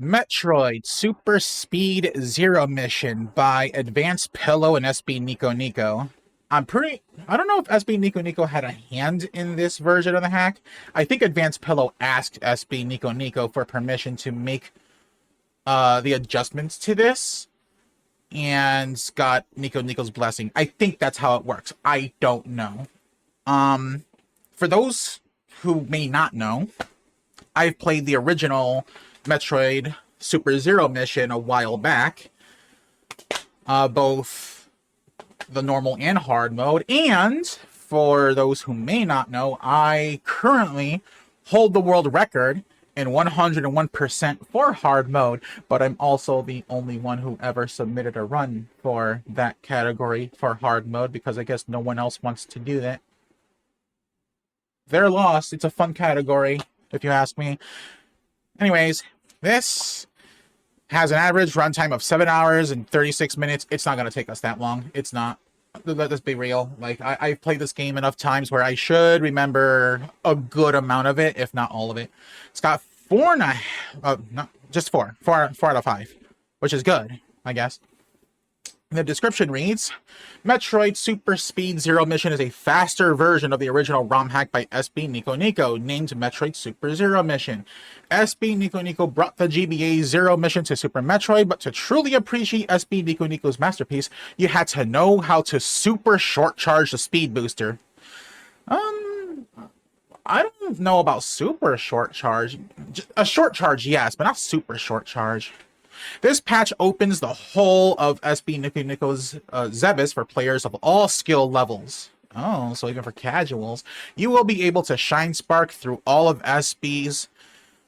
Metroid Super Speed Zero Mission by advancedpillow and SBniconico. I don't know if SBniconico had a hand in this version of the hack. I think advancedpillow asked SBniconico for permission to make the adjustments to this and got Nico's blessing. I think that's how it works. I don't know. For those who may not know, I've played the original Metroid Super Zero Mission a while back, both the normal and hard mode. And for those who may not know, I currently hold the world record in 101% for hard mode, but I'm also the only one who ever submitted a run for that category for hard mode because I guess no one else wants to do that. They're lost. It's a fun category, if you ask me. Anyways, this has an average runtime of 7 hours and 36 minutes. It's not going to take us that long. It's not. Let's be real. Like, I've played this game enough times where I should remember a good amount of it, if not all of it. It's got four out of 5, which is good, I guess. The description reads, Metroid Super Speed Zero Mission is a faster version of the original ROM hack by SBniconico, named Metroid Super Zero Mission. SBniconico brought the GBA Zero Mission to Super Metroid, but to truly appreciate SBniconico's masterpiece, you had to know how to super short charge the speed booster. I don't know about super short charge. A short charge, yes, but not super short charge. This patch opens the whole of SBniconico's Zebes for players of all skill levels. Oh, so even for casuals. You will be able to shine spark through all of SB's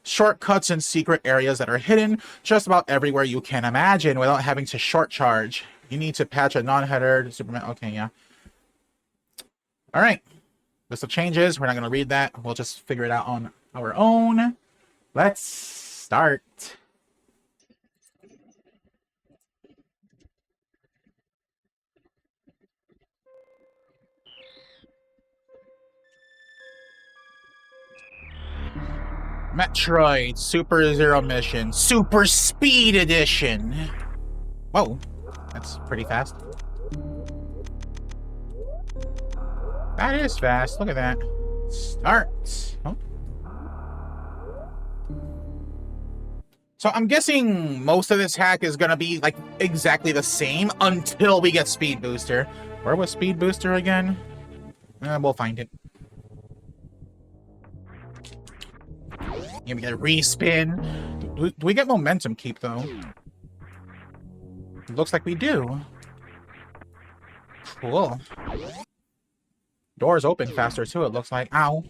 shortcuts and secret areas that are hidden just about everywhere you can imagine without having to short charge. You need to patch a non-header Superman. Okay, yeah. Alright. List of changes. We're not going to read that. We'll just figure it out on our own. Let's start. Metroid Super Zero Mission Super Speed Edition. Whoa, that's pretty fast. That is fast. Look at that. Start. Oh. So I'm guessing most of this hack is gonna be like exactly the same until we get Speed Booster. Where was Speed Booster again? We'll find it. Yeah, we get a respin. Do we get momentum keep, though? It looks like we do. Cool. Doors open faster, too, it looks like. Ow.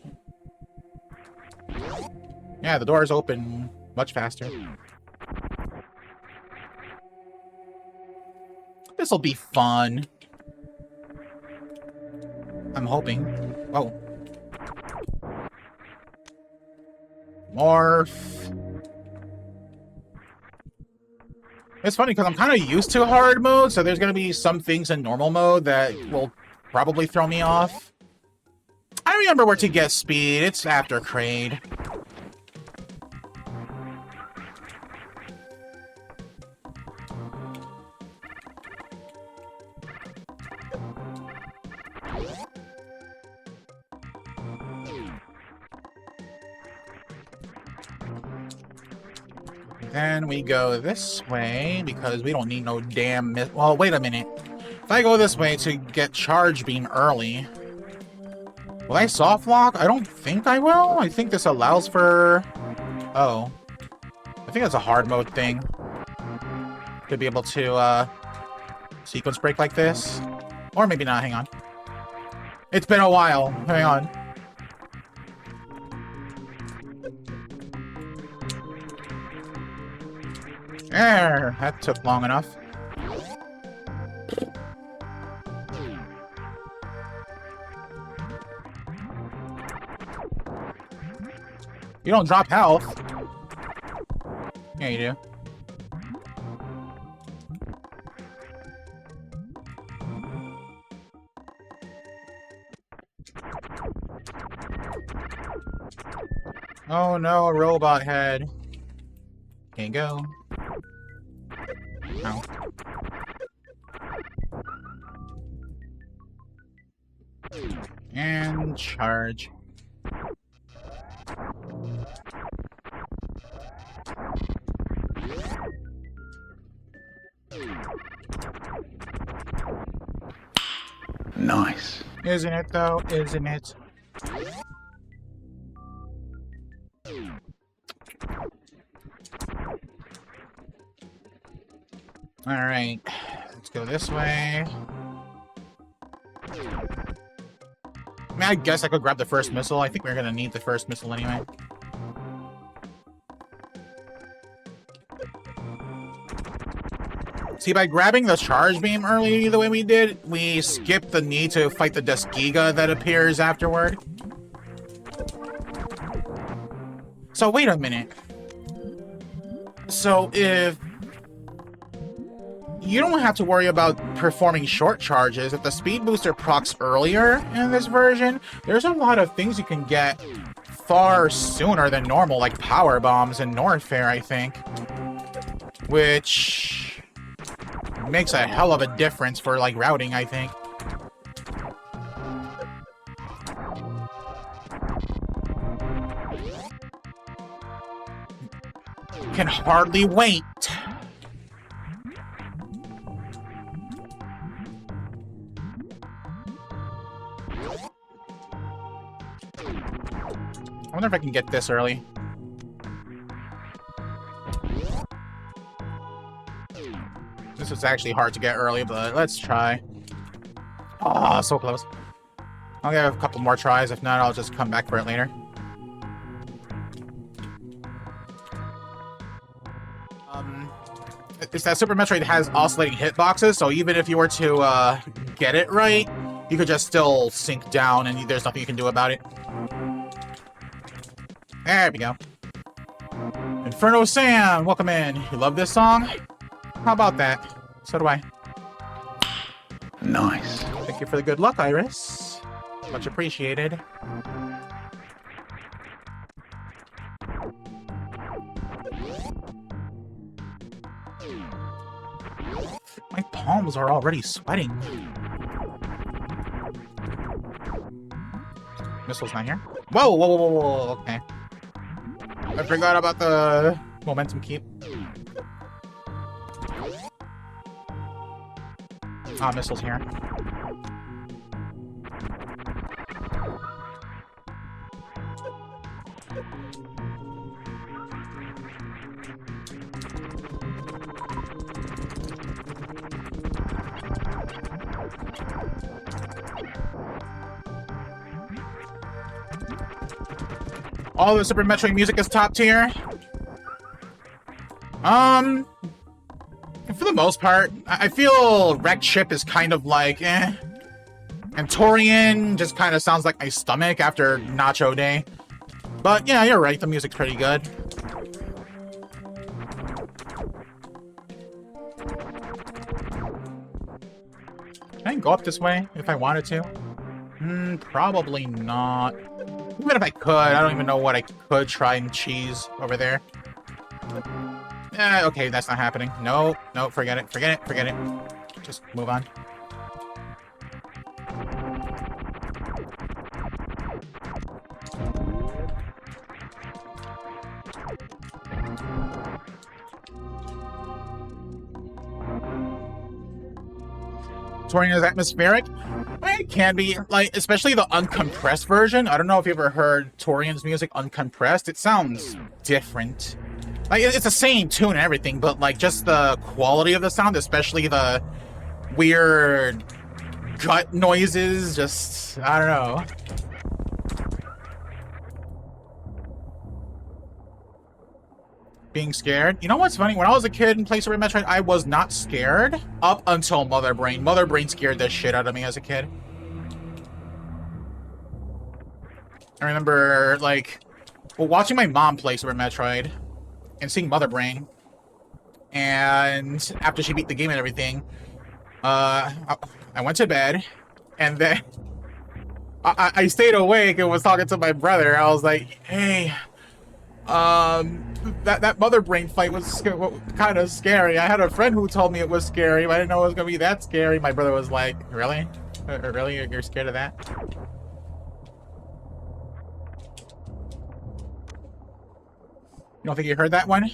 Yeah, the doors open much faster. This'll be fun. I'm hoping. Whoa. Morph. It's funny because I'm kind of used to hard mode, so there's going to be some things in normal mode that will probably throw me off. I remember where to get speed. It's after Kraid. Then we go this way, because we don't need no damn... Well, wait a minute. If I go this way to get Charge Beam early... Will I soft lock? I don't think I will. I think this allows for... Oh. I think that's a hard mode thing. To be able to, sequence break like this. Or maybe not, hang on. It's been a while. Hang on. There, that took long enough. You don't drop health. Yeah, you do. Oh no, a robot head. Okay, go. Ow. And charge. Nice. Isn't it though? Isn't it? Alright. Let's go this way. I mean, I guess I could grab the first missile. I think we're gonna need the first missile anyway. See, by grabbing the charge beam early the way we did, we skipped the need to fight the Giga that appears afterward. So wait a minute. So if you don't have to worry about performing short charges, if the speed booster procs earlier in this version, there's a lot of things you can get far sooner than normal, like power bombs and Norfair, I think. Which makes a hell of a difference for, like, routing, I think. Can hardly wait. I wonder if I can get this early. This is actually hard to get early, but let's try. Ah, so close. I'll give it a couple more tries. If not, I'll just come back for it later. It's that Super Metroid has oscillating hitboxes, so even if you were to get it right, you could just still sink down and there's nothing you can do about it. There we go. Inferno Sam, welcome in. You love this song? How about that? So do I. Nice. Thank you for the good luck, Iris. Much appreciated. My palms are already sweating. Missile's not here. Whoa, whoa, whoa, whoa, whoa, okay. I forgot about the momentum keep. Ah, missile's here. All the Super Metroid music is top tier. For the most part, I feel Wreck Chip is kind of like, eh. And Torian just kind of sounds like my stomach after Nacho Day. But yeah, you're right, the music's pretty good. Can I go up this way if I wanted to? Probably not. Even if I could, I don't even know what I could try and cheese over there. Okay, that's not happening. No, no, forget it, forget it, forget it. Just move on. Torian is atmospheric? It can be, like, especially the uncompressed version. I don't know if you ever heard Torian's music uncompressed. It sounds different. Like, it's the same tune and everything, but, like, just the quality of the sound, especially the weird gut noises, just, I don't know. Being scared. You know what's funny? When I was a kid and played Super Metroid, I was not scared up until Mother Brain. Mother Brain scared the shit out of me as a kid. I remember, like, watching my mom play Super Metroid and seeing Mother Brain. And after she beat the game and everything, I went to bed, and then I stayed awake and was talking to my brother. I was like, hey, That mother brain fight was kind of scary. I had a friend who told me it was scary, but I didn't know it was gonna be that scary. My brother was like, "Really? Really? You're scared of that?" You don't think you heard that one?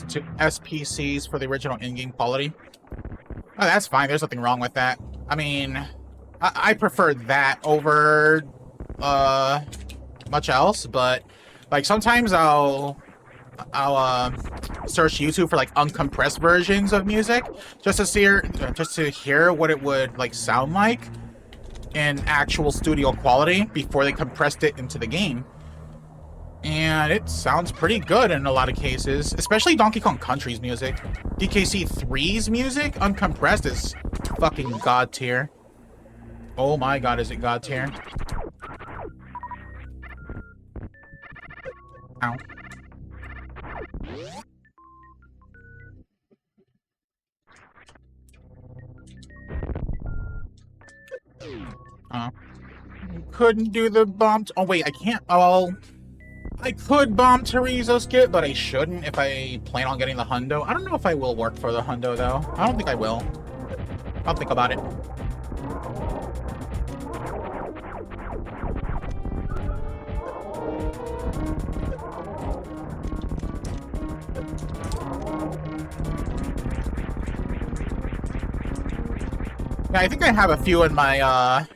To SPCs for the original in-game quality. Oh, that's fine. There's nothing wrong with that. I mean, I prefer that over much else, but like sometimes I'll search YouTube for like uncompressed versions of music just to hear what it would like sound like in actual studio quality before they compressed it into the game. And it sounds pretty good in a lot of cases, especially Donkey Kong Country's music. DKC 3's music, uncompressed, is fucking god tier. Oh my god, is it god tier? Ow. Couldn't do the bomb. Oh wait, I can't. Oh, I could bomb Terizo skip, but I shouldn't if I plan on getting the hundo. I don't know if I will work for the hundo though. I don't think I will. I'll think about it. Yeah, I think I have a few in my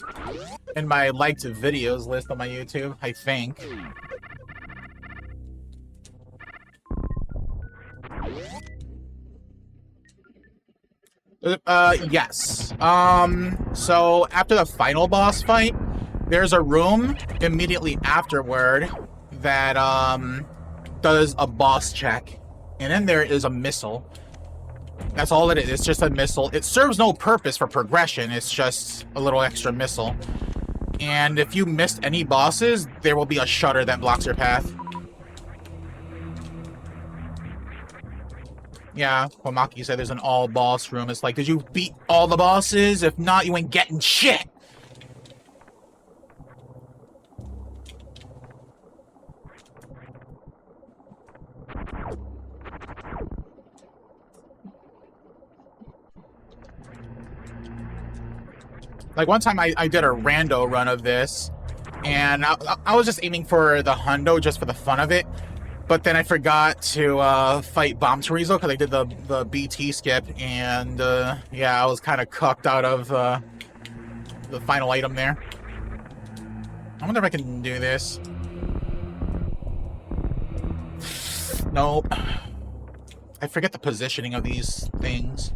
liked videos list on my YouTube, I think. Yes. So after the final boss fight, there's a room immediately afterward that, does a boss check. And then there is a missile. That's all it is. It's just a missile. It serves no purpose for progression. It's just a little extra missile. And if you missed any bosses, there will be a shutter that blocks your path. Yeah, Komaki said there's an all-boss room. It's like, did you beat all the bosses? If not, you ain't getting shit! Like, one time I did a rando run of this, and I was just aiming for the hundo just for the fun of it. But then I forgot to fight Bomb Terizo because I did the BT skip, and yeah, I was kind of cucked out of the final item there. I wonder if I can do this. Nope. I forget the positioning of these things.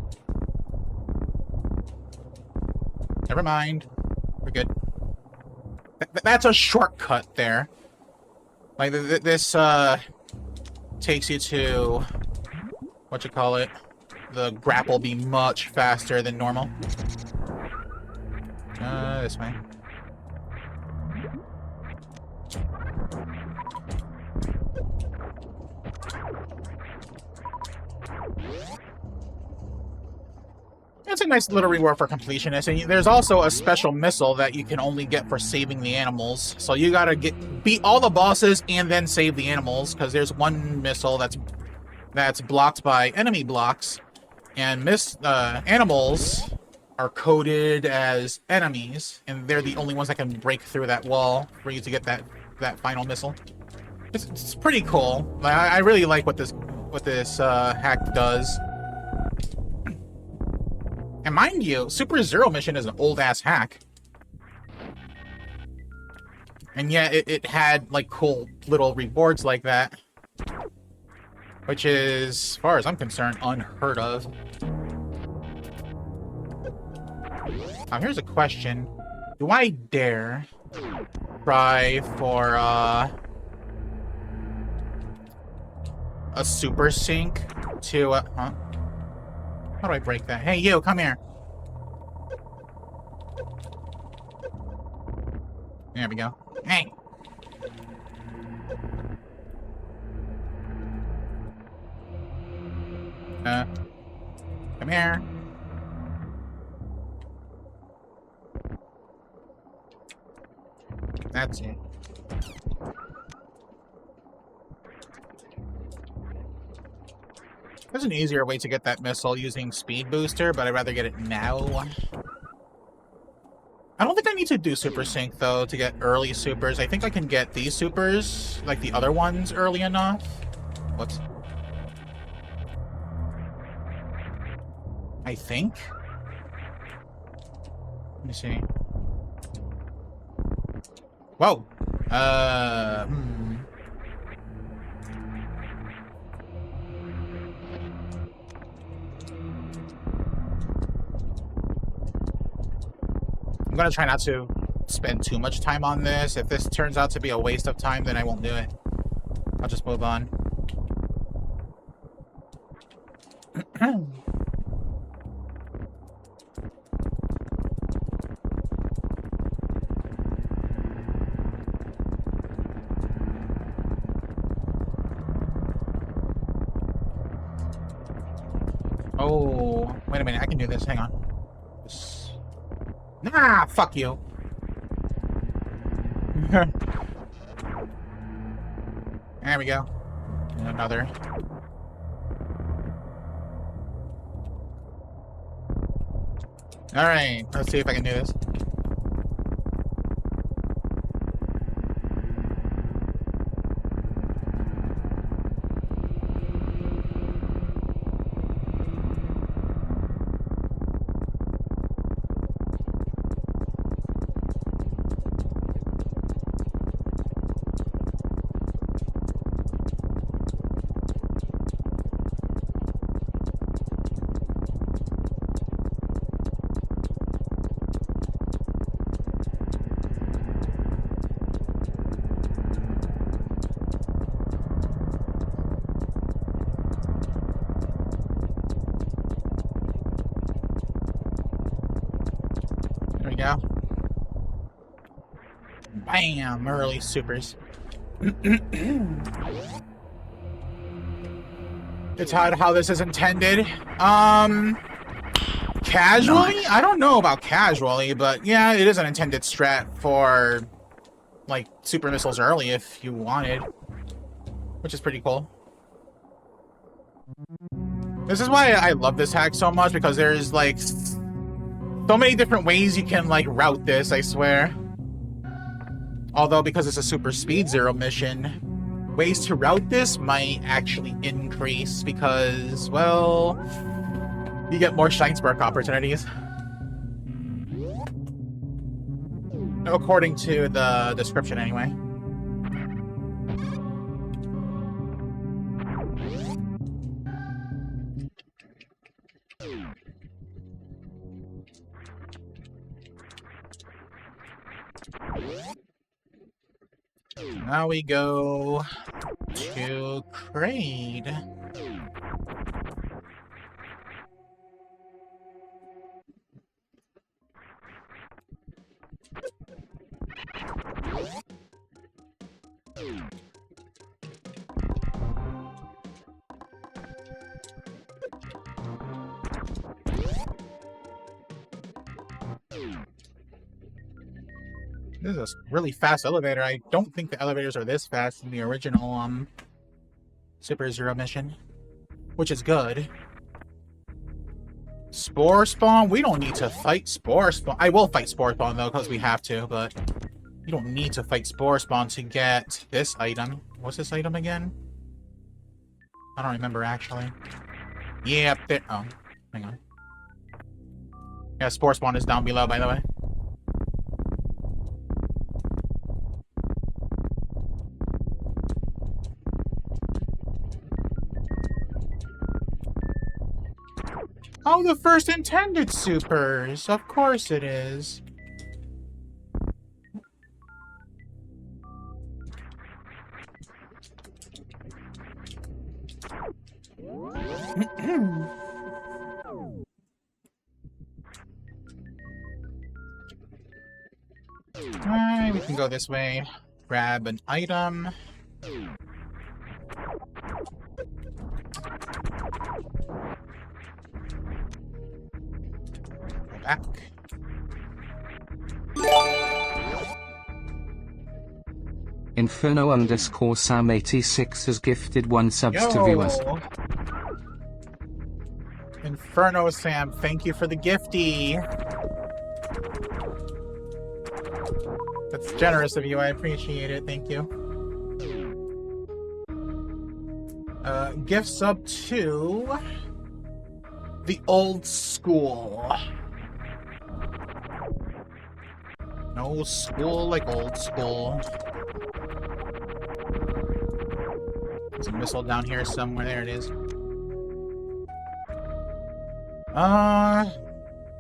Never mind. We're good. That's a shortcut there. Like, this takes you to, what you call it, the grapple be much faster than normal. This way. It's a nice little reward for completionist, and there's also a special missile that you can only get for saving the animals. So you gotta beat all the bosses and then save the animals, because there's one missile that's blocked by enemy blocks, and animals are coded as enemies, and they're the only ones that can break through that wall for you to get that final missile. It's pretty cool. I really like what this hack does. And mind you, Super Zero Mission is an old-ass hack. And yet, it had, like, cool little rewards like that. Which is, as far as I'm concerned, unheard of. Now, here's a question. Do I dare try for, a super sync to, huh? How do I break that? Hey, you, come here. There we go. Hey! Come here. That's it. There's an easier way to get that missile using speed booster, but I'd rather get it now. I don't think I need to do super sync though to get early supers. I think I can get these supers, like the other ones, early enough. Whoops. I think. Let me see. Whoa. I'm gonna try not to spend too much time on this. If this turns out to be a waste of time, then I won't do it. I'll just move on. Oh, wait a minute. I can do this. Hang on. Nah, fuck you. There we go. And another. Alright, let's see if I can do this. There we go. Bam! Early supers. It's how this is intended. Casually? I don't know about casually, but yeah, it is an intended strat for, like, super missiles early if you wanted. Which is pretty cool. This is why I love this hack so much, because there's, like, so many different ways you can, like, route this, I swear. Although, because it's a super speed zero mission, ways to route this might actually increase because, well, you get more shine spark opportunities. According to the description, anyway. Now we go to Kraid. This is a really fast elevator. I don't think the elevators are this fast in the original Super Zero mission, which is good. Spore Spawn? We don't need to fight Spore Spawn. I will fight Spore Spawn though, because we have to, but you don't need to fight Spore Spawn to get this item. What's this item again? I don't remember actually. Yeah, there. Oh, hang on. Yeah, Spore Spawn is down below, by the way. Oh, the first intended supers! Of course it is. Alright, we can go this way. Grab an item. Back. Inferno_Sam86 has gifted 1 subs to viewers. Inferno Sam, thank you for the gifty. That's generous of you. I appreciate it. Thank you. Gift sub to the old school. No school like old school. There's a missile down here somewhere. There it is.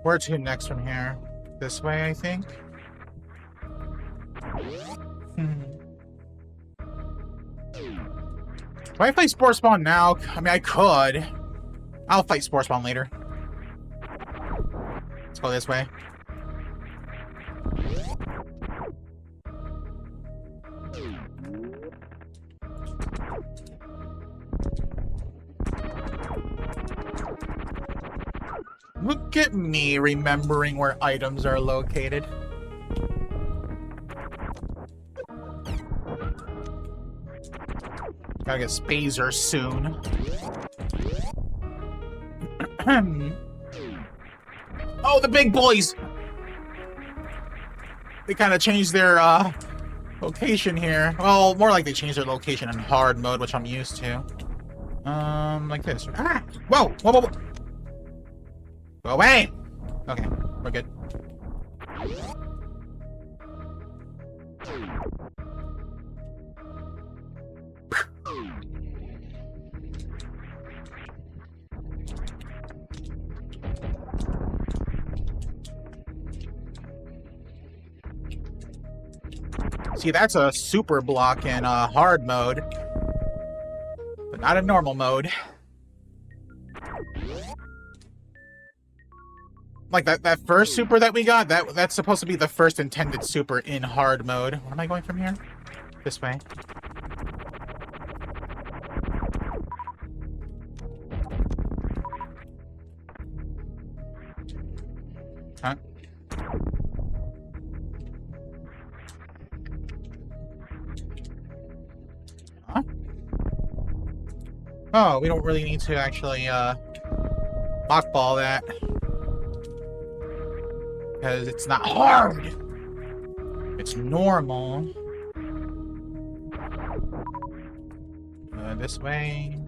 Where to next from here? This way, I think. Do I fight Spore Spawn now? I mean, I could. I'll fight Spore Spawn later. Let's go this way. Look at me remembering where items are located. Gotta get Spazer soon. Oh, the big boys! They kind of changed their location here. Well, more like they changed their location in hard mode, which I'm used to. Like this. Ah! Whoa! Whoa, whoa, whoa! Go away! Okay, we're good. See, that's a super block in hard mode, but not in normal mode. Like that first super that we got, that's supposed to be the first intended super in hard mode. Where am I going from here? This way. Huh? Huh? Oh, we don't really need to actually mockball that. Because it's not hard. It's normal. This way.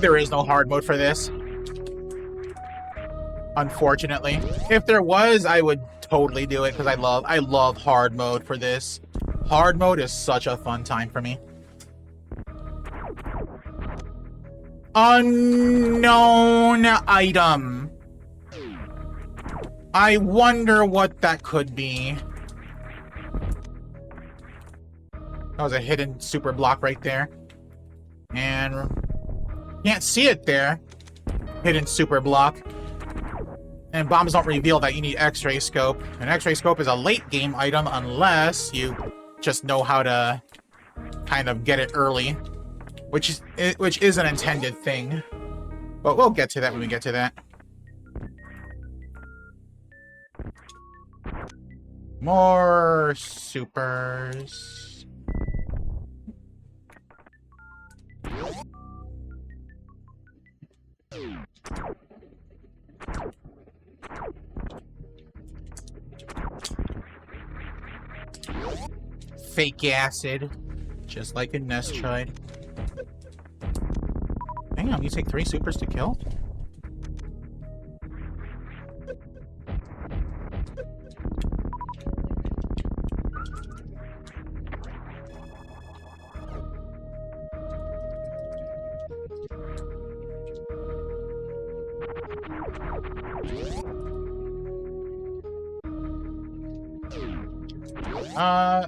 There is no hard mode for this. Unfortunately. If there was, I would totally do it because I love hard mode for this. Hard mode is such a fun time for me. Unknown item. I wonder what that could be. That was a hidden super block right there. And can't see it there. Hidden super block. And bombs don't reveal that you need X-ray scope. An X-ray scope is a late game item unless you just know how to kind of get it early, which is an intended thing. But we'll get to that when we get to that. More supers. Fake acid, just like in Metroid. Damn, you take 3 supers to kill?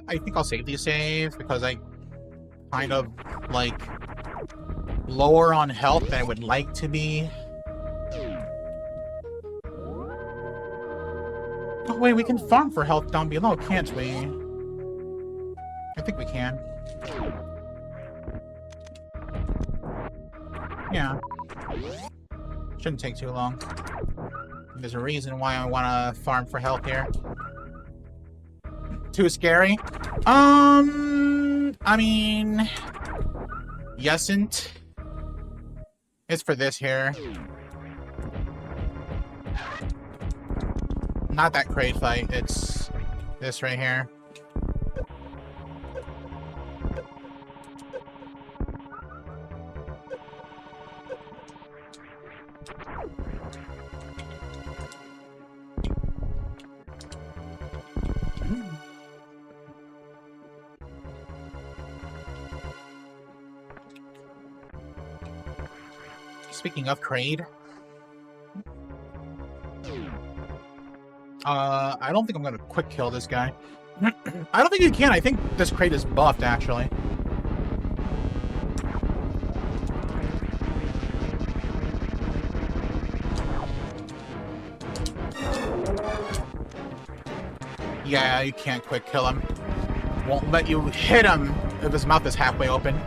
I think I'll save these saves because I kind of like lower on health than I would like to be. Oh wait, we can farm for health down below, can't we? I think we can. Yeah. Shouldn't take too long. There's a reason why I want to farm for health here. Too scary? I mean... Yesn't. It's for this here. Not that crate fight, it's this right here. Speaking of Kraid, I don't think I'm gonna quick kill this guy. I don't think you can. I think this Kraid is buffed, actually. Yeah, you can't quick kill him. Won't let you hit him if his mouth is halfway open.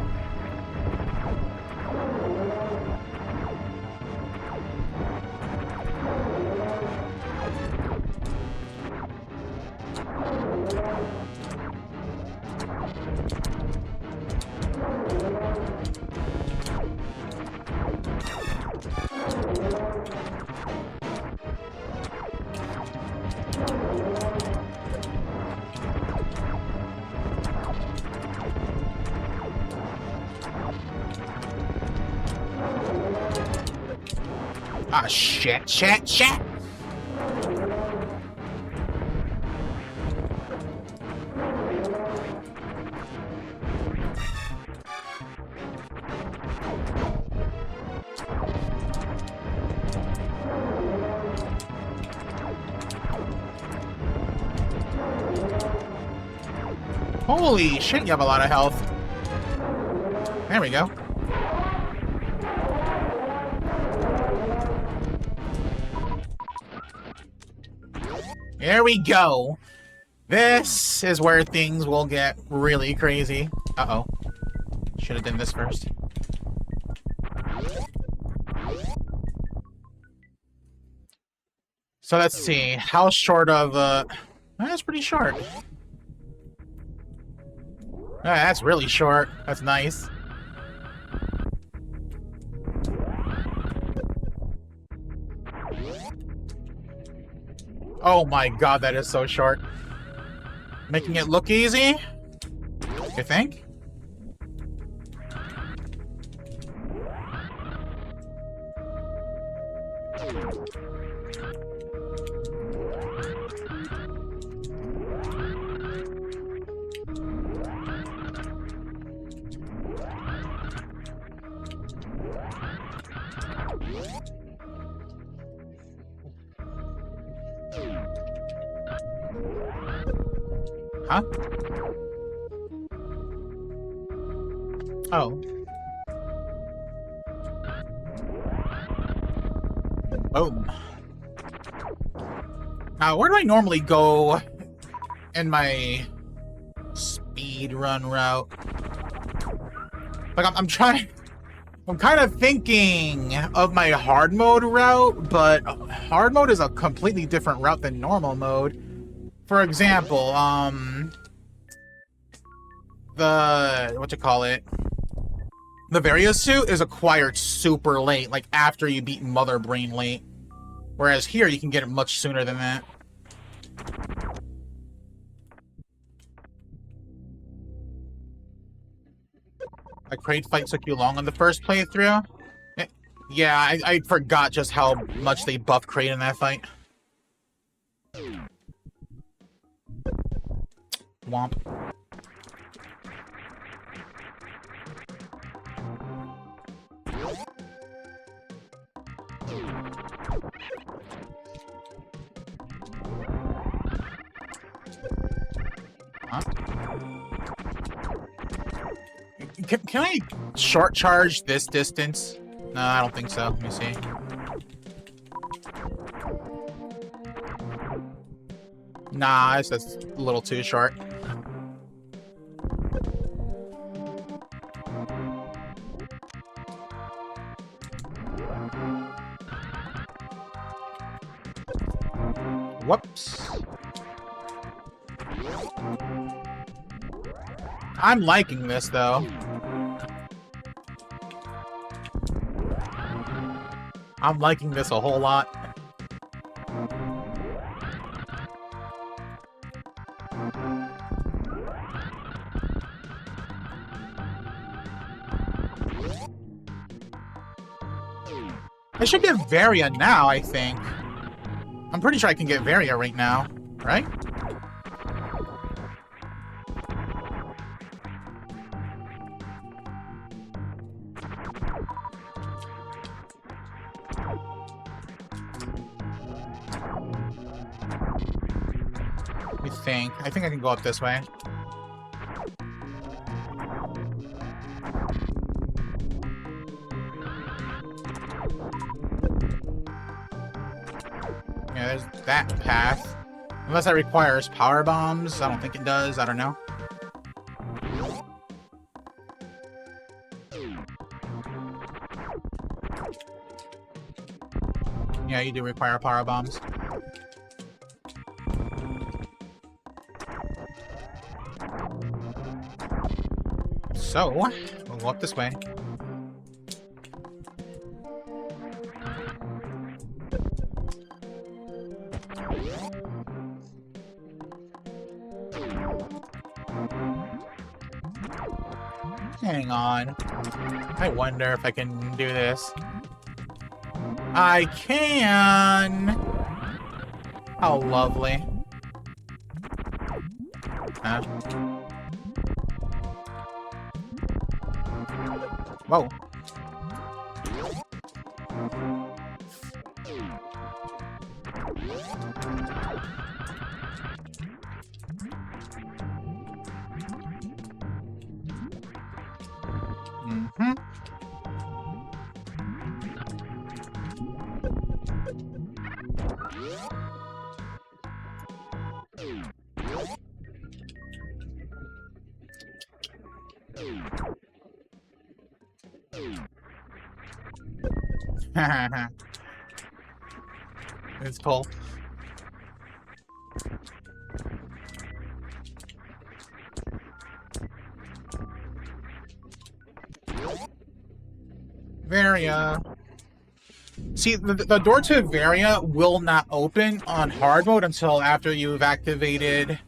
Ah, shit. Holy shit, you have a lot of health. There we go. There we go. This is where things will get really crazy. Uh-oh. Should have done this first. So let's see. How short of, that's pretty short. That's really short. That's nice. Oh my god, that is so short. Making it look easy? You think? Huh? Oh. Boom. Now, where do I normally go in my speed run route? Like, I'm trying... I'm kind of thinking of my hard mode route, but hard mode is a completely different route than normal mode. For example, the Varia suit is acquired super late, like after you beat Mother Brain late. Whereas here you can get it much sooner than that. A crate fight took you long on the first playthrough? Yeah, I forgot just how much they buffed Crate in that fight. Womp. Huh? Can I short charge this distance? No, I don't think so. Let me see. Nah, that's a little too short. Whoops. I'm liking this, though. I'm liking this a whole lot. I should get Varia now, I think. I'm pretty sure I can get Varia right now, right? I think I can go up this way. Yeah, there's that path. Unless that requires power bombs. I don't think it does. I don't know. Yeah, you do require power bombs. So, we'll go up this way. Hang on. I wonder if I can do this. I can! How lovely. Huh? Whoa. Mm-hmm. It's cool. Varia. See, the door to Varia will not open on hard mode until after you've activated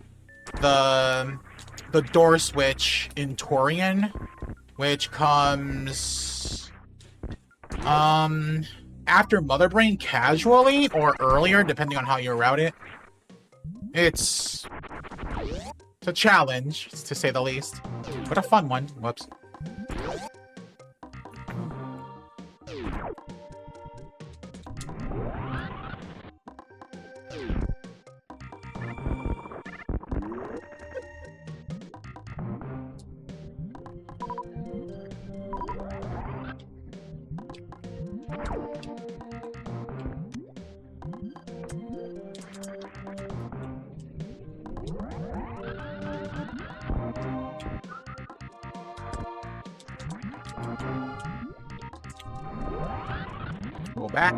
the door switch in Torian, which comes after Mother Brain casually or earlier, depending on how you route it. It's a challenge, to say the least, but a fun one. Whoops. Go back.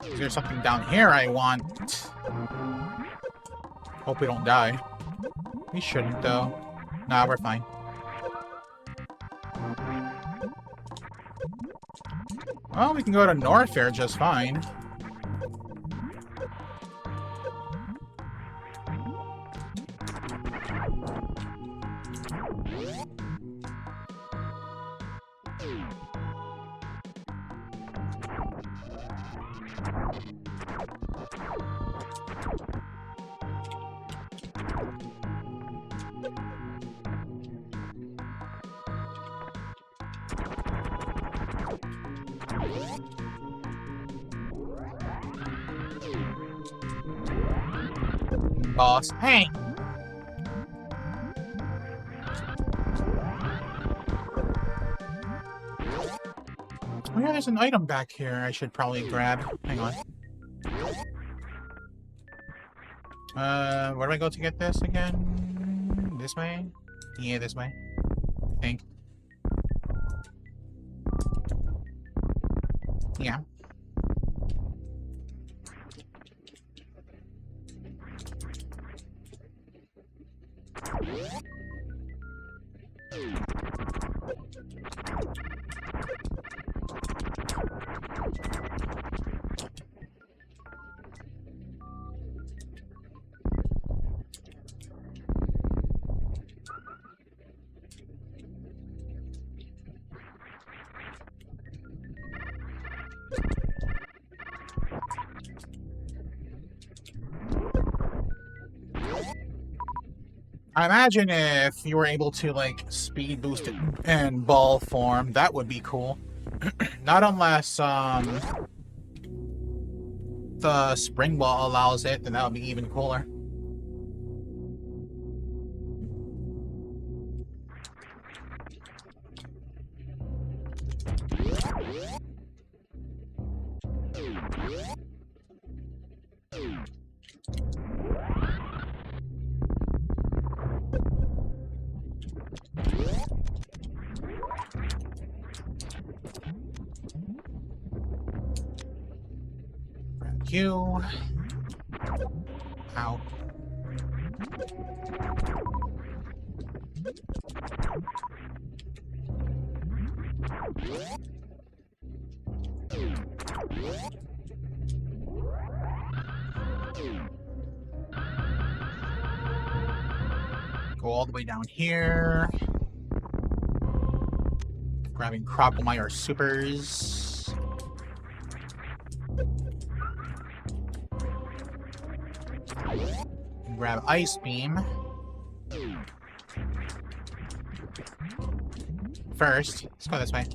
Is there something down here I want? Hope we don't die. We shouldn't, though. Nah, we're fine. Well, we can go to Norfair just fine. Boss. Hey! Oh yeah, there's an item back here I should probably grab. Hang on. Where do I go to get this again? This way? Yeah, this way. I think. Yeah. I imagine if you were able to, like, speed boost it in ball form, that would be cool. Not unless, the spring ball allows it, then that would be even cooler. Grab you. Ow. Go all the way down here. Grabbing Crocomire Supers. Grab Ice Beam. First, let's go this way.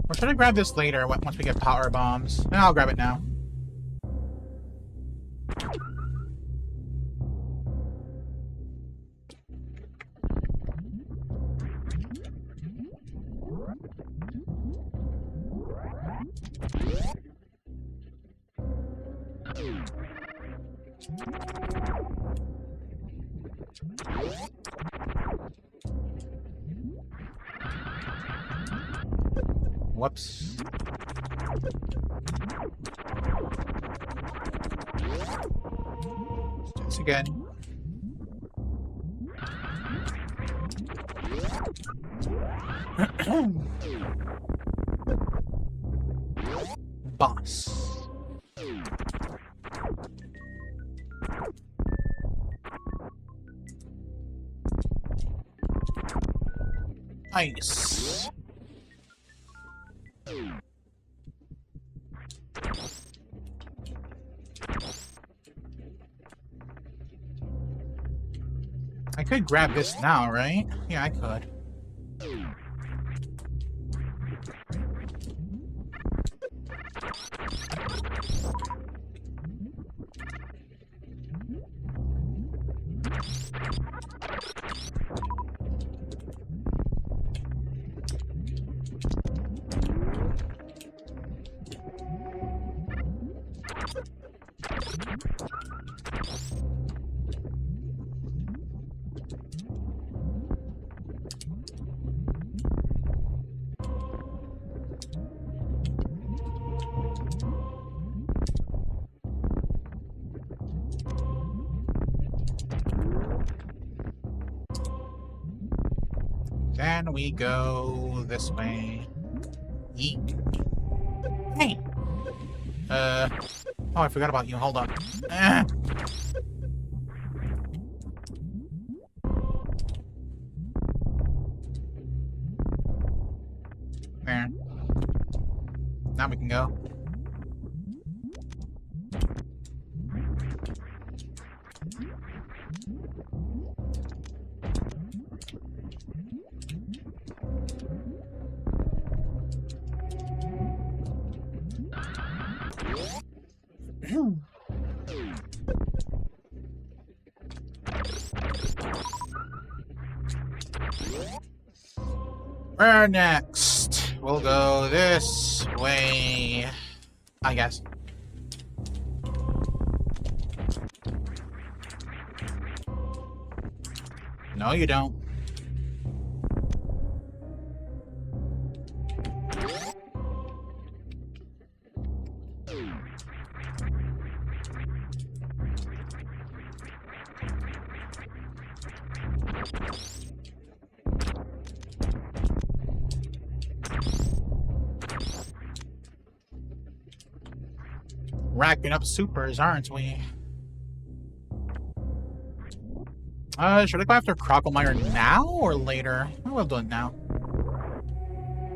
Or should I grab this later once we get Power Bombs? No, I'll grab it now. Whoops. Let's do this again. Boss. Ice. I could grab this now, right? Yeah, I could. Then we go this way. Yeet. Hey! Oh, I forgot about you. Hold on. Ah. There. Now we can go. Where next? We'll go this way, I guess. No, you don't. Racking up supers, aren't we? Should I go after Crocomire now or later? Oh, we'll do it now.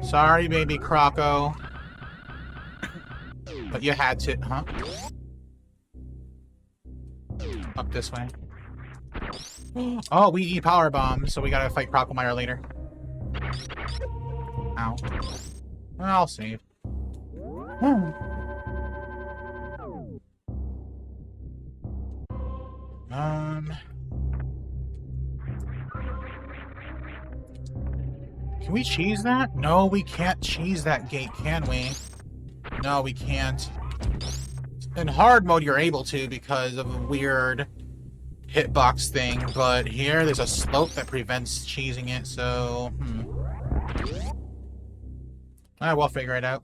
Sorry, baby Croco. But you had to, huh? Up this way. Oh, we need power bombs, so we gotta fight Crocomire later. Ow. I'll save. Can we cheese that? No, we can't cheese that gate, can we? No, we can't. In hard mode, you're able to because of a weird hitbox thing, but here there's a slope that prevents cheesing it, so... we'll figure it out.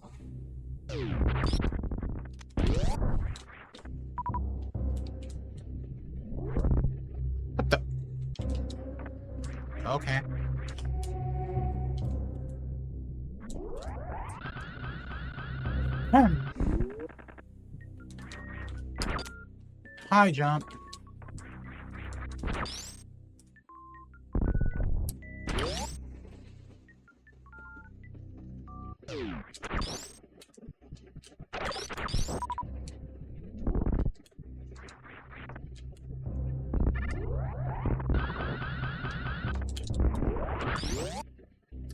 What the? Okay. High jump.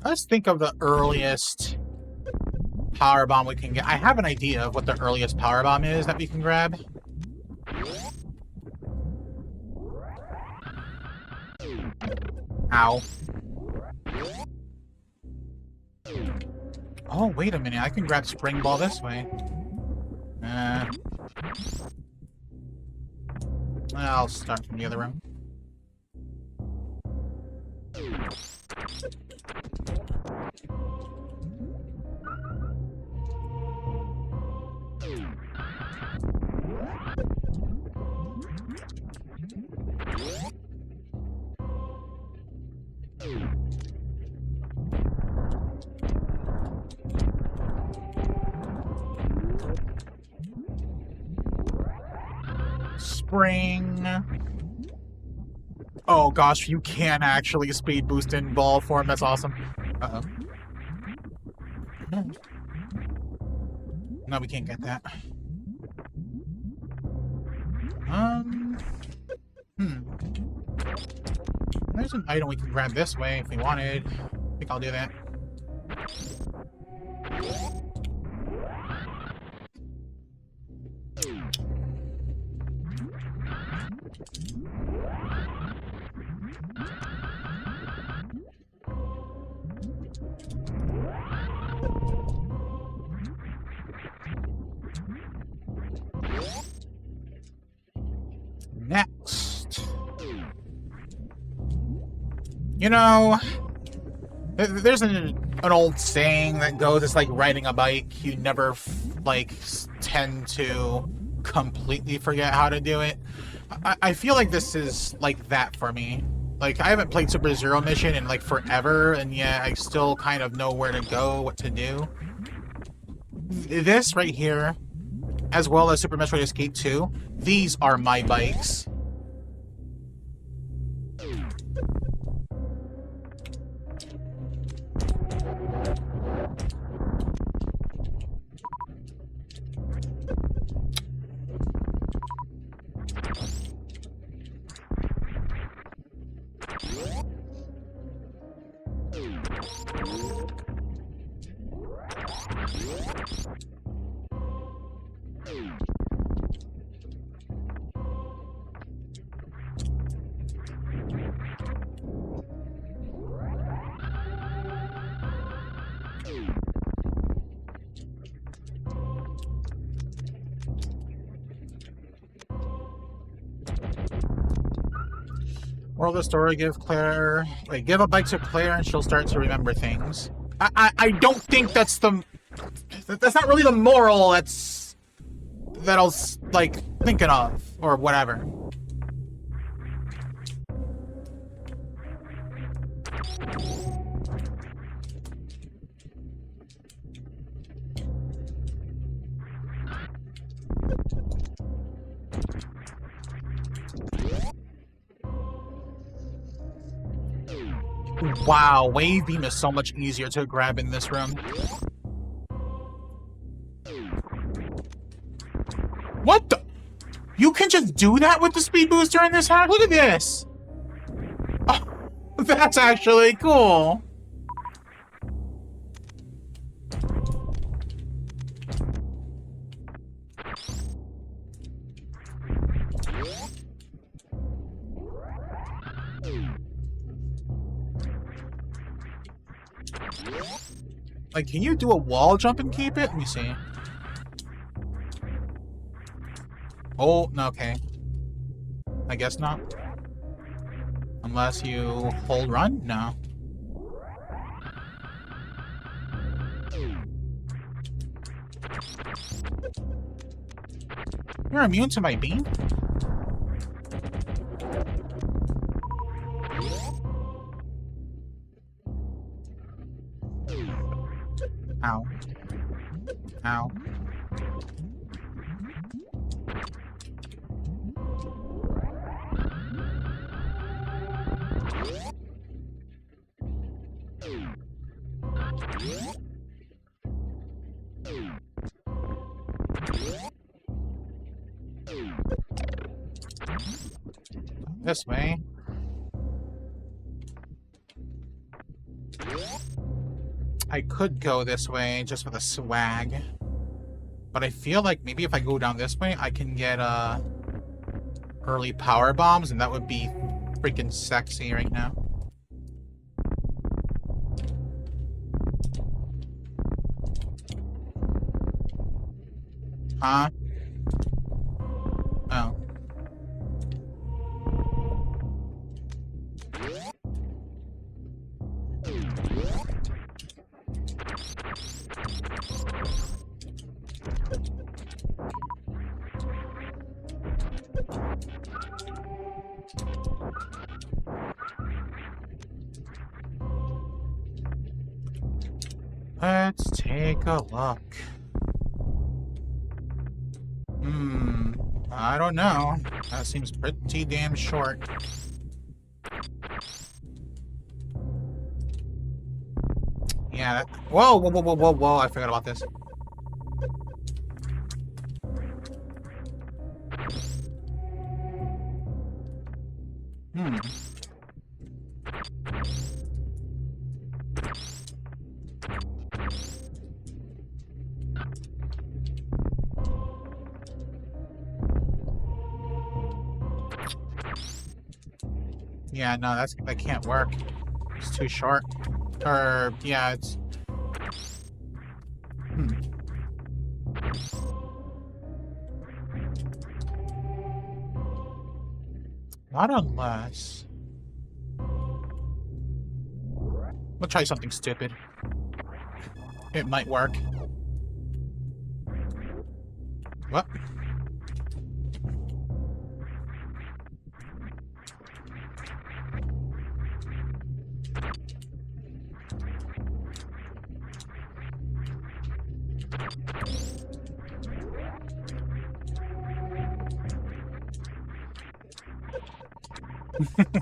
Let's think of the earliest power bomb we can get. I have an idea of what the earliest power bomb is that we can grab. Ow. Oh, wait a minute. I can grab Spring Ball this way. I'll start from the other room. Spring. Oh gosh, you can actually speed boost in ball form. That's awesome. Uh-oh. No, we can't get that. There's an item we can grab this way if we wanted. I think I'll do that. Next. You know, there's an old saying that goes, it's like riding a bike. You never, tend to completely forget how to do it. I feel like this is like that for me. Like, I haven't played Super Zero Mission in, forever, and yet I still kind of know where to go, what to do. This right here, as well as Super Metroid Escape 2, these are my bikes. Moral of the story, give a bike to Claire and she'll start to remember things. I don't think that's not really the moral that I was, thinking of, or whatever. Wow, wave beam is so much easier to grab in this room. What the? You can just do that with the speed booster in this hack? Look at this! Oh, that's actually cool. Like, can you do a wall jump and keep it? Let me see. Oh, no, okay. I guess not. Unless you hold run? No. You're immune to my beam? Ow. Ow. This way. I could go this way just for the swag. But I feel like maybe if I go down this way, I can get early power bombs, and that would be freaking sexy right now. Huh? Oh. Let's take a look. I don't know. That seems pretty damn short. Yeah, that... Whoa, whoa, whoa, whoa, whoa, whoa, I forgot about this. Yeah, no, that can't work. It's too short. Or, yeah, it's... Not unless... We'll try something stupid. It might work. What?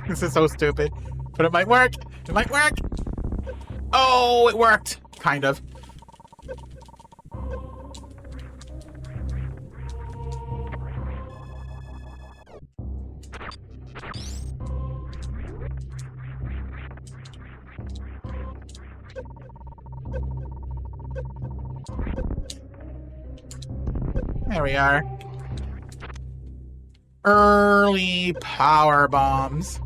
This is so stupid, but it might work. It might work. Oh, it worked. Kind of. There we are. Early power bombs.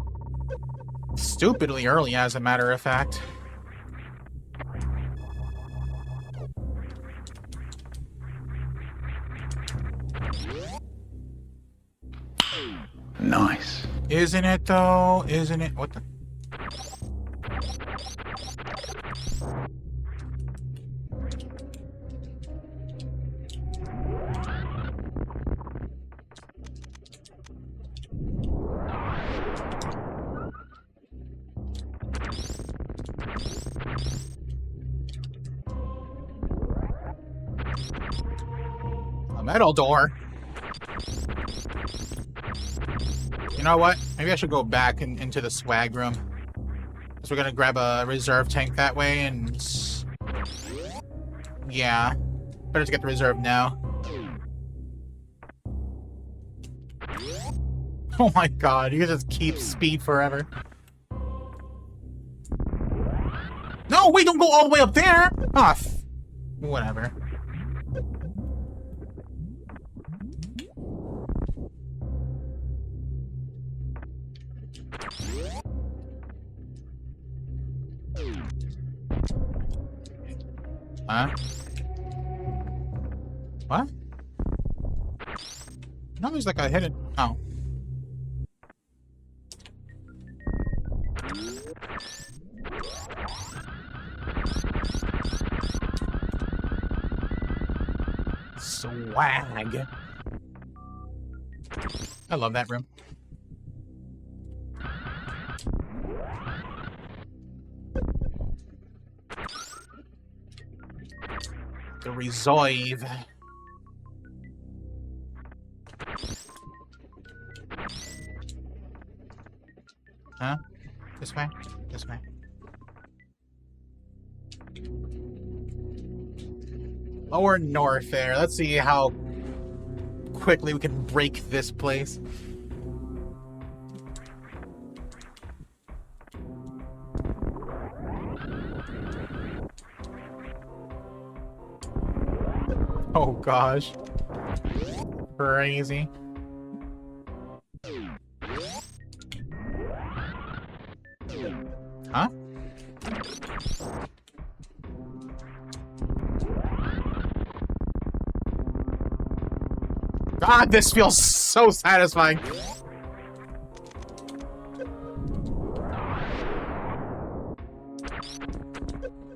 Stupidly early, as a matter of fact. Nice. Isn't it, though? Isn't it? What the? A metal door? You know what? Maybe I should go back into the swag room. So we're gonna grab a reserve tank that way, and yeah, better to get the reserve now. Oh my god, you can just keep speed forever. No, wait, don't go all the way up there! Ah, whatever. Huh? What? No, there's like a hidden... Oh. Swag. I love that room. The reserve. Huh? This way? This way. Lower north there. Let's see how quickly we can break this place. Oh gosh. Crazy. Huh? God, this feels so satisfying.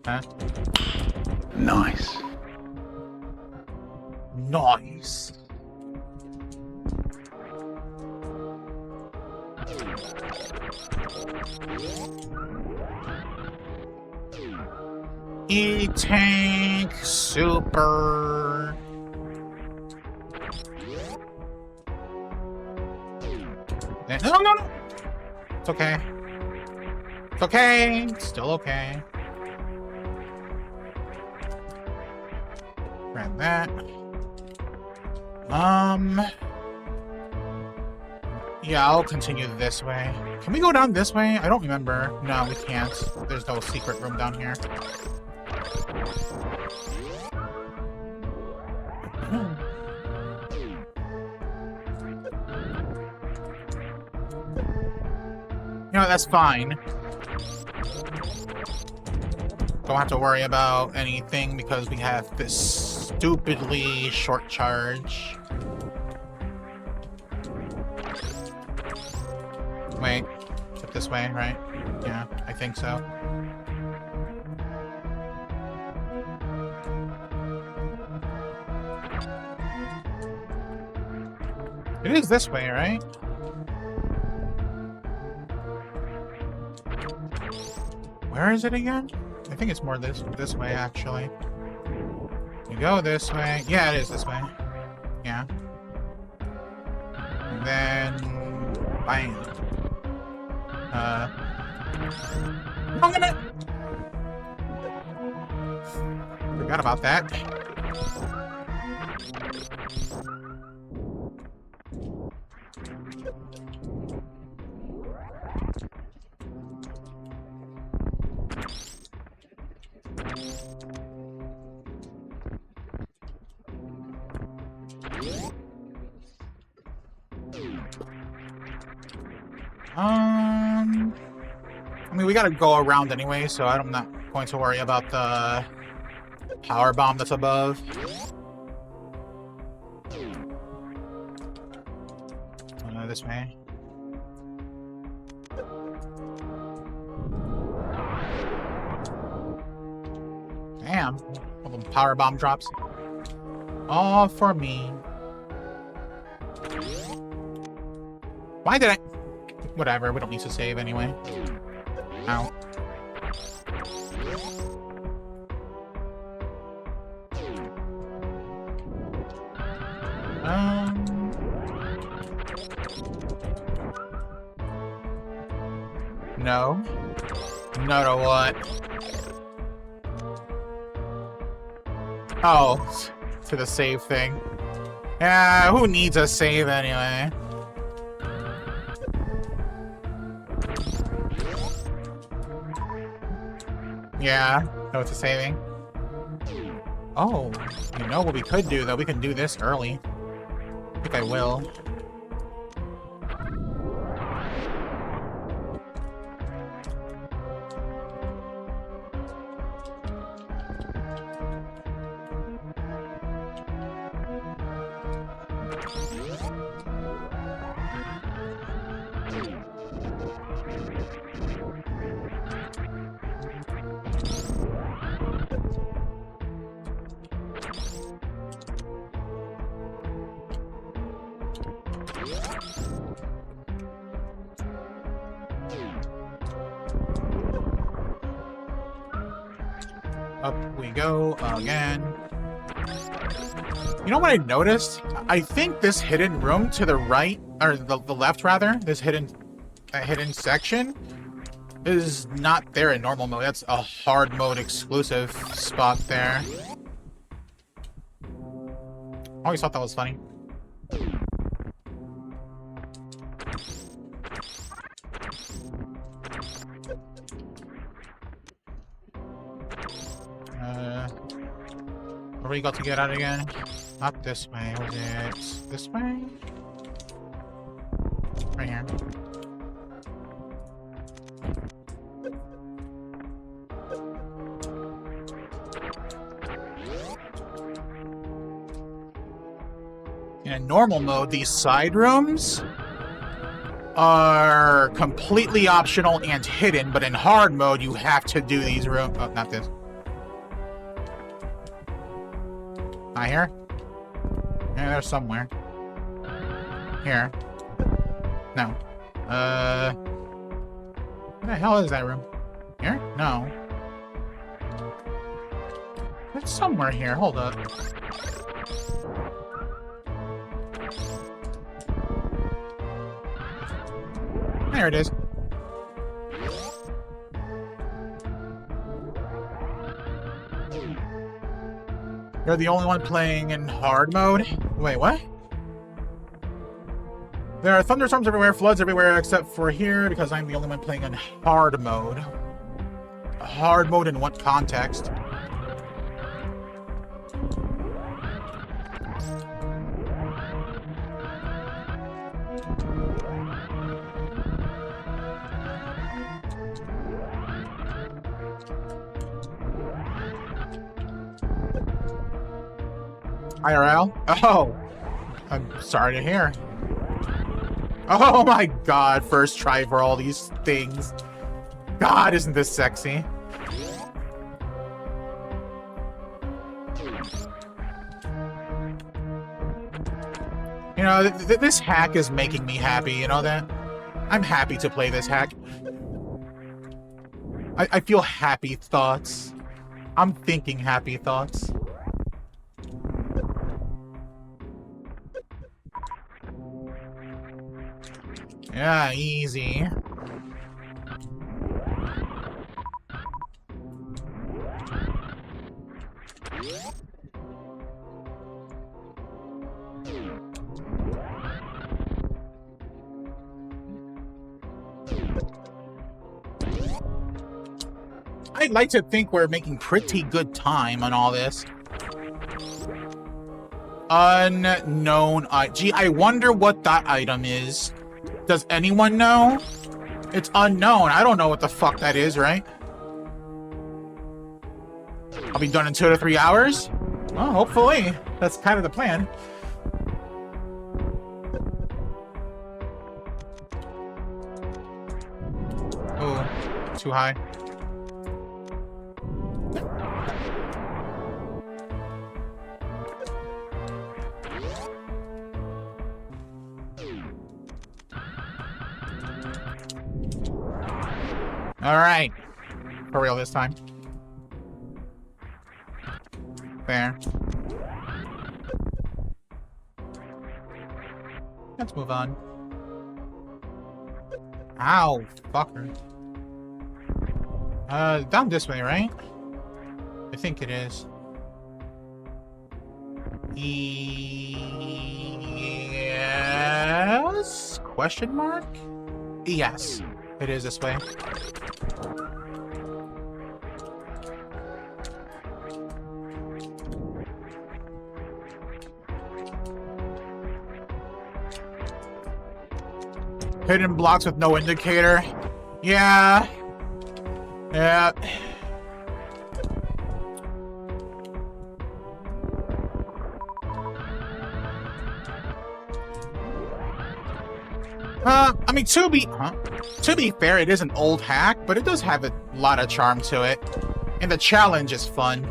Huh? Nice. Nice. E-Tank Super. No, no, no. It's okay. It's okay. It's still okay. Grab that. Yeah, I'll continue this way. Can we go down this way? I don't remember. No, we can't. There's no secret room down here. You know, that's fine. Don't have to worry about anything because we have this stupidly short charge. Wait, is it this way, right? Yeah, I think so. It is this way, right? Where is it again? I think it's more this way, actually. You go this way. Yeah, it is this way. Yeah. And then... bang. I'm gonna... Forgot about that. I mean, we gotta go around anyway, so I'm not going to worry about the power bomb that's above. This way. Damn. All the power bomb drops. All for me. Why did I... Whatever, we don't need to save anyway. Ow. No. No matter what. Oh, to the save thing. Yeah, who needs a save anyway? Yeah, no, it's a saving. Oh, you know what we could do, though? We can do this early. I think I will. Up we go again. You know what I noticed? I think this hidden room to the right, or the left rather, this hidden section is not there in normal mode. That's a hard mode exclusive spot there. Always thought that was funny. Where we got to get out again? Not this way, was it? This way? Right here. In normal mode, these side rooms are completely optional and hidden, but in hard mode, you have to do these rooms. Oh, not this. Not here? Yeah, there's somewhere. Here. No. What the hell is that room? Here? No. It's somewhere here. Hold up. There it is. You're the only one playing in hard mode? Wait, what? There are thunderstorms everywhere, floods everywhere, except for here, because I'm the only one playing in hard mode. Hard mode in what context? IRL? Oh, I'm sorry to hear. Oh my god, first try for all these things. God, isn't this sexy? You know, this hack is making me happy, you know that? I'm happy to play this hack. I feel happy thoughts. I'm thinking happy thoughts. Yeah, easy. I'd like to think we're making pretty good time on all this. Unknown. Gee, I wonder what that item is. Does anyone know? It's unknown. I don't know what the fuck that is, right? I'll be done in 2 to 3 hours? Well, hopefully. That's kind of the plan. Oh, too high. All right, for real this time. There. Let's move on. Ow, fucker. Down this way, right? I think it is. Yes? Question mark? Yes, it is this way. Hidden blocks with no indicator. Yeah. Yeah. I mean, to be fair, it is an old hack, but it does have a lot of charm to it. And the challenge is fun.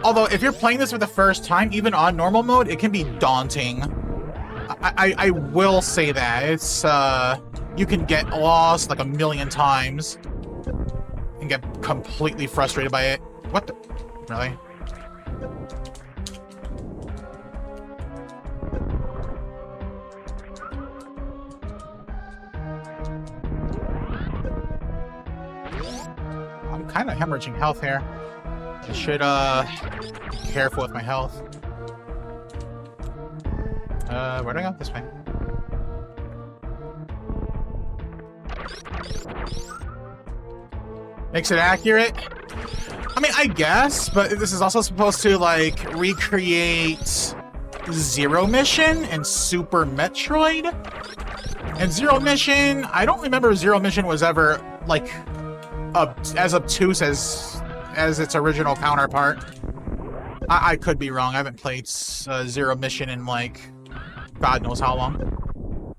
Although, if you're playing this for the first time, even on normal mode, it can be daunting. I will say that. It's, you can get lost like a million times and get completely frustrated by it. What the? Really? I'm kind of hemorrhaging health here. I should, be careful with my health. Where do I go? This way. Makes it accurate? I mean, I guess, but this is also supposed to, like, recreate Zero Mission and Super Metroid? And Zero Mission, I don't remember Zero Mission was ever, like, as obtuse as its original counterpart. I could be wrong. I haven't played Zero Mission in, like, God knows how long.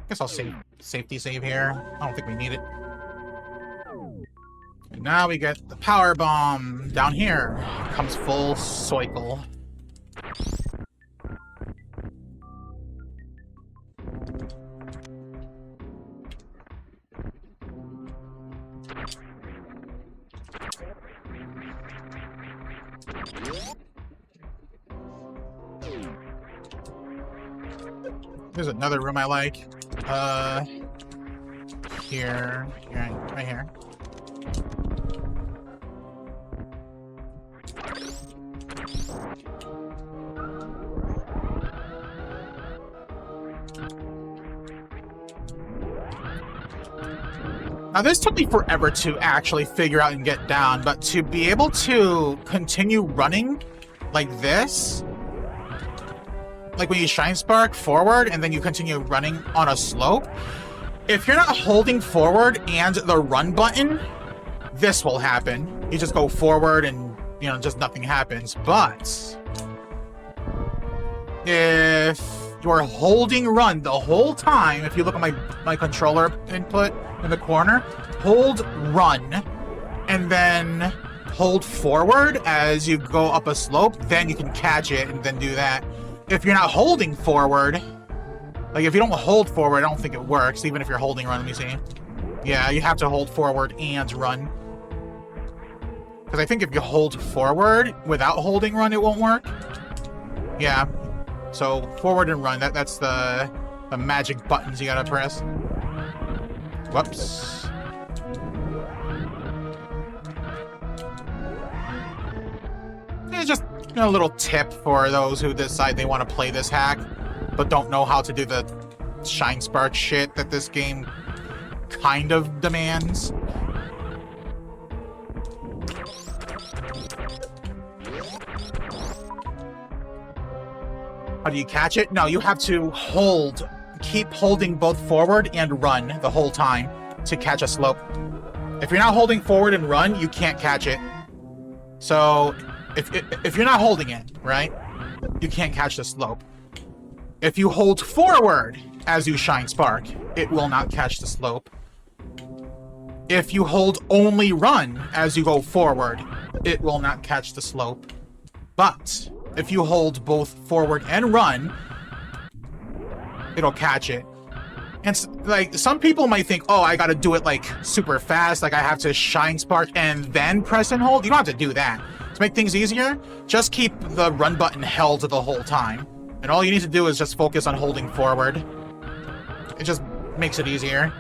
Guess I'll safety save here. I don't think we need it. And now we get the power bomb down here. Comes full cycle. There's another room I like. Here, right here. Now this took me forever to actually figure out and get down, but to be able to continue running like this, like when you shine spark forward and then you continue running on a slope, if you're not holding forward and the run button, this will happen. You just go forward and, you know, just nothing happens. But if you're holding run the whole time, if you look at my controller input in the corner, hold run and then hold forward as you go up a slope, then you can catch it and then do that. If you're not holding forward, like if you don't hold forward, I don't think it works, even if you're holding run. Let me see. Yeah, you have to hold forward and run. Because I think if you hold forward without holding run, it won't work. Yeah. So forward and run, that's the magic buttons you gotta press. Whoops. It's just a little tip for those who decide they want to play this hack, but don't know how to do the shine spark shit that this game kind of demands. How do you catch it? No, you have to keep holding both forward and run the whole time to catch a slope. If you're not holding forward and run, you can't catch it. So if you're not holding it, right, you can't catch the slope. If you hold forward as you shine spark, it will not catch the slope. If you hold only run as you go forward, it will not catch the slope. But if you hold both forward and run, it'll catch it. And like some people might think, oh, I gotta do it like super fast, like I have to shine spark and then press and hold. You don't have to do that. To make things easier, just keep the run button held the whole time. And all you need to do is just focus on holding forward. It just makes it easier.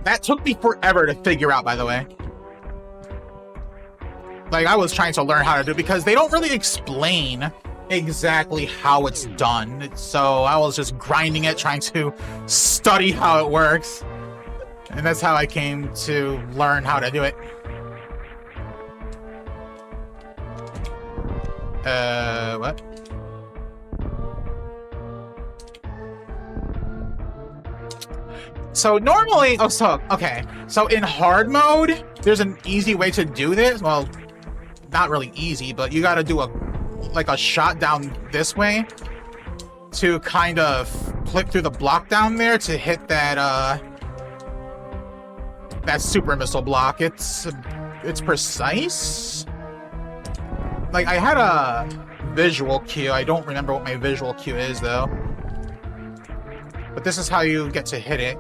That took me forever to figure out, by the way. Like, I was trying to learn how to do it because they don't really explain exactly how it's done. So I was just grinding it, trying to study how it works. And that's how I came to learn how to do it. What? So normally, okay. So in hard mode, there's an easy way to do this. Well, not really easy, but you gotta do a shot down this way to kind of click through the block down there to hit that that super missile block. It's precise. Like, I had a visual cue. I don't remember what my visual cue is though. But this is how you get to hit it.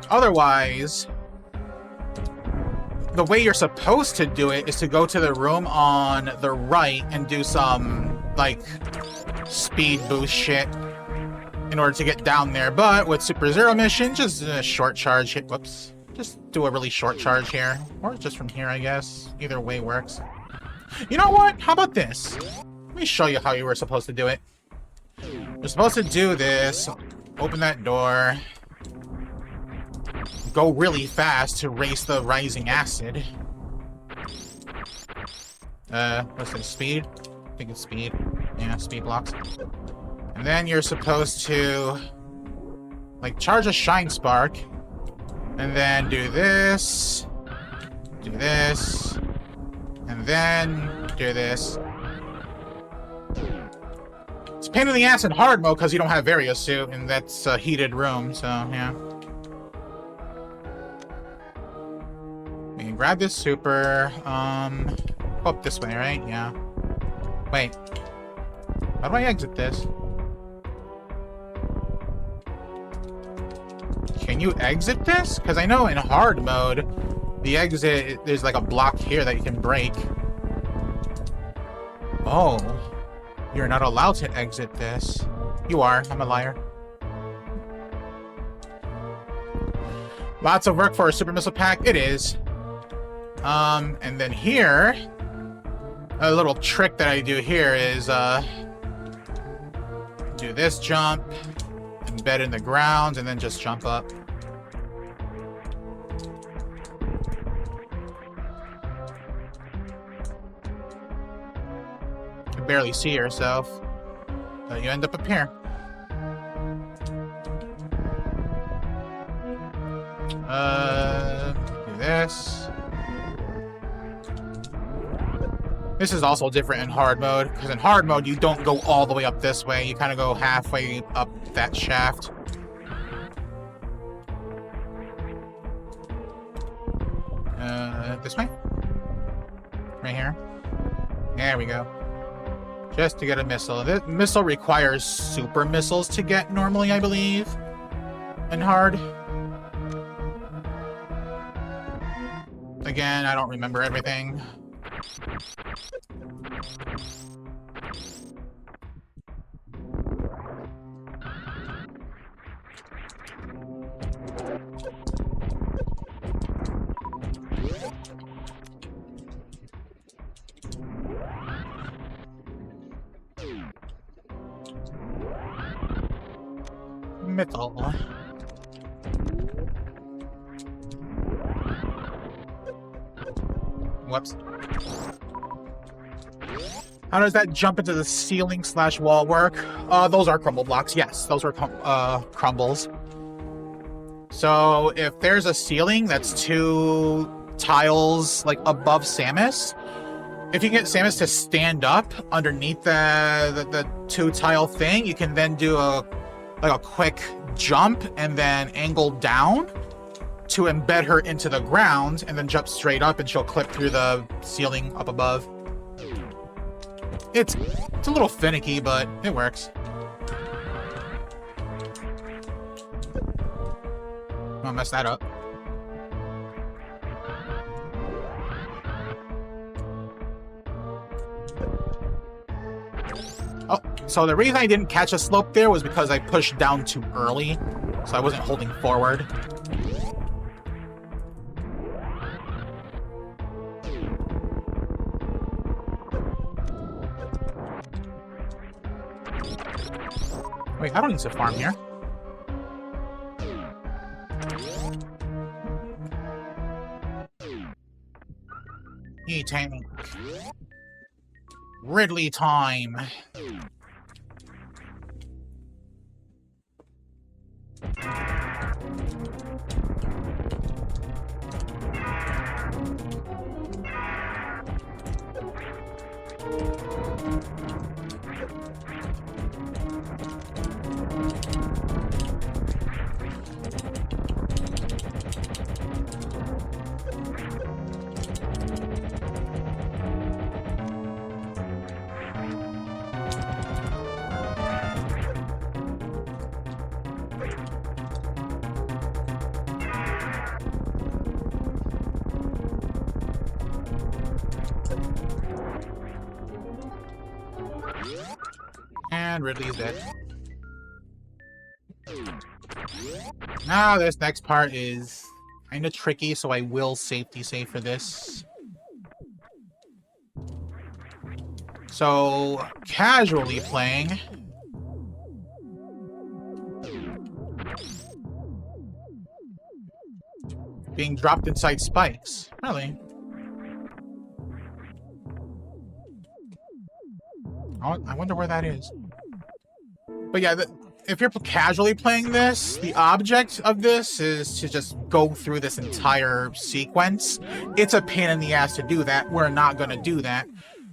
Otherwise, the way you're supposed to do it is to go to the room on the right and do some, like, speed boost shit in order to get down there. But with Super Zero Mission, just a short charge hit. Whoops. Just do a really short charge here. Or just from here, I guess. Either way works. You know what? How about this? Let me show you how you were supposed to do it. You're supposed to do this. Open that door. Go really fast to race the rising acid. What's it? Speed? I think it's speed. Yeah, speed blocks. And then you're supposed to, like, charge a shine spark. And then do this. Do this. And then do this. It's a pain in the ass in hard mode because you don't have Vario Suit, and that's a heated room, so yeah. We can grab this super, go up this way, right? Yeah. Wait. How do I exit this? Can you exit this? Because I know in hard mode, the exit, there's like a block here that you can break. Oh. You're not allowed to exit this. You are. I'm a liar. Lots of work for a super missile pack. It is. And then here, a little trick that I do here is, do this jump, embed in the ground, and then just jump up. You can barely see yourself, but you end up here. Do this. This is also different in hard mode, because in hard mode, you don't go all the way up this way. You kind of go halfway up that shaft. This way? Right here? There we go. Just to get a missile. This missile requires super missiles to get normally, I believe. In hard. Again, I don't remember everything. Metal. Whoops. How does that jump into the ceiling / wall work? Those are crumble blocks. Yes, those are crumbles. So if there's a ceiling that's 2 tiles like above Samus, if you get Samus to stand up underneath the 2 tile thing, you can then do a quick jump and then angle down to embed her into the ground and then jump straight up and she'll clip through the ceiling up above. It's a little finicky, but it works. Don't mess that up. Oh, so the reason I didn't catch a slope there was because I pushed down too early, so I wasn't holding forward. Wait, I don't need to farm here. E-tank. Ridley time. And Ridley's dead. Now this next part is kind of tricky, so I will safety save for this. So, casually playing, being dropped inside spikes. Really? Oh, I wonder where that is. But yeah, if you're casually playing this, the object of this is to just go through this entire sequence. It's a pain in the ass to do that. We're not going to do that.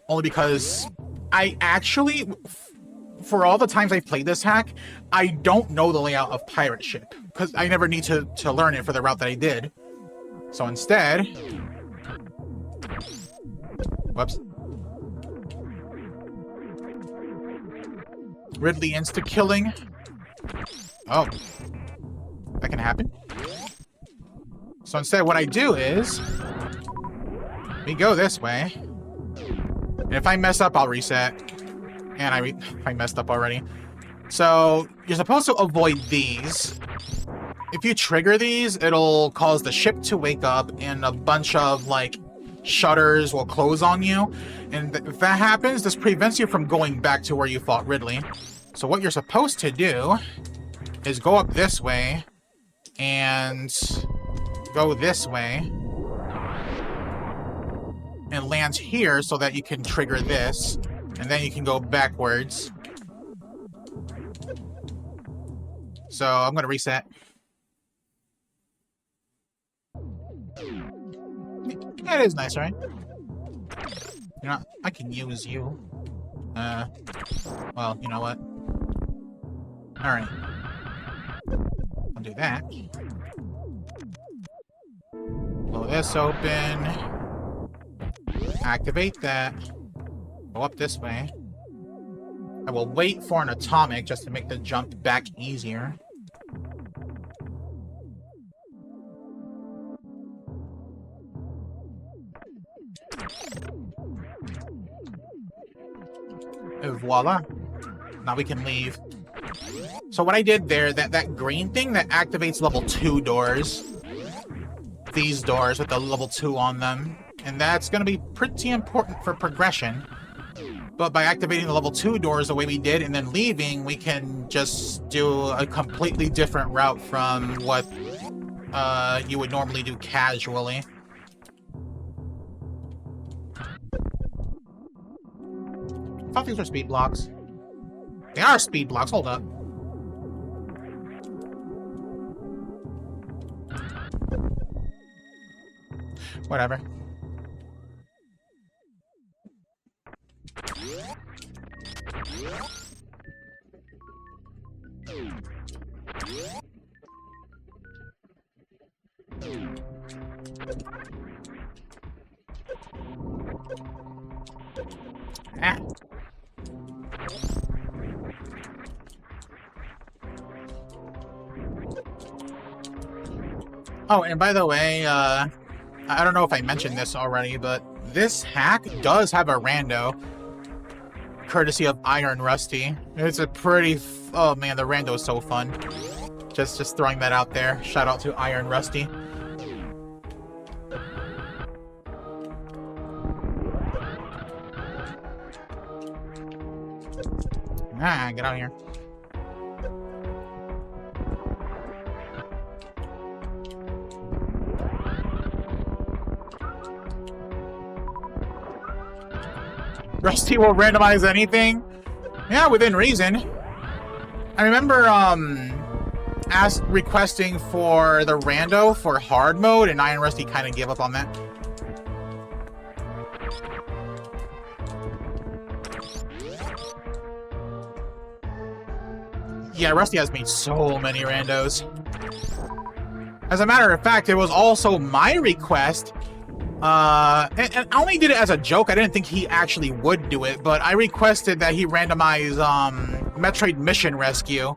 Only because I actually, for all the times I've played this hack, I don't know the layout of Pirate Ship. Because I never need to learn it for the route that I did. So instead... Whoops. Ridley insta-killing. Oh. That can happen. So instead what I do is... we go this way. And if I mess up, I'll reset. And I messed up already. So, you're supposed to avoid these. If you trigger these, it'll cause the ship to wake up and a bunch of, like, shutters will close on you. And if that happens, this prevents you from going back to where you fought Ridley. So what you're supposed to do is go up this way and go this way and land here so that you can trigger this, and then you can go backwards. So I'm gonna reset. That is nice, right? You know, I can use you. Well, you know what? Alright. I'll do that. Blow this open. Activate that. Go up this way. I will wait for an atomic just to make the jump back easier. And voila. Now we can leave. So what I did there, that green thing that activates level 2 doors. These doors with the level 2 on them. And that's going to be pretty important for progression. But by activating the level 2 doors the way we did and then leaving, we can just do a completely different route from what you would normally do casually. I thought these were speed blocks. They are speed blocks, hold up. Whatever. Ah. Oh, and by the way, I don't know if I mentioned this already, but this hack does have a rando, courtesy of Iron Rusty. It's a pretty... oh man, the rando is so fun. Just throwing that out there. Shout out to Iron Rusty. Ah, get out of here. Rusty will randomize anything? Yeah, within reason. I remember, requesting for the rando for hard mode, and Iron Rusty kind of gave up on that. Yeah, Rusty has made so many randos. As a matter of fact, it was also my request. And I only did it as a joke. I didn't think he actually would do it, but I requested that he randomize Metroid Mission Rescue.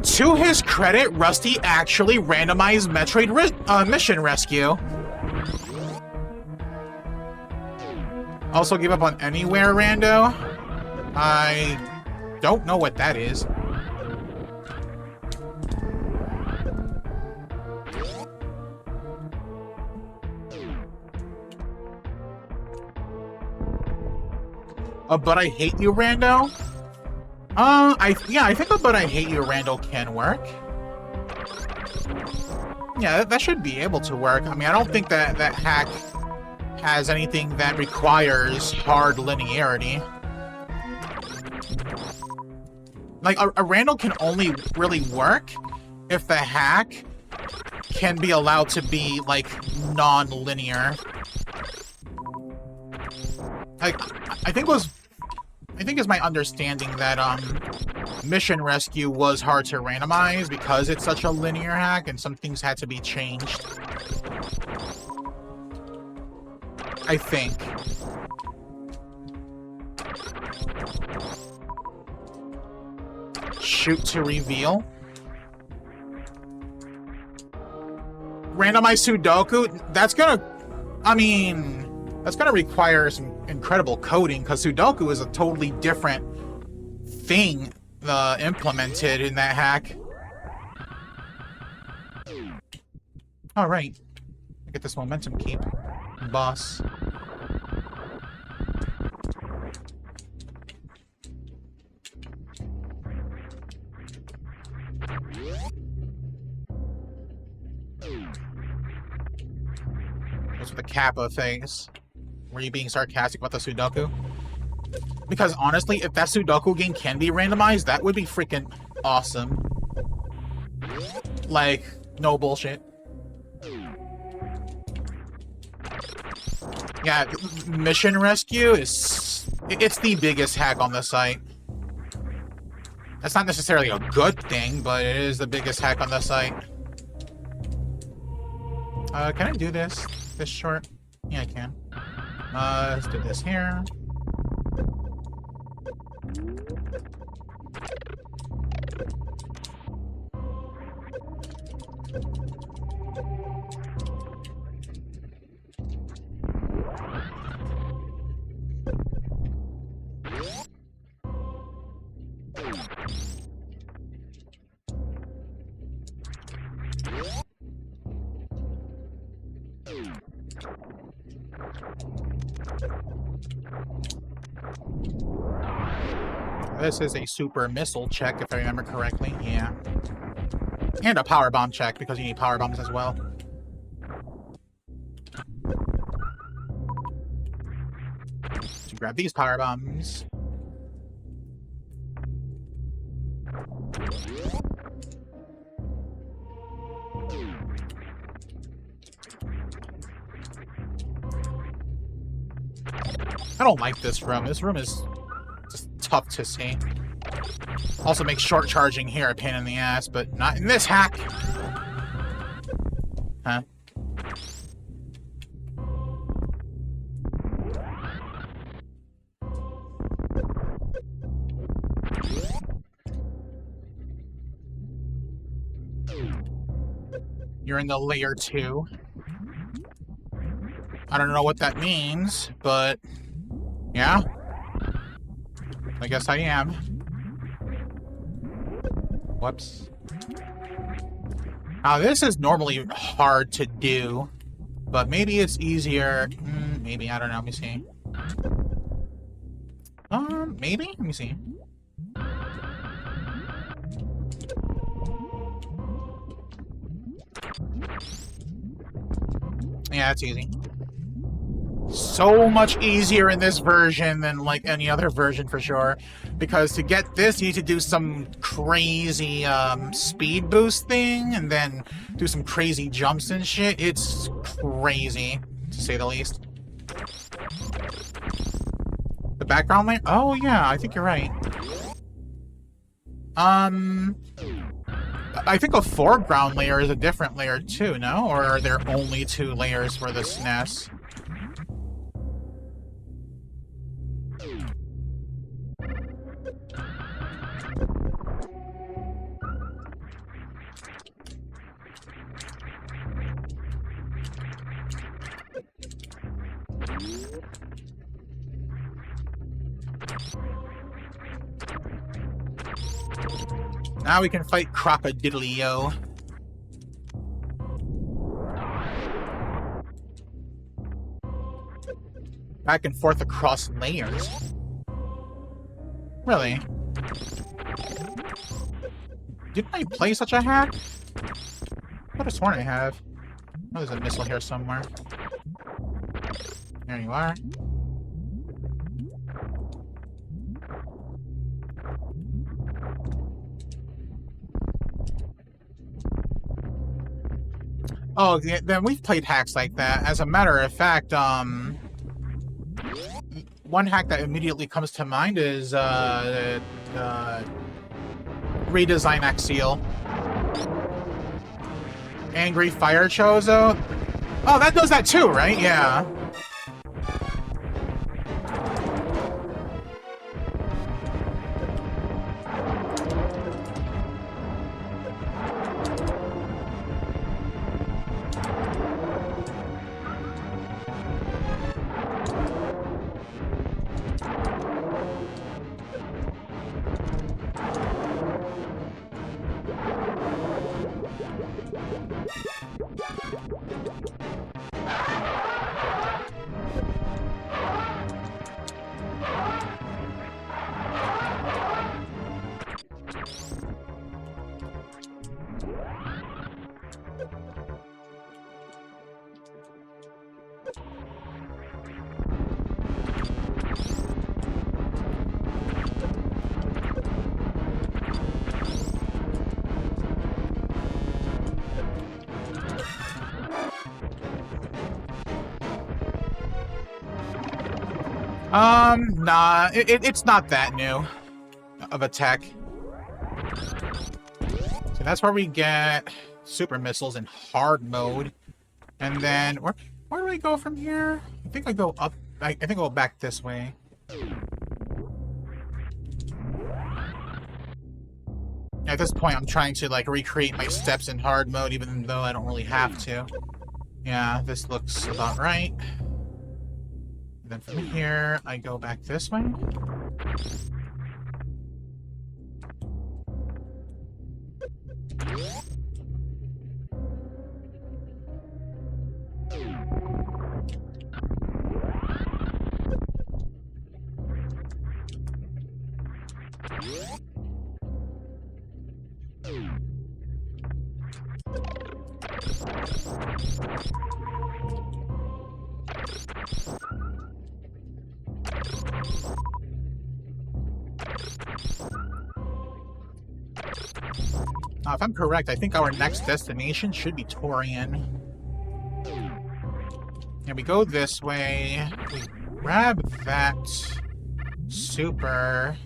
To his credit, Rusty actually randomized Metroid Mission Rescue. Also gave up on Anywhere Rando. I don't know what that is. But I Hate You Rando? I think a But I Hate You Rando can work. Yeah, that should be able to work. I mean, I don't think that hack has anything that requires hard linearity. Like, a rando can only really work if the hack can be allowed to be, like, non-linear. Like, I think it's my understanding that Mission Rescue was hard to randomize because it's such a linear hack and some things had to be changed. I think. Shoot to reveal. Randomize Sudoku? That's gonna... I mean... That's gonna require some incredible coding, because Sudoku is a totally different thing implemented in that hack. Alright. Get this momentum keep. Boss. Those are the Kappa things. Were you being sarcastic about the Sudoku? Because honestly, if that Sudoku game can be randomized, that would be freaking awesome. Like, no bullshit. Yeah, Mission Rescue is... it's the biggest hack on the site. That's not necessarily a good thing, but it is the biggest hack on the site. Can I do this short? Yeah, I can. Let's do this here. This is a super missile check, if I remember correctly. Yeah. And a power bomb check, because you need power bombs as well. So grab these power bombs. I don't like this room. This room is just tough to see. Also makes short charging here a pain in the ass, but not in this hack. Huh? You're in the layer 2. I don't know what that means, but yeah. I guess I am. Whoops. Now, this is normally hard to do, but maybe it's easier. Maybe, I don't know. Let me see. Maybe? Let me see. Yeah, it's easy. So much easier in this version than like any other version for sure, because to get this you need to do some crazy speed boost thing and then do some crazy jumps and shit. It's crazy, to say the least. The background layer? Oh yeah, I think you're right. I think a foreground layer is a different layer too, no? Or are there only 2 layers for the SNES? Now we can fight Crocodilio. Back and forth across layers. Really? Didn't I play such a hack? I could have sworn I have. Oh, there's a missile here somewhere. There you are. Oh, yeah, then we've played hacks like that. As a matter of fact, one hack that immediately comes to mind is redesign Axial. Angry Fire Chozo. Oh, that does that too, right? Yeah. Nah, it's not that new of a tech. So that's where we get super missiles in hard mode. And then, where do we go from here? I think I go up, I think I go back this way. At this point, I'm trying to, like, recreate my steps in hard mode, even though I don't really have to. Yeah, this looks about right. And then from here, I go back this way. If I'm correct, I think our next destination should be Torian. And we go this way. We grab that super.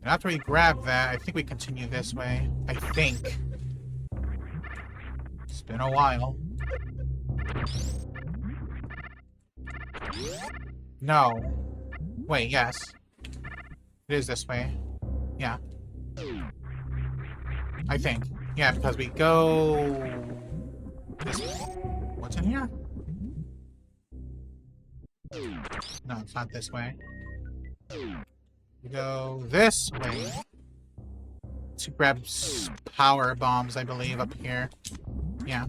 And after we grab that, I think we continue this way. I think. It's been a while. No. Wait, yes. It is this way. Yeah. I think. Yeah, because we go... This way. What's in here? No, it's not this way. We go this way to grab power bombs, I believe, up here. Yeah.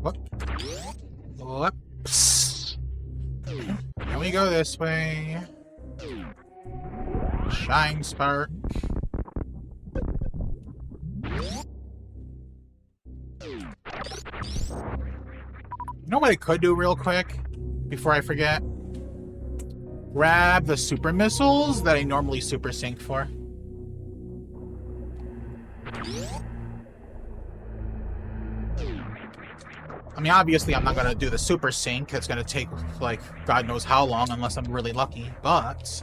Whoop. Whoops. And we go this way. Shine spark. You know what I could do real quick before I forget? Grab the super missiles that I normally super sync for. I mean, obviously, I'm not going to do the super sync. It's going to take, like, God knows how long, unless I'm really lucky. But...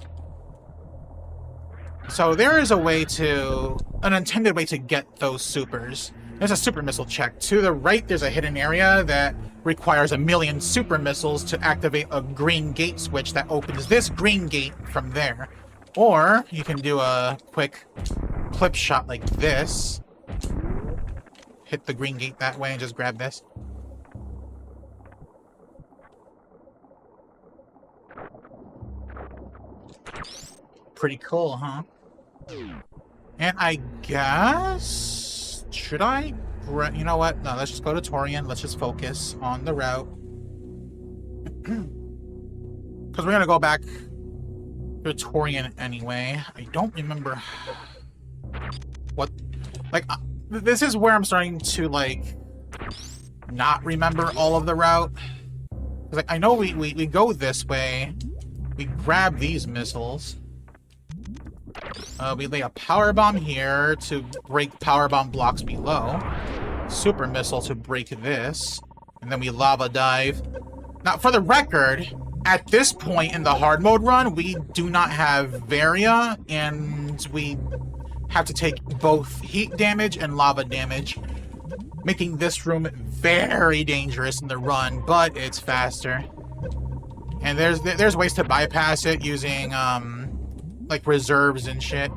so there is a way to... an intended way to get those supers. There's a super missile check. To the right, there's a hidden area that requires 1,000,000 super missiles to activate a green gate switch that opens this green gate from there. Or, you can do a quick clip shot like this. Hit the green gate that way and just grab this. Pretty cool, huh? And I guess... should I? You know what? No, let's just go to Torian. Let's just focus on the route. Because we're going to go back to Torian anyway. I don't remember... what... like, this is where I'm starting to, like... not remember all of the route. Because, like, I know we go this way. We grab these missiles. We lay a power bomb here to break power bomb blocks below. Super missile to break this. And then we lava dive. Now, for the record, at this point in the hard mode run, we do not have Varia, and we have to take both heat damage and lava damage, making this room very dangerous in the run, but it's faster. And there's ways to bypass it using, like, reserves and shit.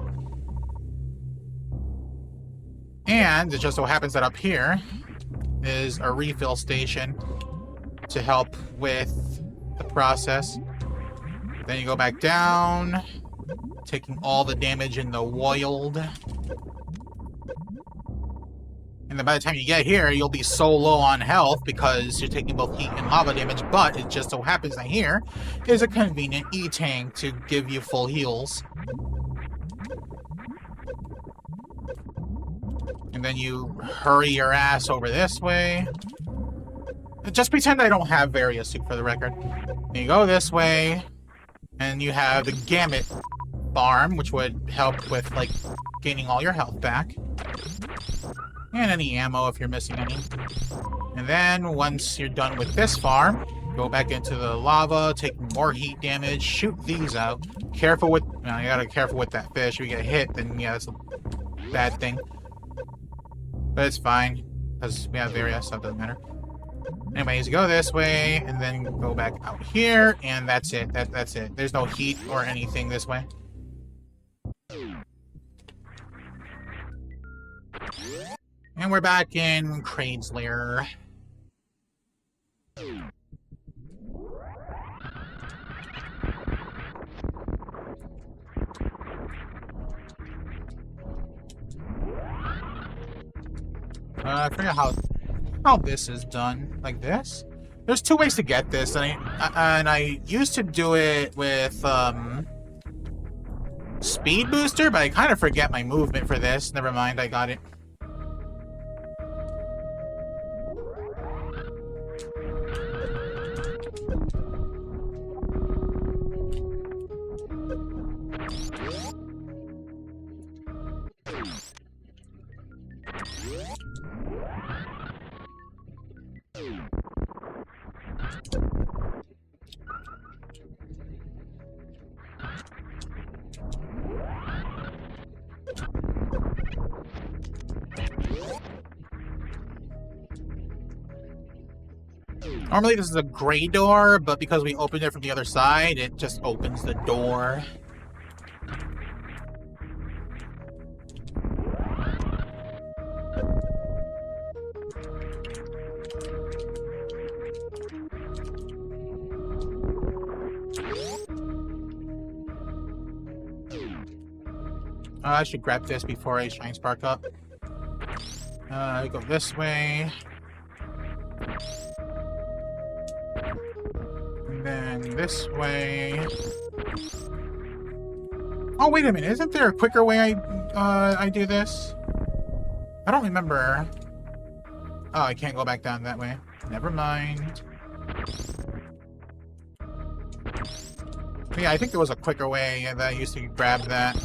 And it just so happens that up here is a refill station to help with the process. Then you go back down, taking all the damage in the wild. And then by the time you get here, you'll be so low on health because you're taking both heat and lava damage, but it just so happens that here is a convenient E-tank to give you full heals. And then you hurry your ass over this way. Just pretend I don't have Varia Suit for the record. And you go this way, and you have the Gamut farm, which would help with, like, gaining all your health back. And any ammo if you're missing any. And then, once you're done with this farm, go back into the lava, take more heat damage, shoot these out. Careful with... you gotta be careful with that fish. If you get hit, then yeah, that's a bad thing. But it's fine, because we have Varia, so it doesn't matter. Anyways, you go this way, and then go back out here, and that's it. That's it. There's no heat or anything this way. And we're back in Kraid's lair. I forget how this is done. Like this? There's two ways to get this, and I used to do it with speed booster, but I kind of forget my movement for this. Never mind, I got it. Normally this is a gray door, but because we opened it from the other side, it just opens the door. I should grab this before I shine spark up. I go this way. And then this way. Oh, wait a minute. Isn't there a quicker way I do this? I don't remember. Oh, I can't go back down that way. Never mind. Yeah, I think there was a quicker way that I used to grab that.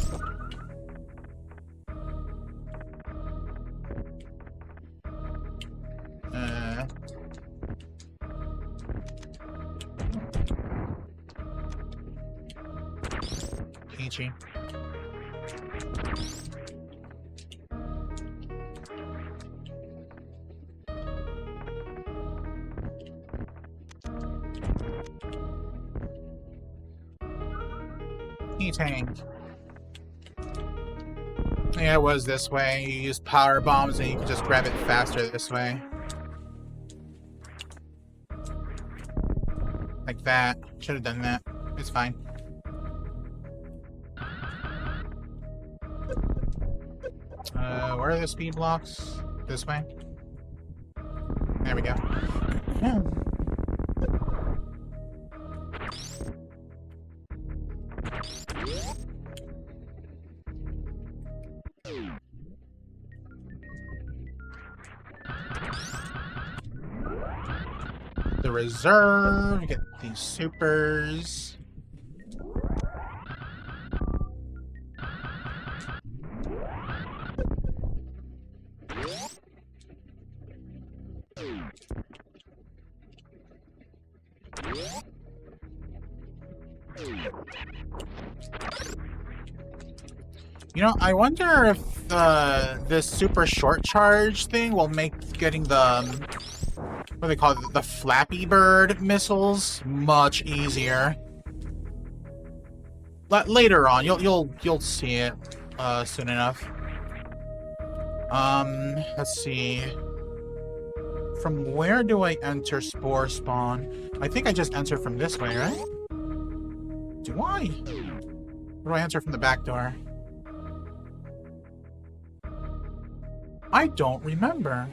Peachy. Tank. Yeah, it was this way. You use power bombs and you can just grab it faster this way. Like that. Should have done that. It's fine. Where are the speed blocks? This way? There we go. The reserve, get these supers. You know, I wonder if this super short charge thing will make getting the what do they call it, the Flappy Bird missiles much easier. But later on, you'll see it soon enough. Let's see. From where do I enter Spore Spawn? I think I just enter from this way, right? Do I? Or do I enter from the back door? I don't remember.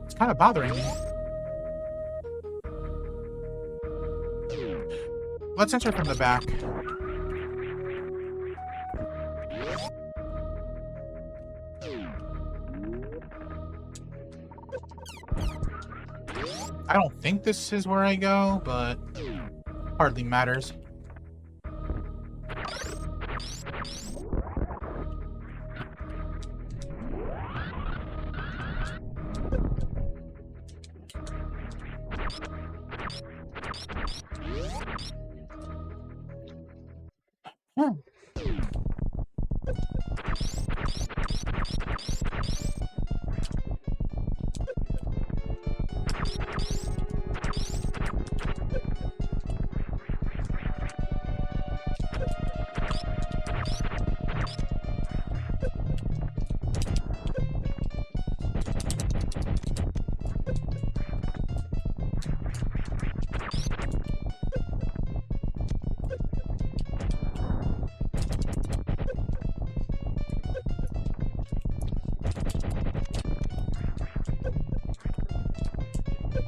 It's kind of bothering me. Let's enter from the back. I don't think this is where I go, but hardly matters.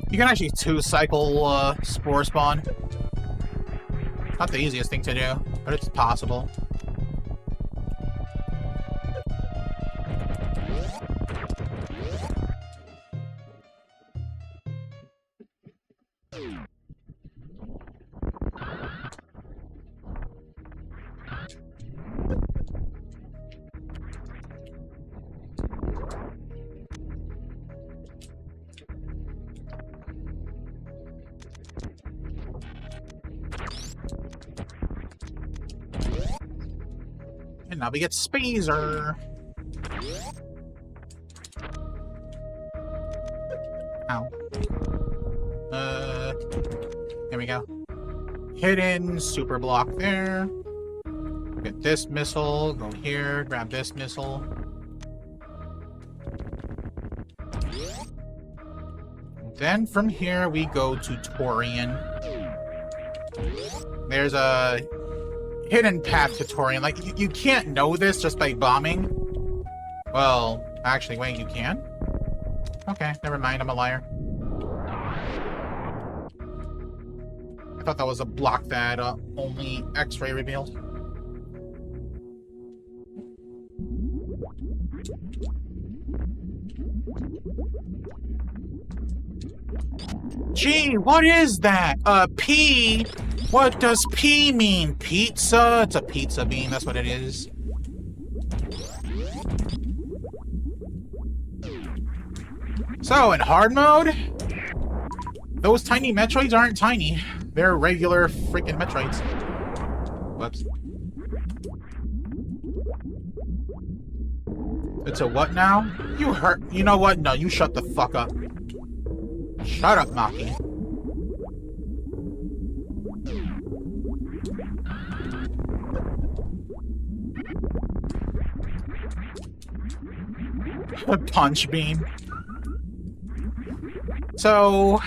You can actually two-cycle Spore Spawn. Not the easiest thing to do, but it's possible. And now we get Spazer. Ow. There we go. Hidden super block there. Get this missile, go here, grab this missile. Then from here we go to Torian. There's a hidden path to Torian. Like, you can't know this just by bombing. Well, actually, wait, you can? Okay, never mind, I'm a liar. I thought that was a block that only X-ray revealed. Gee, what is that? P? What does P mean? Pizza? It's a pizza bean, that's what it is. So, in hard mode, those tiny Metroids aren't tiny. They're regular freaking Metroids. Whoops. It's a what now? You hurt. You know what? No, you shut the fuck up. Shut up, Maki. A punch beam. So,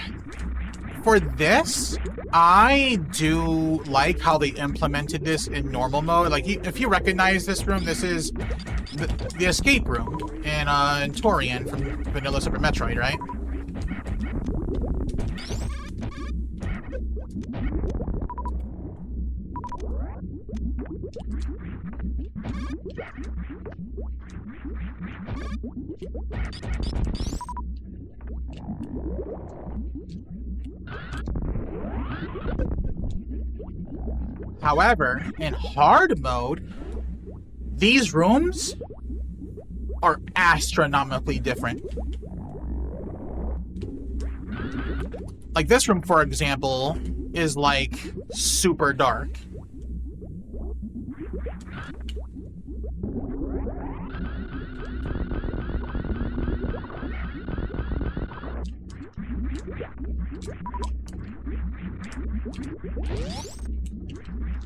for this, I do like how they implemented this in normal mode. Like, if you recognize this room, this is the escape room in Torian from Vanilla Super Metroid, right? However, in hard mode, these rooms are astronomically different. Like this room, for example, is like super dark.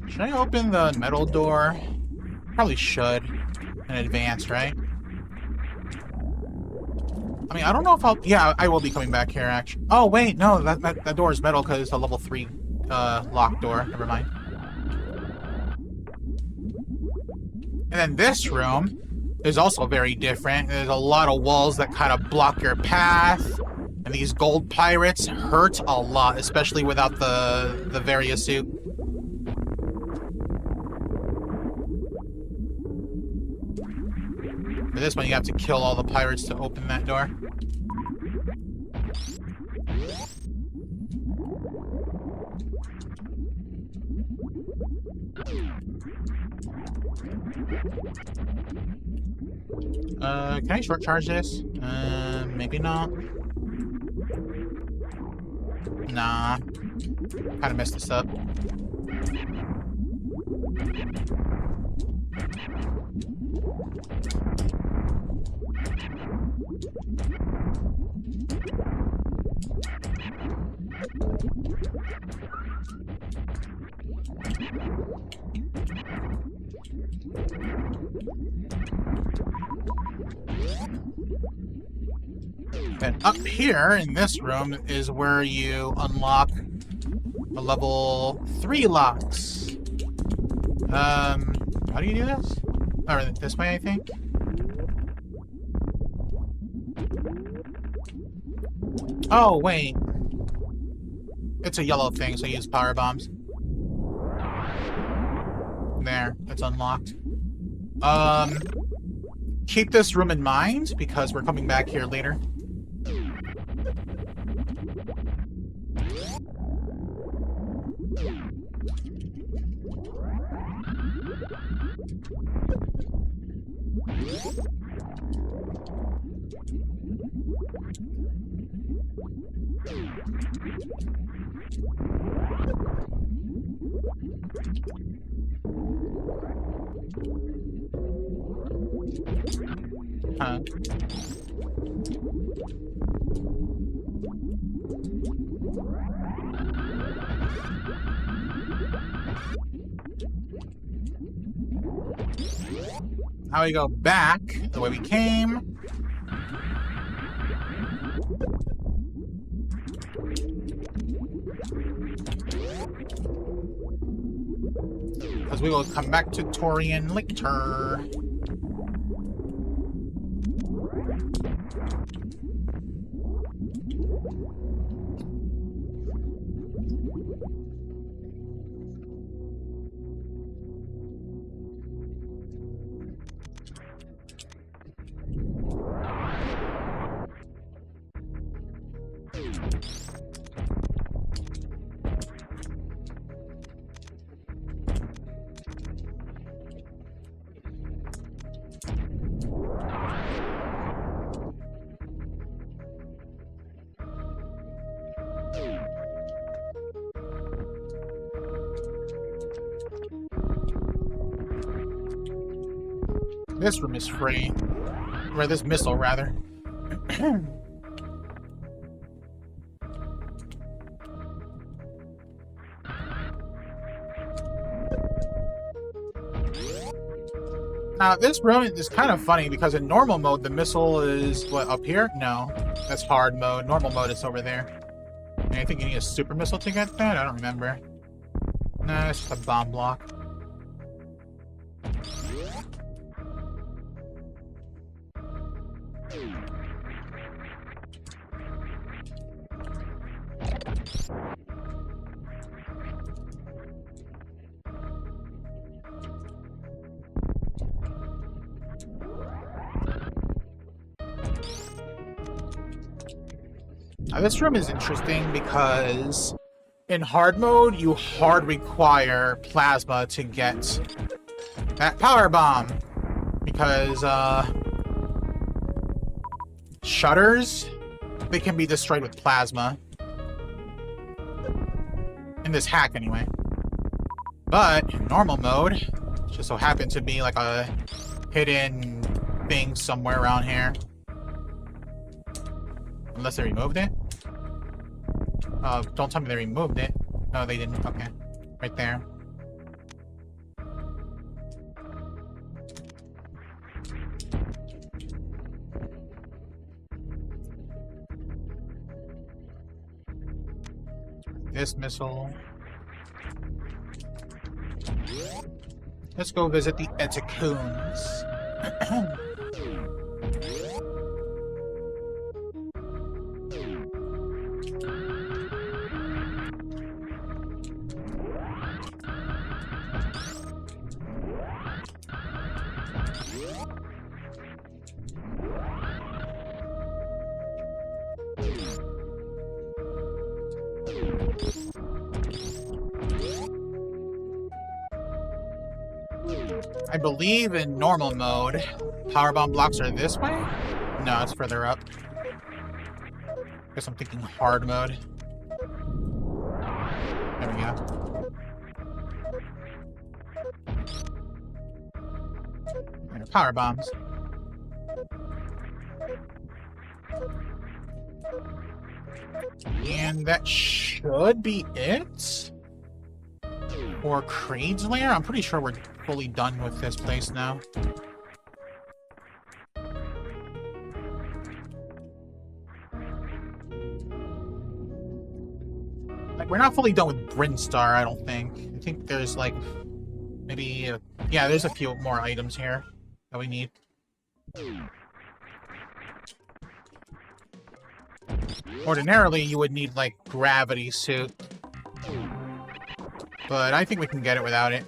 Should I open the metal door? Probably should. In advance, right? I mean, I don't know if I'll... Yeah, I will be coming back here, actually. Oh, wait, no, that door is metal because it's a level 3 locked door. Never mind. And then this room is also very different. There's a lot of walls that kind of block your path. And these gold pirates hurt a lot, especially without the Varia suit. For this one, you have to kill all the pirates to open that door. Can I short charge this? Maybe not. Nah. Kinda messed this up. And up here in this room is where you unlock the level 3 locks. How do you do this? Or this way, I think? Oh, wait. It's a yellow thing, so you use power bombs. There, it's unlocked. Keep this room in mind, because we're coming back here later. Huh. Now we go back the way we came. Because we will come back to Torian later. This room is free. Or this missile, rather. Now, this room is kind of funny because in normal mode, the missile is, what, up here? No, that's hard mode. Normal mode is over there. And I think you need a super missile to get that? I don't remember. Nah, it's just a bomb block. Now, this room is interesting because in hard mode, you hard require plasma to get that power bomb. Because, shutters, they can be destroyed with plasma. In this hack, anyway. But, in normal mode, it just so happened to be like a hidden thing somewhere around here. Unless they removed it? Don't tell me they removed it. No, they didn't. Okay. Right there. This missile. Let's go visit the Eticoons. I believe in normal mode, powerbomb blocks are this way? No, it's further up. Guess I'm thinking hard mode. There we go. There are power bombs. And that should be it? Or Creed's Lair? I'm pretty sure we're fully done with this place now. Like, we're not fully done with Brinstar, I don't think. I think there's, like, maybe... yeah, there's a few more items here that we need. Ordinarily, you would need, like, gravity suit. But I think we can get it without it.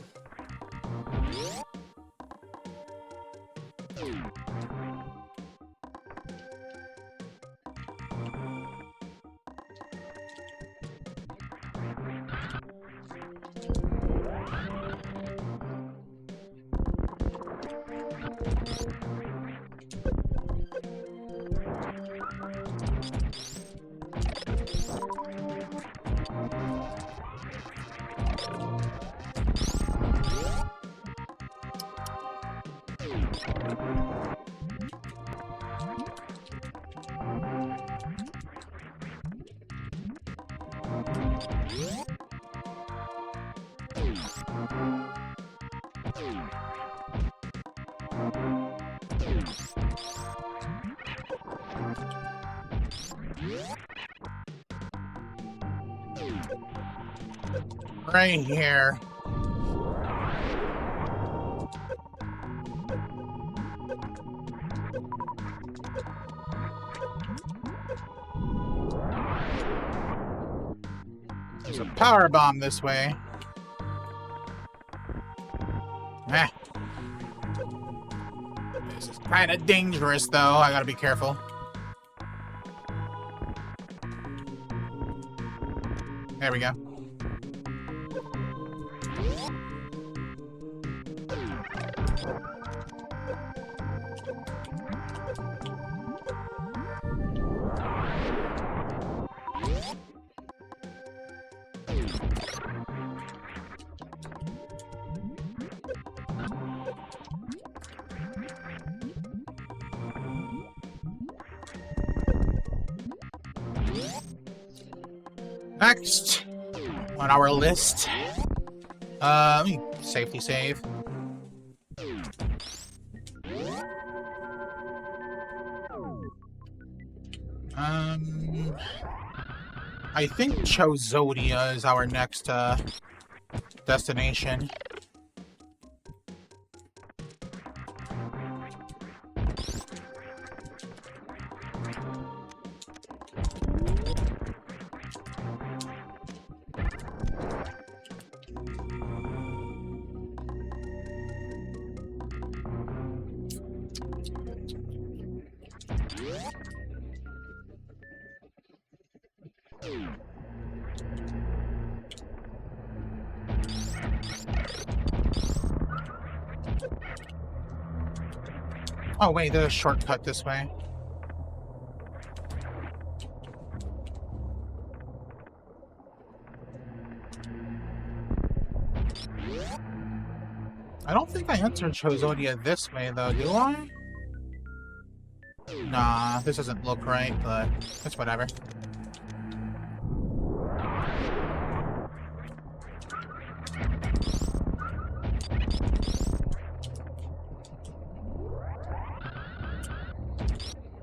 Right here. There's a power bomb this way. Eh. This is kind of dangerous, though. I gotta be careful. There we go. Next on our list, let me safety save. I think Chozodia is our next destination. Oh wait, there's a shortcut this way. I don't think I entered Chozodia this way though, do I? Nah, this doesn't look right, but it's whatever.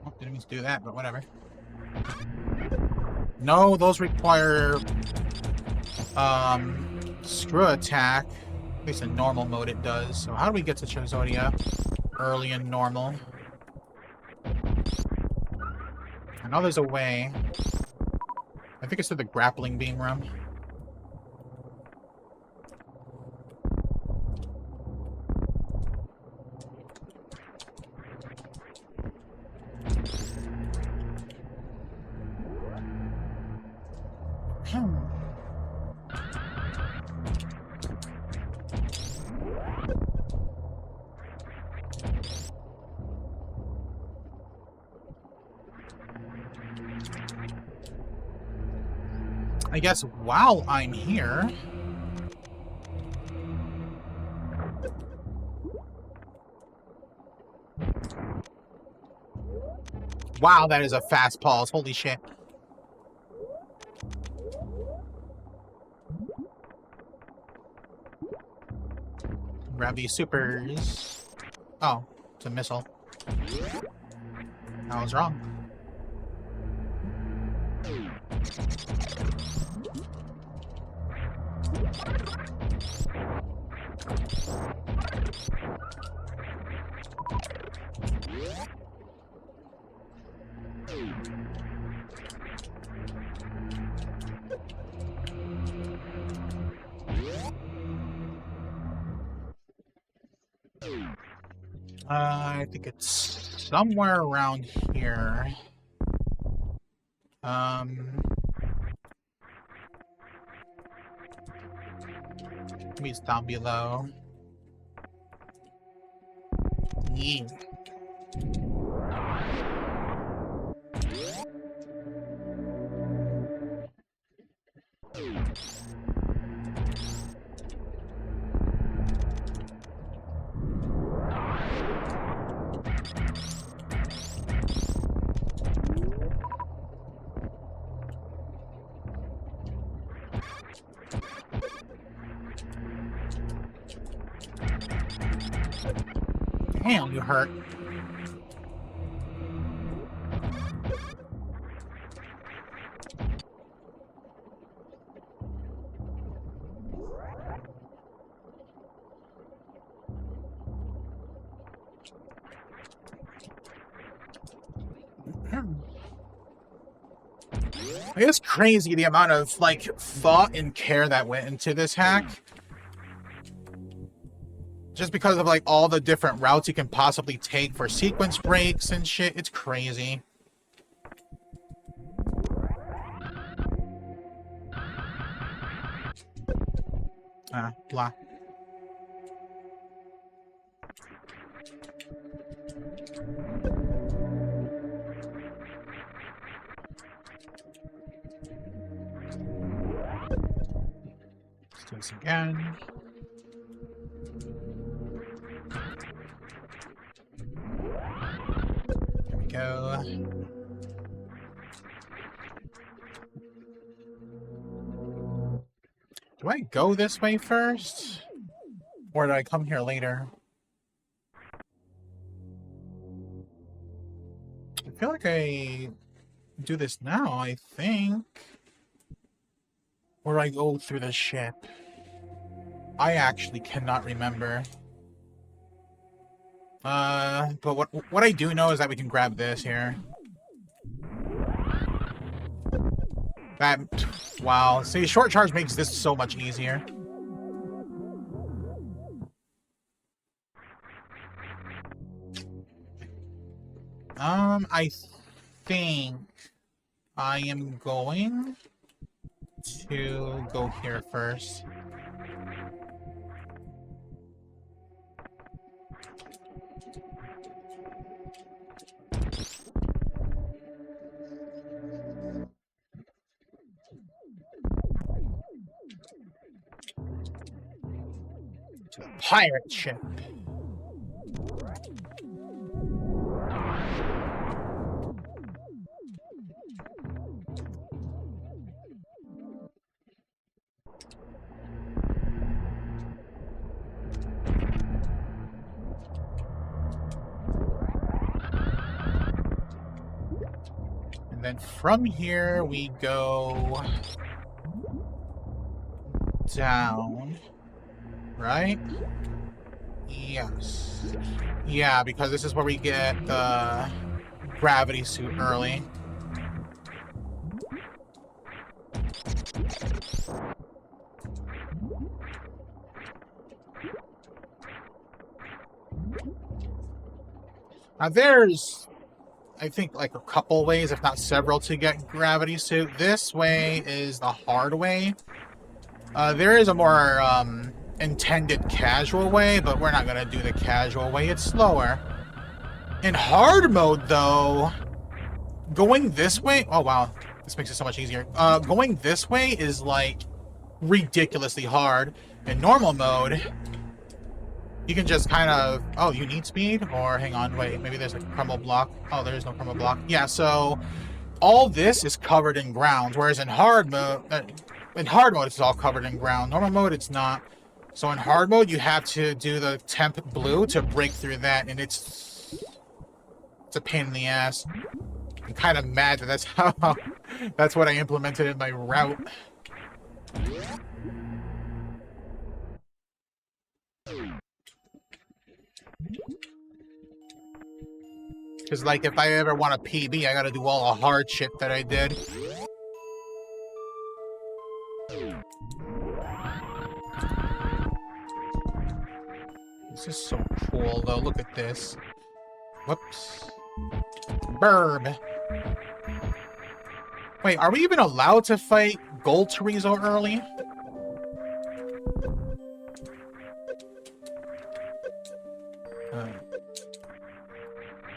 Oh, didn't mean to do that, but whatever. No, those require screw attack. At least in normal mode it does. So how do we get to Chozodia early and normal? I know there's a way. I think it's through the grappling beam room. I guess while I'm here... Wow, that is a fast pause. Holy shit. Grab these supers. Oh, it's a missile. I was wrong. I think it's somewhere around here. Maybe it's down below. Yeah. Damn, you hurt. It's crazy the amount of, like, thought and care that went into this hack. Just because of, like, all the different routes you can possibly take for sequence breaks and shit. It's crazy. Blah. Let's do this again. There we go. Do I go this way first? Or did I come here later? I feel like I do this now, I think. Or I go through the ship. I actually cannot remember. But what I do know is that we can grab this here. That, wow. See, short charge makes this so much easier. I think I am going to go here first. To the pirate ship. And then from here we go down, right? Yes. Yeah, because this is where we get the gravity suit early. Now there's, I think, like a couple ways, if not several, to get gravity suit. This way is the hard way. There is a more intended casual way, but we're not gonna do the casual way. It's slower. In hard mode, though, going this way... Oh, wow. This makes it so much easier. Going this way is, like, ridiculously hard. In normal mode, you can just kind of... Oh, you need speed? Or, hang on, wait. Maybe there's a crumble block. Oh, there is no crumble block. Yeah, so all this is covered in ground, whereas in hard mode... it's all covered in ground. Normal mode, it's not. So in hard mode, you have to do the temp blue to break through that, and it's a pain in the ass. I'm kind of mad that that's what I implemented in my route. Because, like, if I ever want a PB, I gotta do all the hard shit that I did. This is so cool, though. Look at this. Whoops. Burb. Wait, are we even allowed to fight Gold Chorizo early?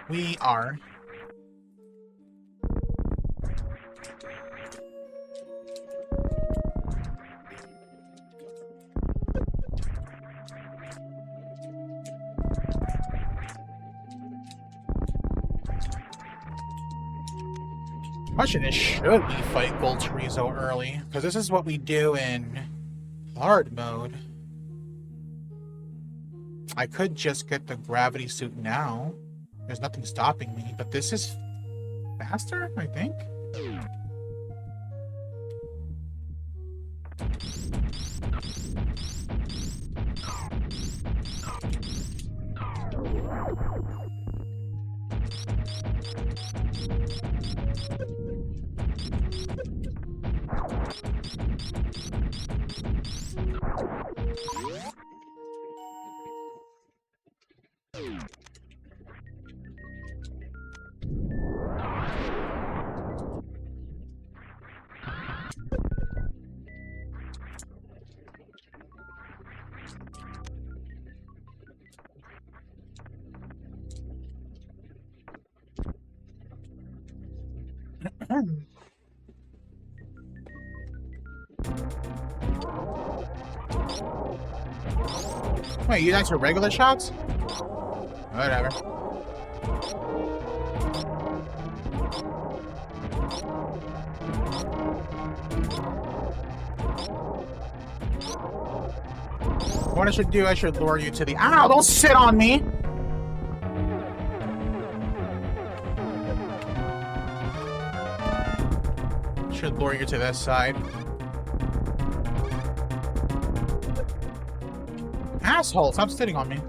We are. Question is, should we fight Gold Chorizo early? Because this is what we do in hard mode. I could just get the gravity suit now. There's nothing stopping me, but this is faster, I think. Wait, you guys are regular shots? Whatever. What I should do, I should lure you to the— Ow! Don't sit on me! Should lure you to this side. Asshole, stop sitting on me.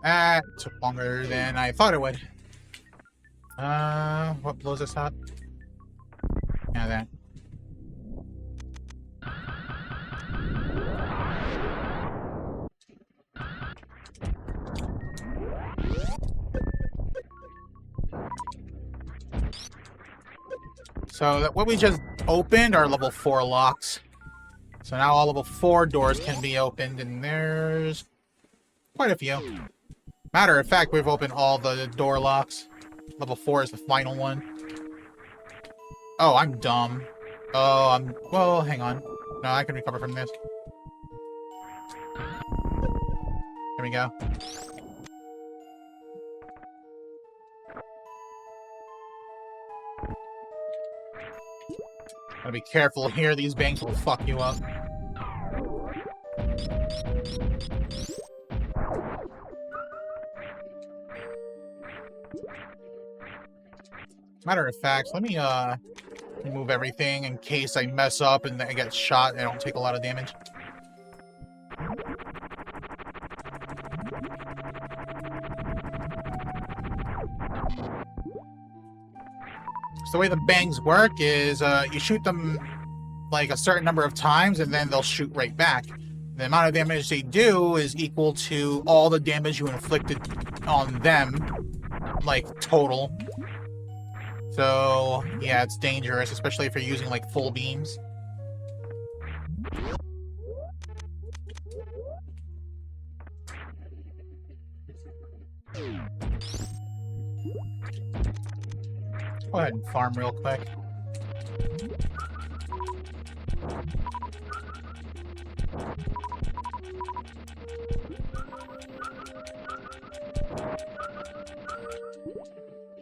That took longer than I thought it would. What blows us up? Yeah, that. So what we just opened are level 4 locks. So now all level 4 doors can be opened, and there's quite a few. Matter of fact, we've opened all the door locks. Level 4 is the final one. Oh, I'm dumb. Oh, well, hang on. No, I can recover from this. There we go. Gotta be careful here, these bangs will fuck you up. Matter of fact, let me remove everything in case I mess up and I get shot and I don't take a lot of damage. So the way the bangs work is you shoot them like a certain number of times and then they'll shoot right back. The amount of damage they do is equal to all the damage you inflicted on them, like total. So, yeah, it's dangerous, especially if you're using, like, full beams. Go ahead and farm real quick.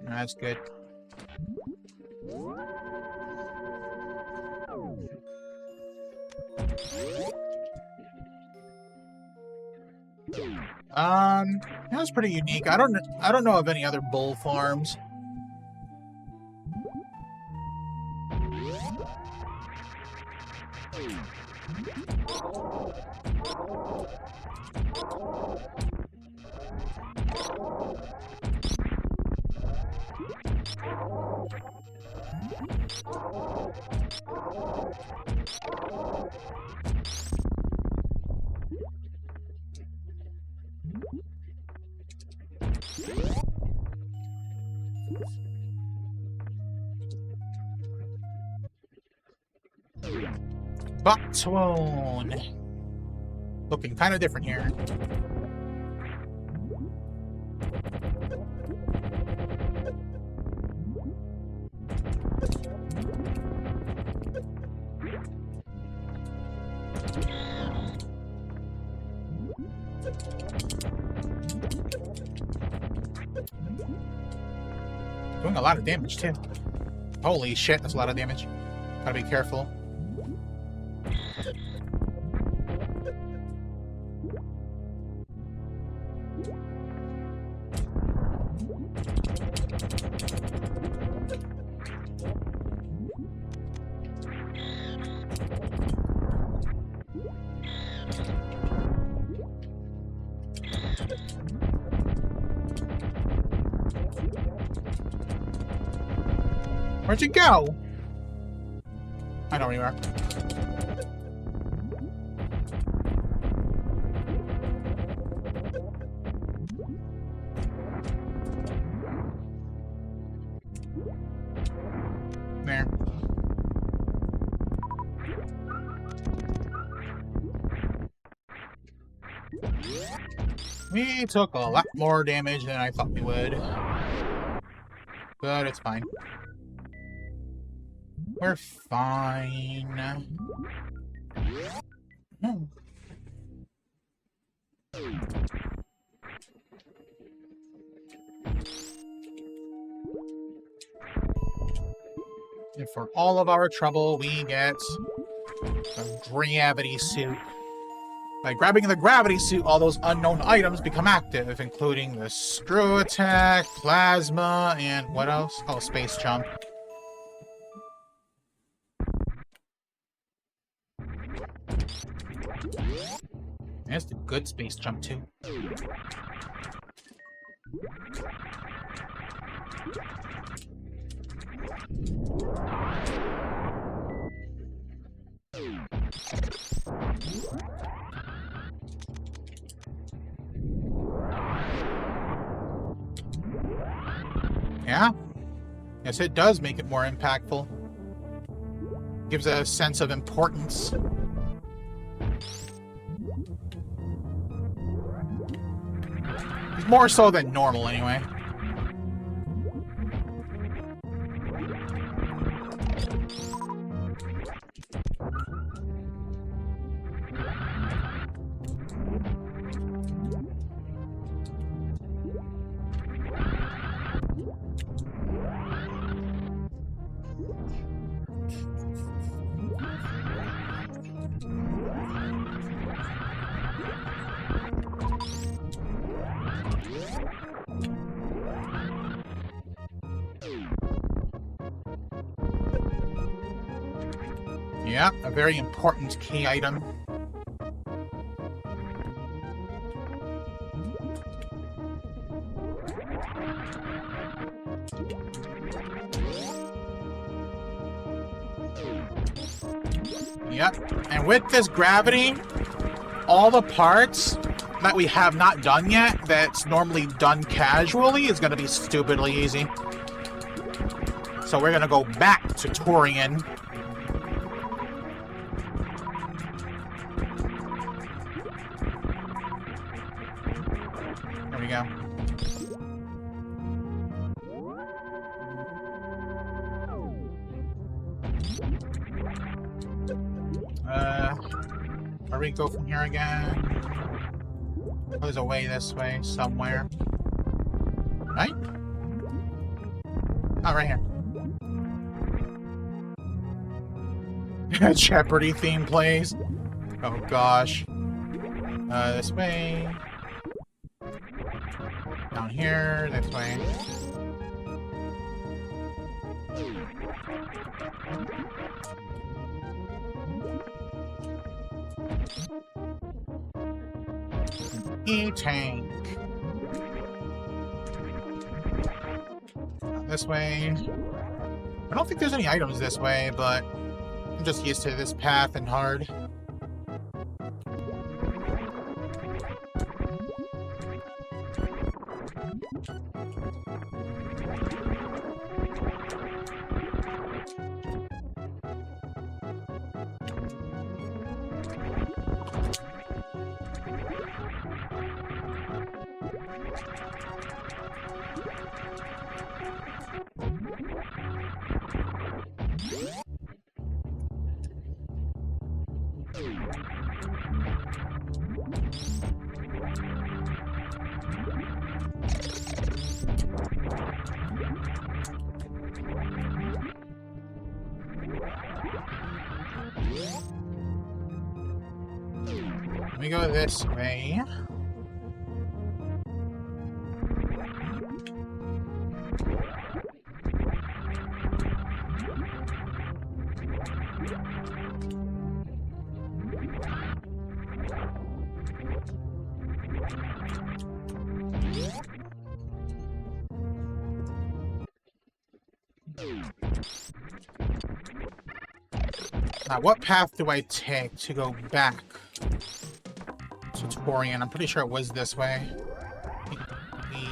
That's good. That's pretty unique. I don't know of any other bull farms. Boxwoon. Looking kind of different here. Doing a lot of damage too. Holy shit, that's a lot of damage. Gotta be careful. Where'd you go? I know where you are. There. We took a lot more damage than I thought we would. But it's fine. We're fine. Hmm. And for all of our trouble, we get a gravity suit. By grabbing the gravity suit, all those unknown items become active, including the screw attack, plasma, and what else? Oh, space jump. That's the good space jump, too. Yeah? Yes, it does make it more impactful. Gives a sense of importance. More so than normal, anyway. Yeah, a very important key item. Yep, and with this gravity, all the parts that we have not done yet, that's normally done casually, is going to be stupidly easy. So we're gonna go back to Torian. There we go. Where do we go from here again? Oh, there's a way this way somewhere. Right? Oh, right here. Jeopardy theme plays. Oh gosh. This way. Down here, this way. E-tank. This way. I don't think there's any items this way, but I'm just used to this path and hard. Let me go this way. Now, what path do I take to go back to Torian? I'm pretty sure it was this way.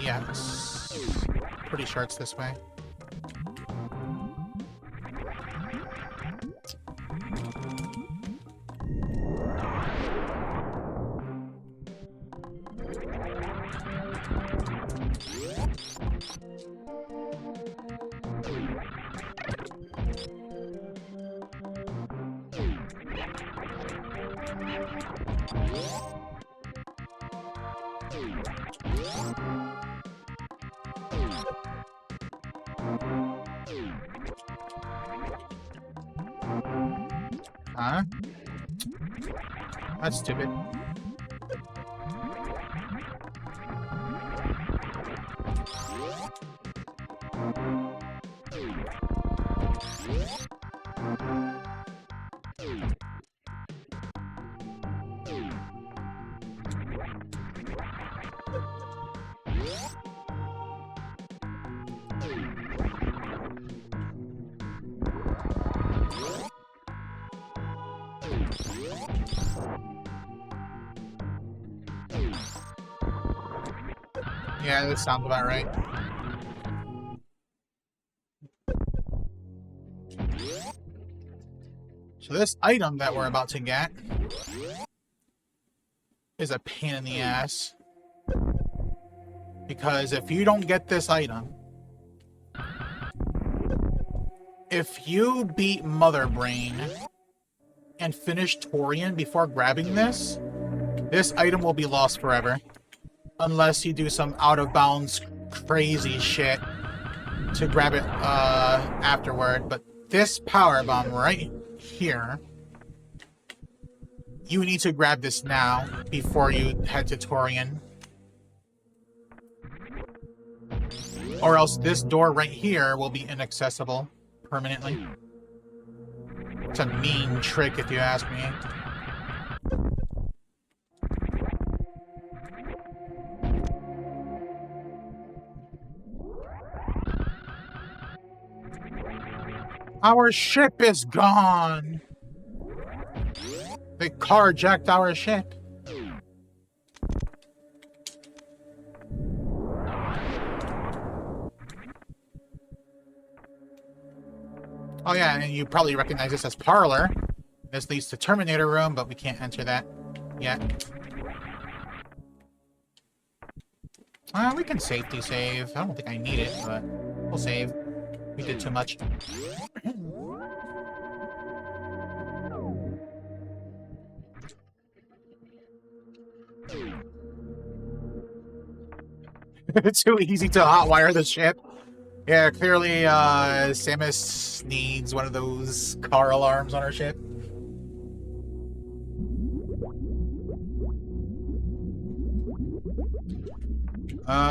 Yes. Pretty sure it's this way. Huh? That's stupid. Yeah, this sounds about right. So this item that we're about to get is a pain in the ass. Because if you don't get this item, if you beat Mother Brain and finish Torian before grabbing this, this item will be lost forever. Unless you do some out-of-bounds crazy shit to grab it afterward. But this power bomb right here, you need to grab this now before you head to Torian. Or else this door right here will be inaccessible permanently. It's a mean trick if you ask me. Our ship is gone! They carjacked our ship. Oh yeah, and you probably recognize this as Parlor. This leads to Terminator Room, but we can't enter that yet. We can safety save. I don't think I need it, but we'll save. We did too much. Too easy to hotwire the ship. Yeah, clearly, Samus needs one of those car alarms on her ship.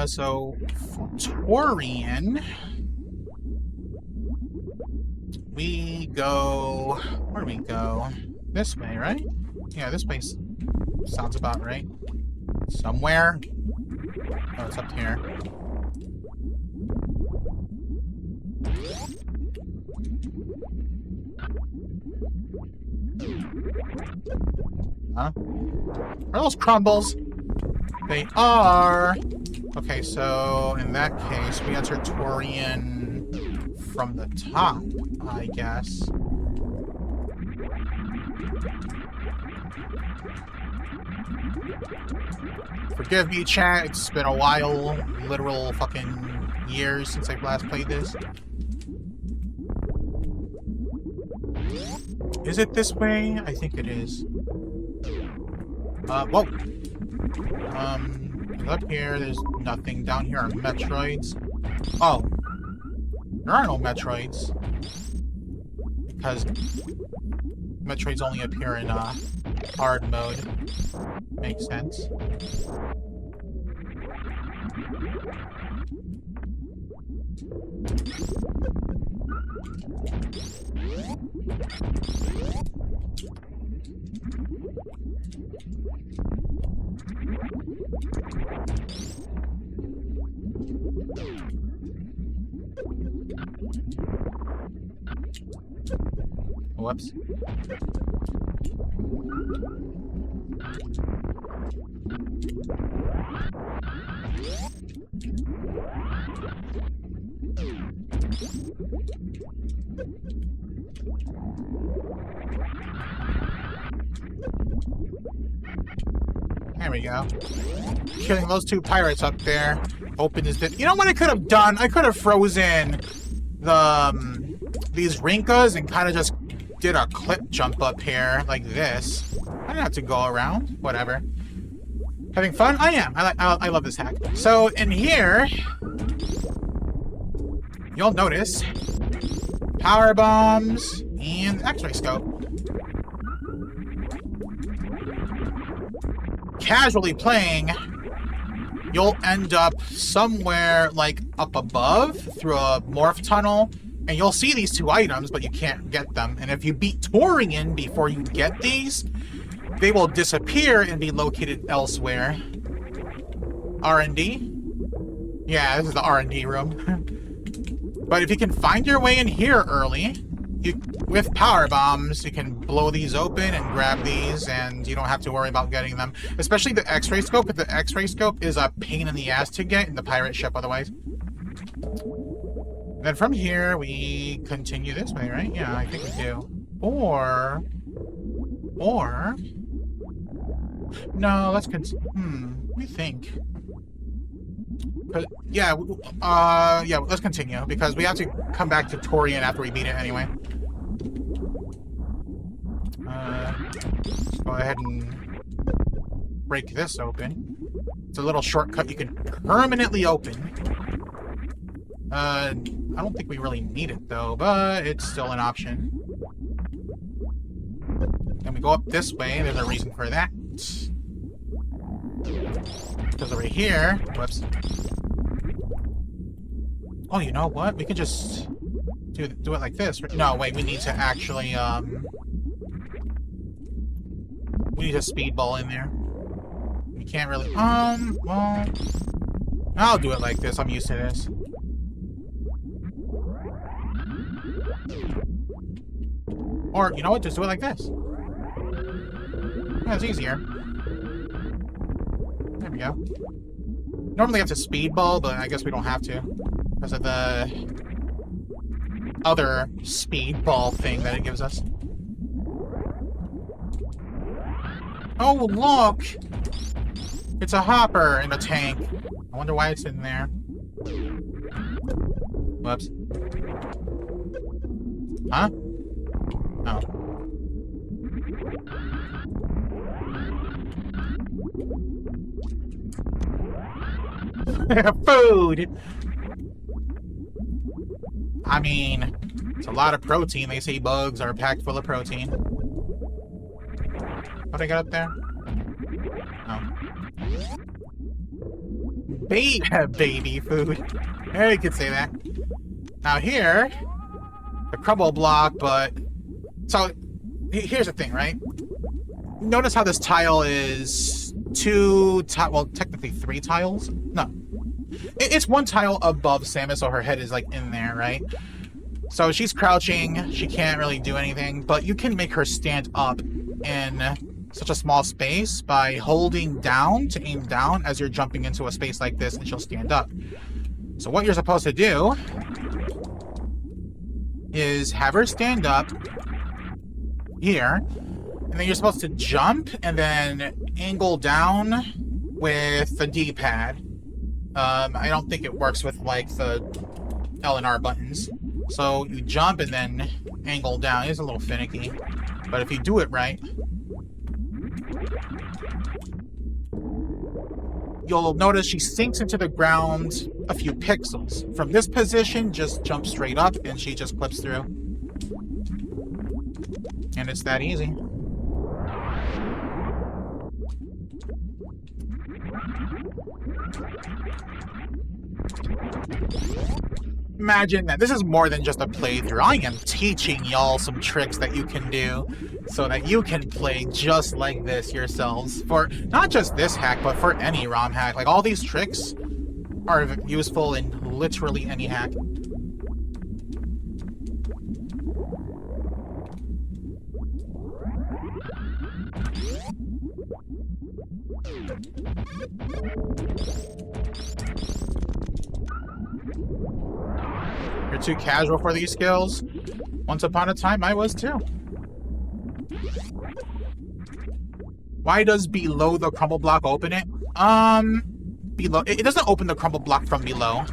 So, Torian, we go... Where do we go? This way, right? Yeah, this way sounds about right. Somewhere? Oh, it's up here. Huh? Are those crumbles? They are! Okay, so in that case, we enter Torian from the top, I guess. Forgive me, chat, it's been a while, literal fucking years since I've last played this. Is it this way? I think it is. Whoa! Up here, there's nothing. Down here are Metroids. Oh. There are no Metroids. Because Metroids only appear in, hard mode. Makes sense. Whoops. There we go. Killing those two pirates up there. Open is the... You know what I could have done? I could have frozen the these Rinkas and kind of just did a clip jump up here like this. I didn't have to go around. Whatever. Having fun? I am. I love this hack. So in here, you'll notice power bombs and X-ray scope. Casually playing, you'll end up somewhere like up above through a morph tunnel, and you'll see these two items, but you can't get them. And if you beat Torian before you get these, they will disappear and be located elsewhere. R&D? Yeah, this is the R&D room. But if you can find your way in here early, with power bombs, you can blow these open and grab these, and you don't have to worry about getting them. Especially the X-ray scope, because the X-ray scope is a pain in the ass to get in the pirate ship otherwise. Then from here, we continue this way, right? Yeah, I think we do. Or... No, let's we think. Yeah, yeah, let's continue, because we have to come back to Torian after we beat it anyway. Let's go ahead and break this open. It's a little shortcut you can permanently open. I don't think we really need it, though, but it's still an option. Then we go up this way. There's a reason for that. Because over here... Whoops. Oh, you know what? We could just do it like this. No, wait, we need to actually, we need a speedball in there. We can't really... well... I'll do it like this. I'm used to this. Or, you know what? Just do it like this. Yeah, it's easier. There we go. Normally you have to speedball, but I guess we don't have to. Because of the other speedball thing that it gives us. Oh, look! It's a hopper in a tank. I wonder why it's in there. Whoops. Huh? Oh. Food! I mean, it's a lot of protein. They say bugs are packed full of protein. What I got up there? Oh. Baby food. Yeah, you could say that. Now here, the crumble block, but... So, here's the thing, right? Notice how this tile is well, technically 3 tiles? No. It's 1 tile above Samus, so her head is, like, in there, right? So she's crouching, she can't really do anything, but you can make her stand up in such a small space by holding down to aim down as you're jumping into a space like this, and she'll stand up. So what you're supposed to do is have her stand up here, and then you're supposed to jump and then angle down with the D-pad. I don't think it works with, like, the L and R buttons. So you jump and then angle down. It's a little finicky, but if you do it right, you'll notice she sinks into the ground a few pixels. From this position, just jump straight up and she just clips through. And it's that easy. Imagine that. This is more than just a playthrough. I am teaching y'all some tricks that you can do so that you can play just like this yourselves. For not just this hack, but for any ROM hack. Like, all these tricks are useful in literally any hack. You're too casual for these skills. Once upon a time, I was too. Why does below the crumble block open it? Below. It doesn't open the crumble block from below.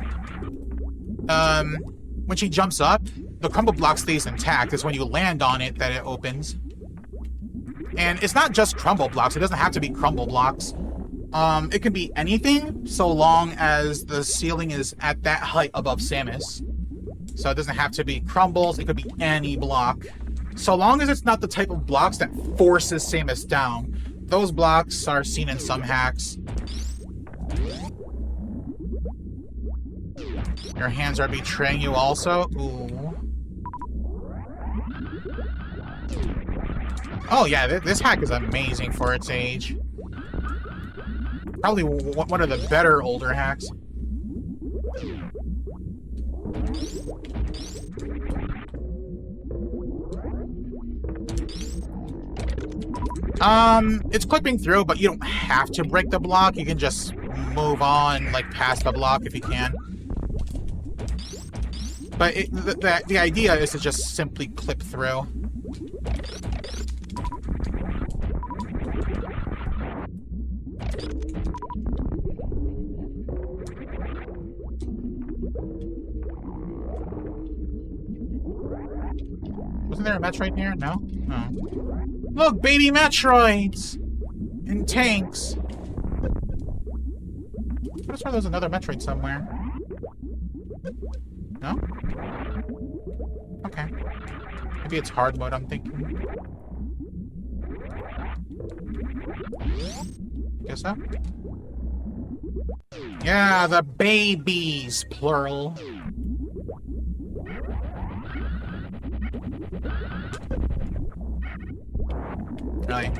When she jumps up, the crumble block stays intact. It's when you land on it that it opens. And it's not just crumble blocks. It doesn't have to be crumble blocks. It can be anything so long as the ceiling is at that height above Samus. So it doesn't have to be crumbles. It could be any block. So long as it's not the type of blocks that forces Samus down. Those blocks are seen in some hacks. Your hands are betraying you also. Ooh. Oh yeah, this hack is amazing for its age. Probably one of the better older hacks. It's clipping through, but you don't have to break the block. You can just move on, like, past the block if you can. But the idea is to just simply clip through. Wasn't there a Metroid here? No? No. Look, baby Metroids! In tanks. I could have sworn there was another Metroid somewhere. No? Okay. Maybe it's hard mode, I'm thinking. Guess so? Yeah, the babies, plural. Really?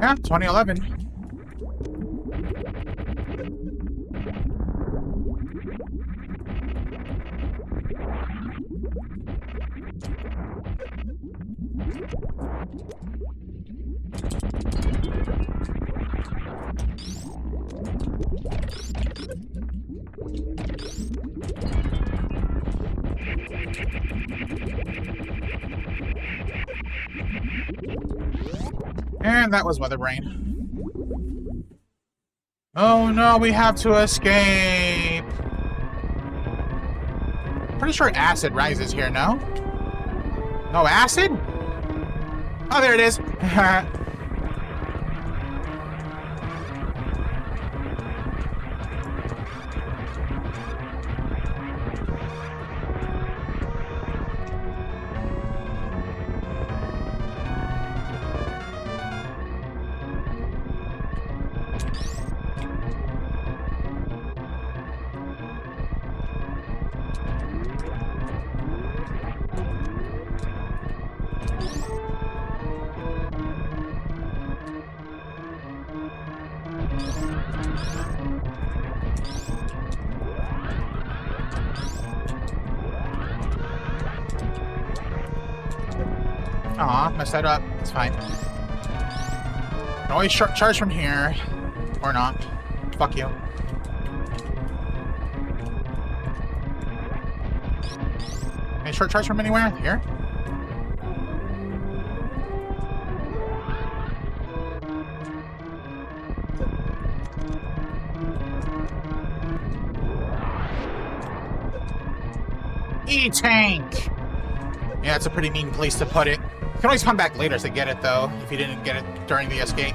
Yeah, 2011. And that was Weather Brain. Oh no, we have to escape. Pretty sure acid rises here, no? No acid? Oh, there it is. Aw, messed that up. It's fine. Can always charge from here. Or not. Fuck you. Can I short charge from anywhere? Here? E-Tank! Yeah, it's a pretty mean place to put it. You can always come back later to get it, though, if you didn't get it during the escape.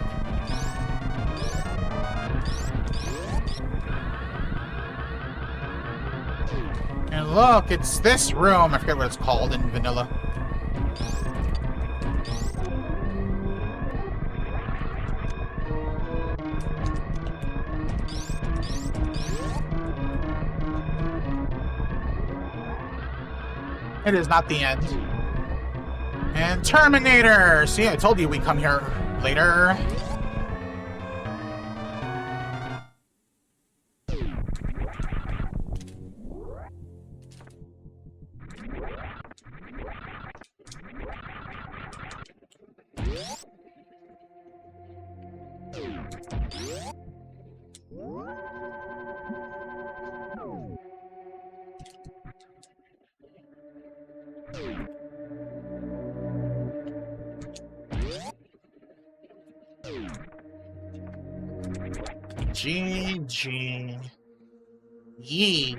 And look, it's this room. I forget what it's called in vanilla. It is not the end. And Terminator! See, I told you we come here later. GG. Yee.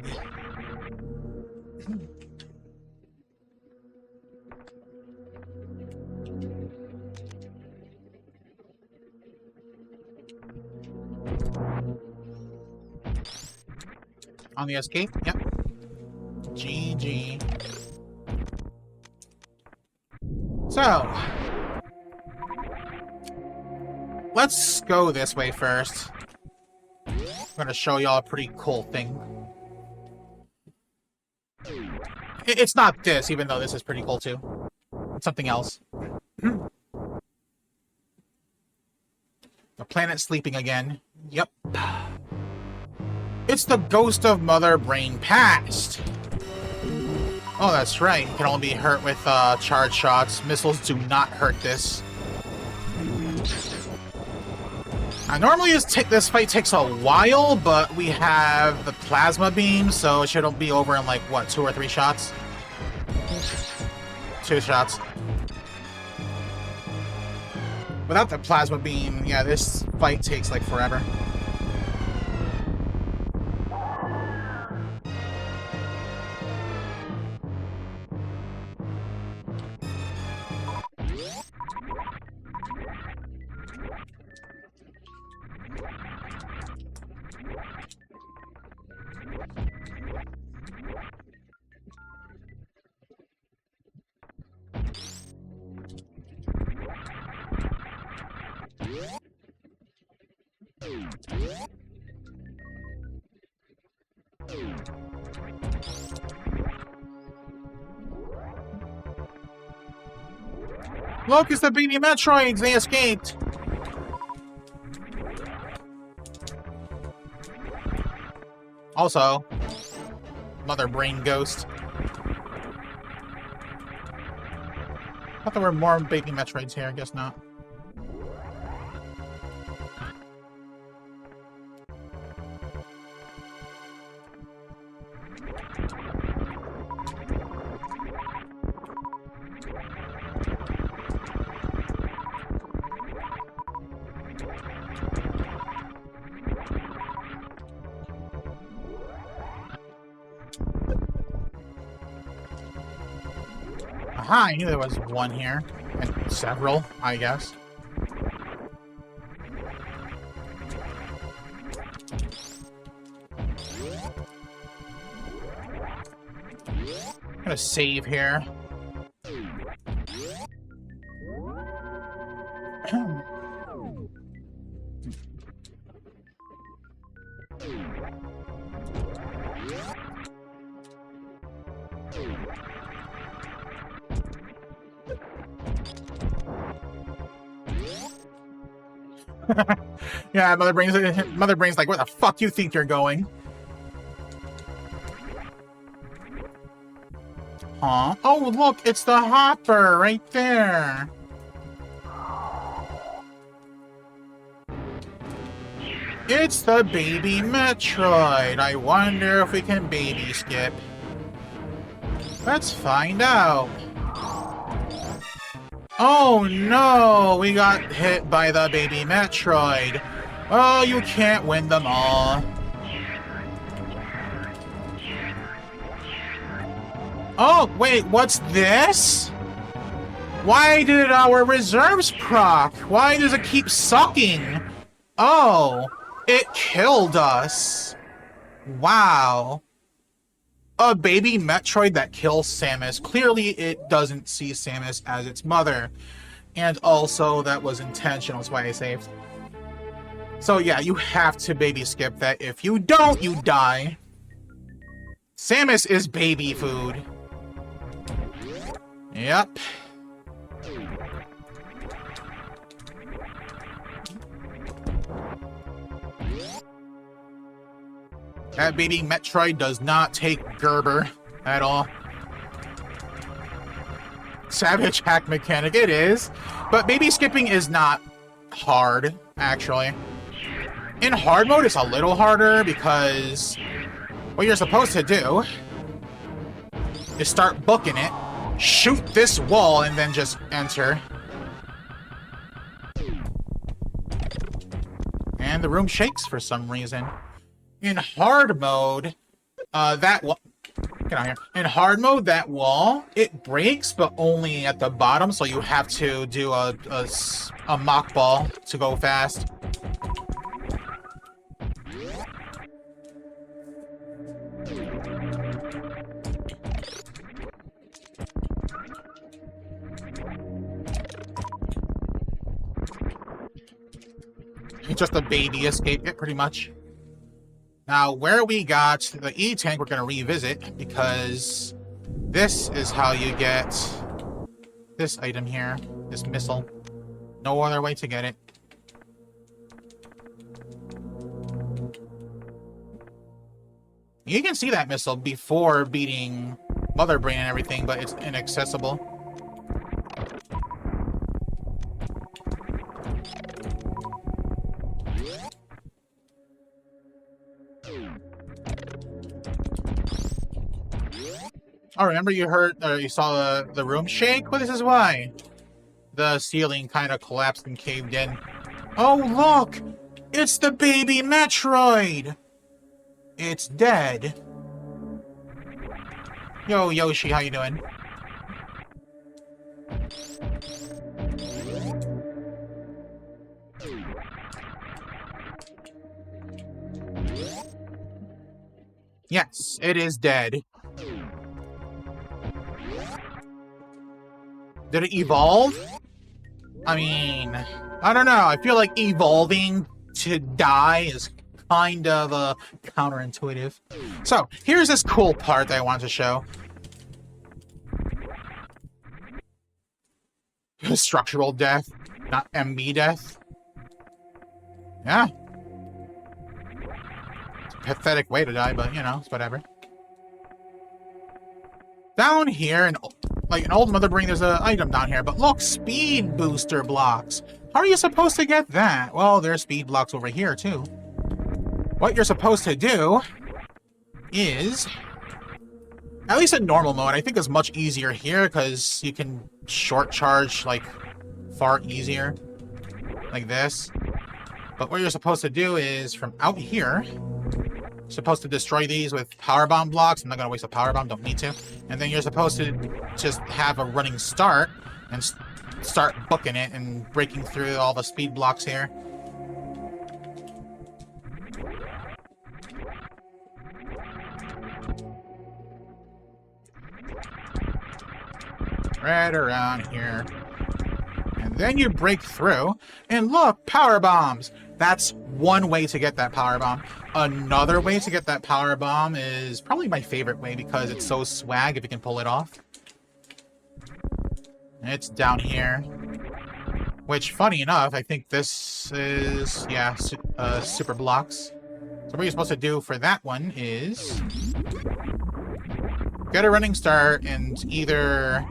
On the escape? Yep. GG. So, let's go this way first. I'm gonna show y'all a pretty cool thing. It's not this, even though this is pretty cool too. It's something else. The planet's sleeping again. Yep. It's the ghost of Mother Brain Past. Oh, that's right. It can only be hurt with charge shots. Missiles do not hurt this. Normally this fight takes a while, but we have the plasma beam, so it should be over in like, what, 2 or 3 shots? 2 shots. Without the plasma beam, yeah, this fight takes like forever. Look, it's the baby Metroids! They escaped! Also, Mother Brain Ghost. I thought there were more baby Metroids here, I guess not. Aha, I knew there was one here. And several, I guess. I'm gonna save here. Yeah, Mother Brain's like, where the fuck you think you're going? Huh? Oh, look, it's the hopper right there. It's the baby Metroid. I wonder if we can baby skip. Let's find out. Oh no, we got hit by the baby Metroid. Oh, you can't win them all. Oh, wait, what's this? Why did our reserves proc? Why does it keep sucking? Oh, it killed us. Wow. A baby Metroid that kills Samus. Clearly, it doesn't see Samus as its mother. And also, that was intentional. That's why I saved. So yeah, you have to baby skip that. If you don't, you die. Samus is baby food. Yep. That baby Metroid does not take Gerber at all. Savage hack mechanic, it is. But baby skipping is not hard, actually. In hard mode, it's a little harder because what you're supposed to do is start booking it, shoot this wall, and then just enter. And the room shakes for some reason. In hard mode, that wall... Get out here. In hard mode, that wall, it breaks, but only at the bottom, so you have to do a mock ball to go fast. Just a baby escape it, pretty much. Now, where we got the E-Tank, we're going to revisit, because this is how you get this item here, this missile. No other way to get it. You can see that missile before beating Mother Brain and everything, but it's inaccessible. Oh, remember you saw the room shake? Well, this is why. The ceiling kind of collapsed and caved in. Oh, look! It's the baby Metroid! It's dead. Yo, Yoshi, how you doing? Yes, it is dead. Did it evolve? I mean, I don't know. I feel like evolving to die is kind of counterintuitive. So, here's this cool part that I wanted to show. Structural death, not MB death. Yeah. pathetic way to die, but, you know, it's whatever. Down here, like an old Mother Brain, there's an item down here, but look, speed booster blocks. How are you supposed to get that? Well, there's speed blocks over here, too. What you're supposed to do is, at least in normal mode, I think it's much easier here because you can short charge, like, far easier, like this. But what you're supposed to do is, from out here, you're supposed to destroy these with power bomb blocks. I'm not going to waste a power bomb, don't need to. And then you're supposed to just have a running start and start booking it and breaking through all the speed blocks here. Right around here. And then you break through, and look, power bombs! That's one way to get that power bomb. Another way to get that power bomb is probably my favorite way because it's so swag if you can pull it off. It's down here. Which, funny enough, I think this is, yeah, super blocks. So what you're supposed to do for that one is get a running start and either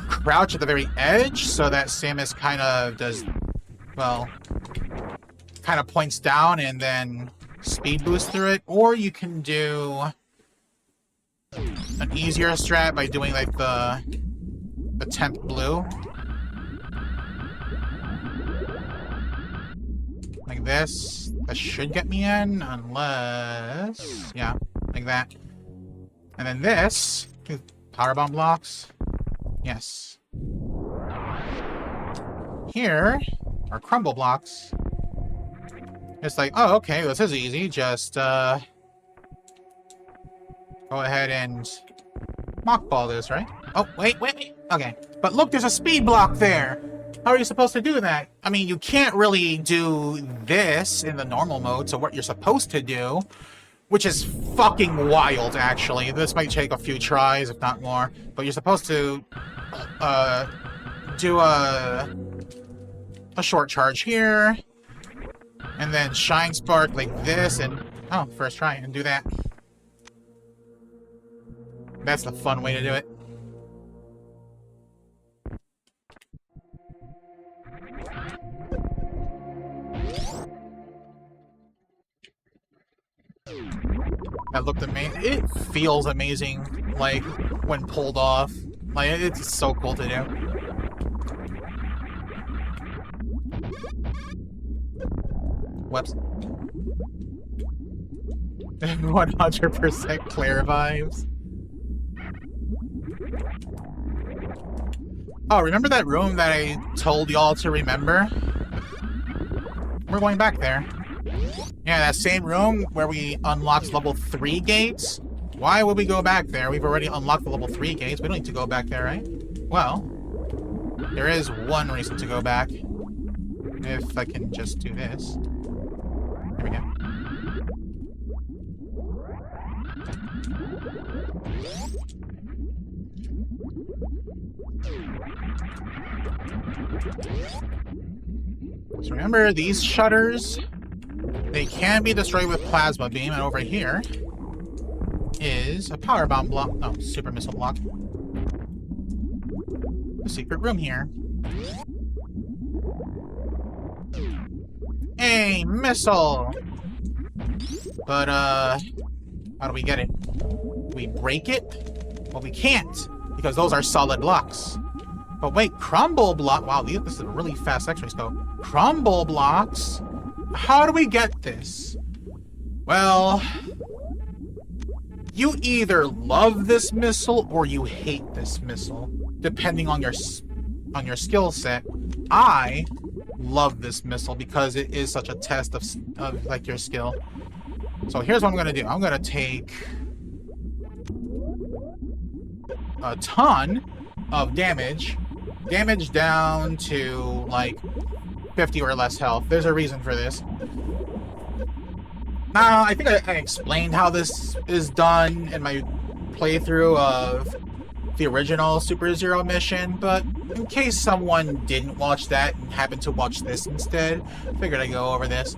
crouch at the very edge so that Samus kind of does, well, kind of points down and then speed boost through it, or you can do an easier strat by doing like the temp blue, like this. That should get me in, unless, yeah, like that. And then this, power bomb blocks. Yes. Here are crumble blocks. It's like, oh, okay, this is easy. Just, go ahead and mockball this, right? Oh, wait. Okay. But look, there's a speed block there. How are you supposed to do that? I mean, you can't really do this in the normal mode, so what you're supposed to do, which is fucking wild, actually. This might take a few tries, if not more. But you're supposed to do a short charge here, and then shine spark like this, and oh, first try, and do that. That's the fun way to do it. That looked amazing. It feels amazing, like, when pulled off. Like, it's so cool to do. Whoops. 100% Claire vibes. Oh, remember that room that I told y'all to remember? We're going back there. Yeah, that same room where we unlocked level 3 gates. Why would we go back there? We've already unlocked the level 3 gates. We don't need to go back there, right? Well, there is one reason to go back. If I can just do this. There we go. So remember, these shutters, they can be destroyed with plasma beam, and over here is a power bomb block. No, super missile block. The secret room here. A missile! But, how do we get it? Do we break it? Well, we can't, because those are solid blocks. But wait, crumble block. Wow, this is a really fast X-ray scope. Crumble blocks? How do we get this? Well, you either love this missile or you hate this missile, depending on your skill set. I love this missile because it is such a test of like your skill. So here's what I'm gonna do. I'm gonna take a ton of damage down to like 50 or less health. There's a reason for this. Now, I think I explained how this is done in my playthrough of the original Super Zero mission, but in case someone didn't watch that and happened to watch this instead, I figured I'd go over this.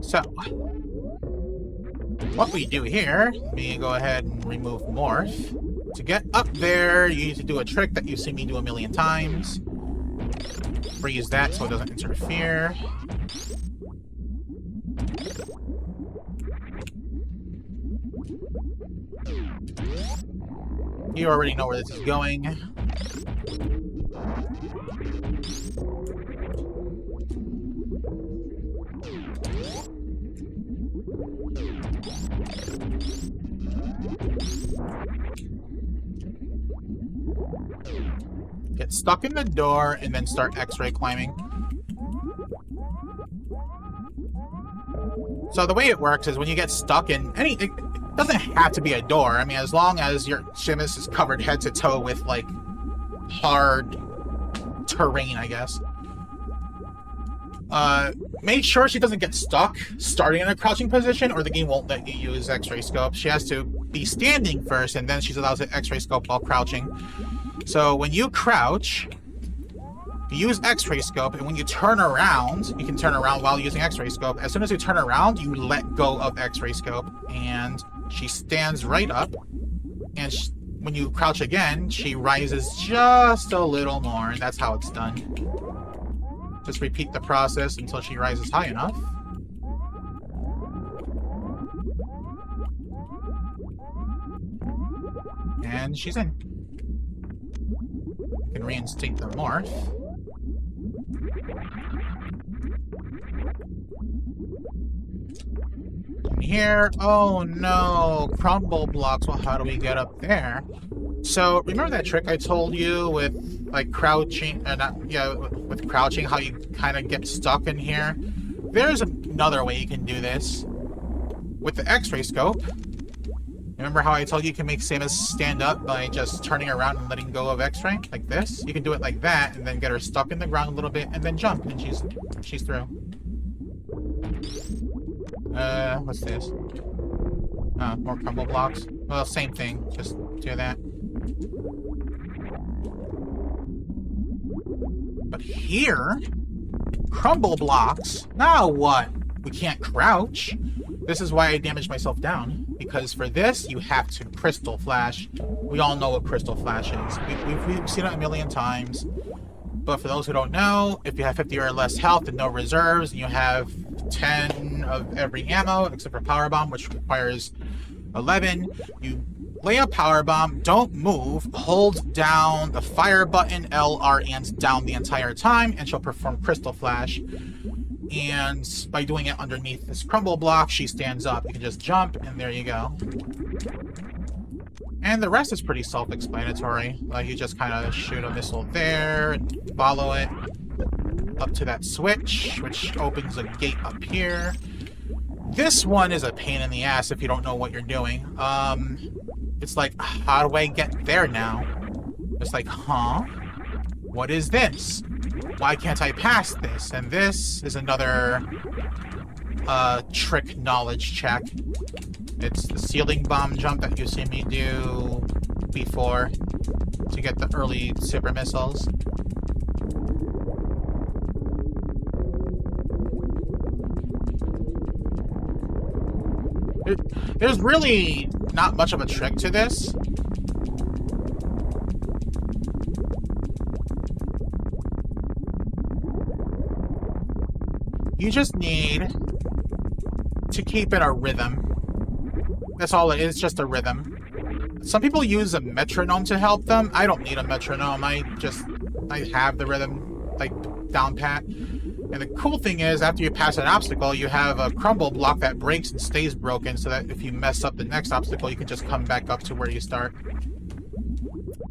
So, what we do here, let me go ahead and remove morph. To get up there, you need to do a trick that you've seen me do a million times. Freeze that so it doesn't interfere. You already know where this is going. Get stuck in the door and then start X-ray climbing. So the way it works is when you get stuck in anything, it doesn't have to be a door. I mean, as long as your Shimus is covered head to toe with, like, hard terrain, I guess. Make sure she doesn't get stuck starting in a crouching position or the game won't let you use X-ray scope. She has to be standing first and then she's allowed to X-ray scope while crouching. So when you crouch, you use X-ray scope, and when you turn around, you can turn around while using X-ray scope. As soon as you turn around, you let go of X-ray scope, and she stands right up. And when you crouch again, she rises just a little more, and that's how it's done. Just repeat the process until she rises high enough. And she's in. You can reinstate the morph. And here, oh no, crumble blocks. Well, how do we get up there? So, remember that trick I told you with, like, crouching, with crouching, how you kind of get stuck in here? There's another way you can do this. With the X-ray scope, remember how I told you can make Samus stand up by just turning around and letting go of X-ray? Like this? You can do it like that, and then get her stuck in the ground a little bit, and then jump, and she's through. What's this? More crumble blocks. Well, same thing. Just do that. But here, crumble blocks. Now what? We can't crouch. This is why I damaged myself down. Because for this, you have to crystal flash. We all know what crystal flash is. We've seen it a million times. But for those who don't know, if you have 50 or less health and no reserves, and you have 10 of every ammo, except for power bomb, which requires 11, you lay a power bomb, don't move, hold down the fire button, L, R, and down the entire time, and she'll perform crystal flash. And by doing it underneath this crumble block, she stands up. You can just jump, and there you go. And the rest is pretty self-explanatory. Like, you just kind of shoot a missile there, and follow it up to that switch, which opens a gate up here. This one is a pain in the ass if you don't know what you're doing. It's like, how do I get there now? It's like, huh? What is this? Why can't I pass this? And this is another trick knowledge check. It's the ceiling bomb jump that you've seen me do before to get the early super missiles. There's really not much of a trick to this. You just need to keep it a rhythm. That's all it is, just a rhythm. Some people use a metronome to help them. I don't need a metronome. I have the rhythm, like, down pat. And the cool thing is, after you pass an obstacle, you have a crumble block that breaks and stays broken, so that if you mess up the next obstacle, you can just come back up to where you start.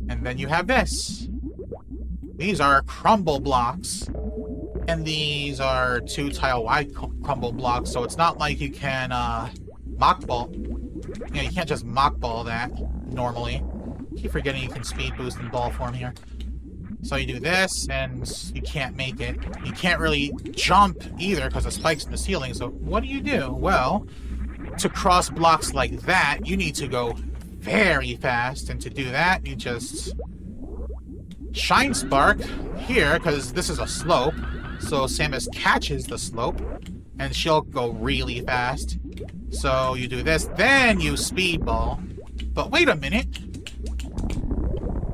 And then you have this. These are crumble blocks. And these are 2-tile wide crumble blocks, so it's not like you can mock ball. You know, you can't just mock ball that normally. I keep forgetting you can speed boost in ball form here. So you do this, and you can't make it. You can't really jump either because of spikes in the ceiling, so what do? Well, to cross blocks like that, you need to go very fast, and to do that, you just Shine Spark here, because this is a slope, so Samus catches the slope, and she'll go really fast. So you do this, then you Speedball. But wait a minute.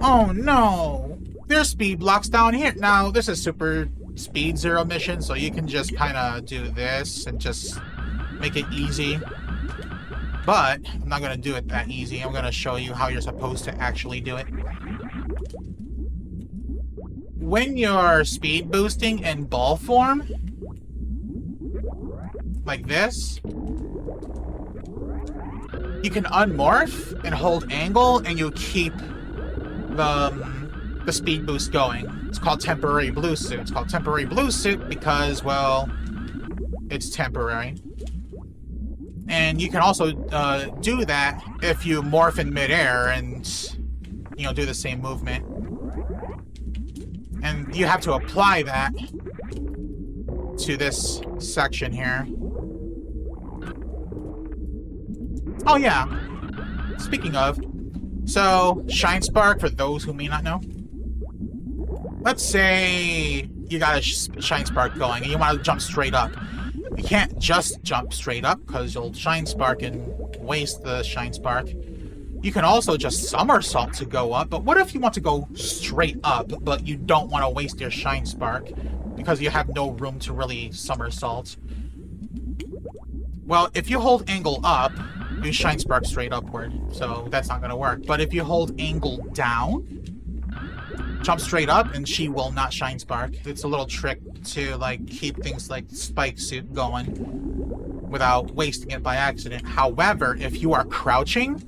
Oh no! There's speed blocks down here. Now, this is Super Speed Zero mission, so you can just kind of do this and just make it easy. But I'm not going to do it that easy. I'm going to show you how you're supposed to actually do it. When you're speed boosting in ball form, like this, you can unmorph and hold angle, and you keep the speed boost going. It's called temporary blue suit. It's called temporary blue suit because, well, it's temporary. And you can also do that if you morph in midair and, you know, do the same movement. And you have to apply that to this section here. Oh yeah, speaking of, so Shine Spark, for those who may not know, let's say you got a Shine Spark going and you want to jump straight up. You can't just jump straight up because you'll Shine Spark and waste the Shine Spark. You can also just somersault to go up, but what if you want to go straight up, but you don't want to waste your Shine Spark because you have no room to really somersault? Well, if you hold angle up, you Shine Spark straight upward, so that's not going to work. But if you hold angle down, jump straight up, and she will not Shine Spark. It's a little trick to, like, keep things like Spike Suit going without wasting it by accident. However, if you are crouching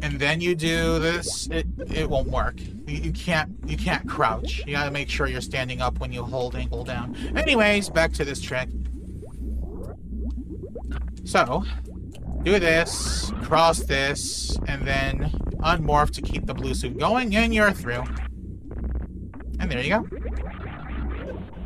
and then you do this, it won't work. You can't crouch. You gotta make sure you're standing up when you hold angle down. Anyways, back to this trick. So, do this, cross this, and then unmorph to keep the blue suit going, and you're through. And there you go.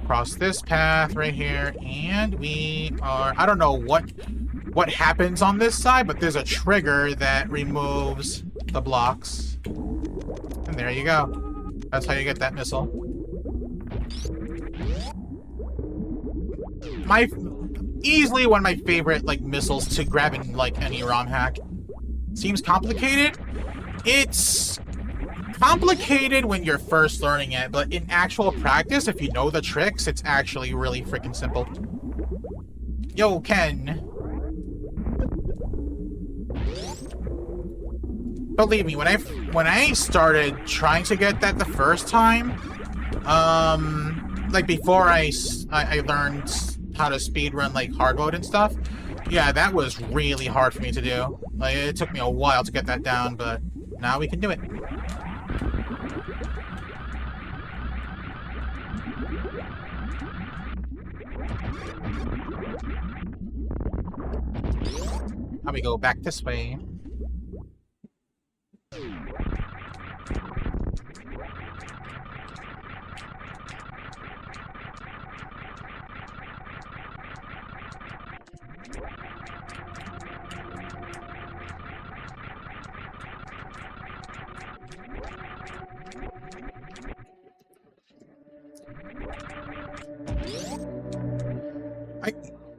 Cross this path right here, and we are... I don't know what happens on this side, but there's a trigger that removes the blocks. And there you go. That's how you get that missile. Easily one of my favorite, like, missiles to grab in, like, any ROM hack. Seems complicated? It's complicated when you're first learning it, but in actual practice, if you know the tricks, it's actually really freaking simple. Yo, Ken. Believe me, when I started trying to get that the first time, like before I learned how to speedrun like hard mode and stuff, yeah, that was really hard for me to do. Like, it took me a while to get that down, but now we can do it. Now we go back this way.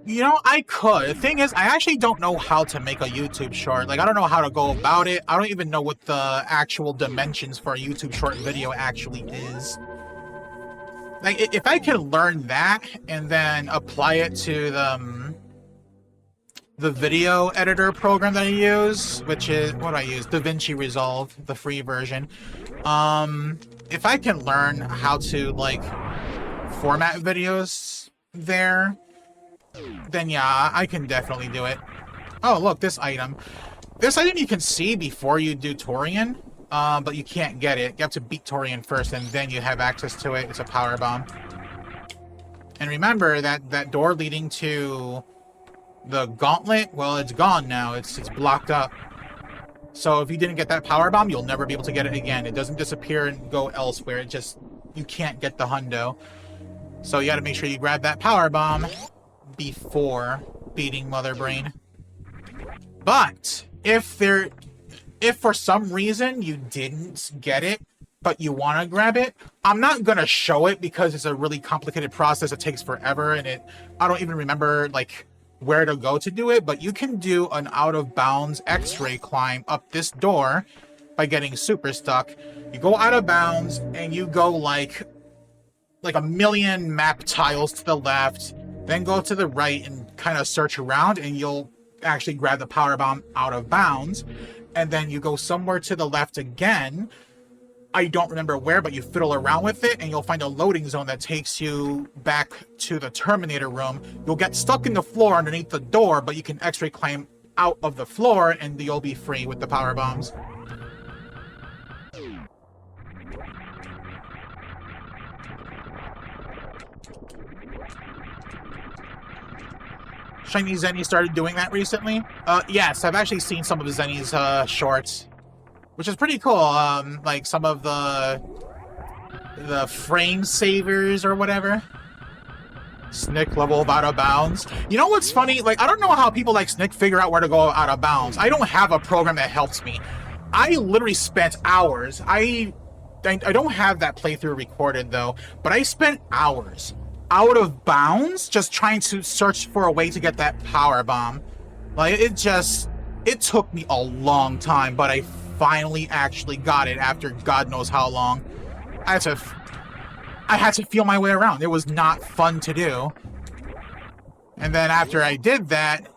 You know, I could. The thing is, I actually don't know how to make a YouTube short. Like, I don't know how to go about it. I don't even know what the actual dimensions for a YouTube short video actually is. Like, if I can learn that and then apply it to the video editor program that I use, which is, what do I use? DaVinci Resolve, the free version. If I can learn how to, like, format videos there, then yeah, I can definitely do it. Oh, look, this item. This item you can see before you do Torian, but you can't get it. You have to beat Torian first, and then you have access to it. It's a power bomb. And remember that door leading to the gauntlet, well, it's gone now. It's blocked up. So if you didn't get that power bomb, you'll never be able to get it again. It doesn't disappear and go elsewhere. It just, you can't get the hundo. So you gotta make sure you grab that power bomb before beating Mother Brain. But if for some reason you didn't get it but you want to grab it. I'm not going to show it because it's a really complicated process. It takes forever, and I don't even remember, like, where to go to do it, but you can do an out-of-bounds X-ray climb up this door by getting super stuck. You go out of bounds, and you go, like a million map tiles to the left, then go to the right and kind of search around, and you'll actually grab the power bomb out of bounds. And then you go somewhere to the left again. I don't remember where, but you fiddle around with it, and you'll find a loading zone that takes you back to the Terminator room. You'll get stuck in the floor underneath the door, but you can X-ray climb out of the floor, and you'll be free with the power bombs. Shiny Zenny started doing that recently? Yes, I've actually seen some of Zenny's shorts, which is pretty cool. Like some of the frame savers or whatever. Snick level of out of bounds. You know what's funny? Like, I don't know how people like Snick figure out where to go out of bounds. I don't have a program that helps me. I literally spent hours. I don't have that playthrough recorded though, but I spent hours out of bounds just trying to search for a way to get that power bomb. Like, it took me a long time, but I finally actually got it after God knows how long. I had to feel my way around. It was not fun to do. And then after I did that,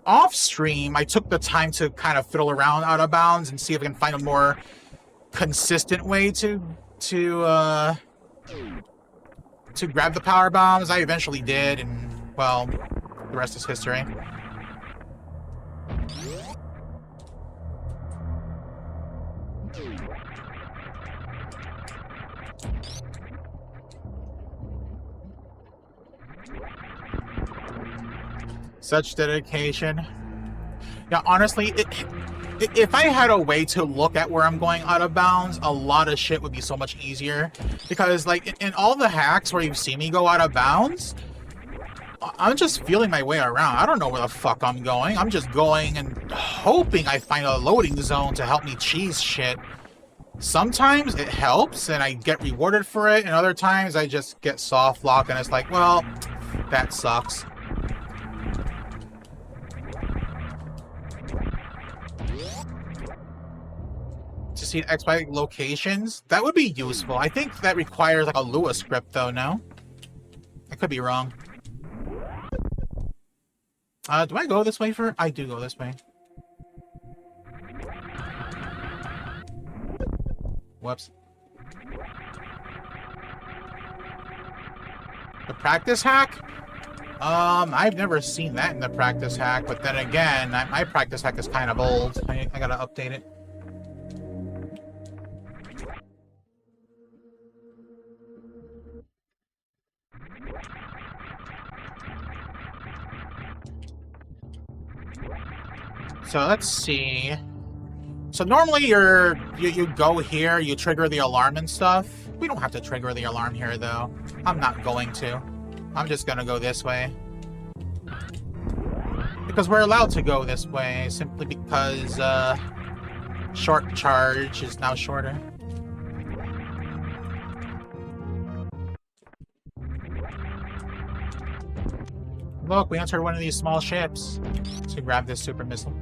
off stream, I took the time to kind of fiddle around out of bounds and see if I can find a more consistent way to grab the power bombs. I eventually did, and, well, the rest is history. Such dedication. Yeah, honestly, if I had a way to look at where I'm going out of bounds, a lot of shit would be so much easier. Because, like, in all the hacks where you've seen me go out of bounds, I'm just feeling my way around. I don't know where the fuck I'm going. I'm just going and hoping I find a loading zone to help me cheese shit. Sometimes it helps and I get rewarded for it, and other times I just get soft lock and it's like, well, that sucks. To see XY locations, that would be useful. I think that requires like a Lua script though, no? I could be wrong. Do I go this way for? I do go this way. Whoops. The practice hack? I've never seen that in the practice hack, but then again, my practice hack is kind of old. I gotta update it. So let's see. So normally you go here, you trigger the alarm and stuff. We don't have to trigger the alarm here though. I'm not going to. I'm just gonna go this way. Because we're allowed to go this way, simply because short charge is now shorter. Look, we entered one of these small ships to grab this super missile.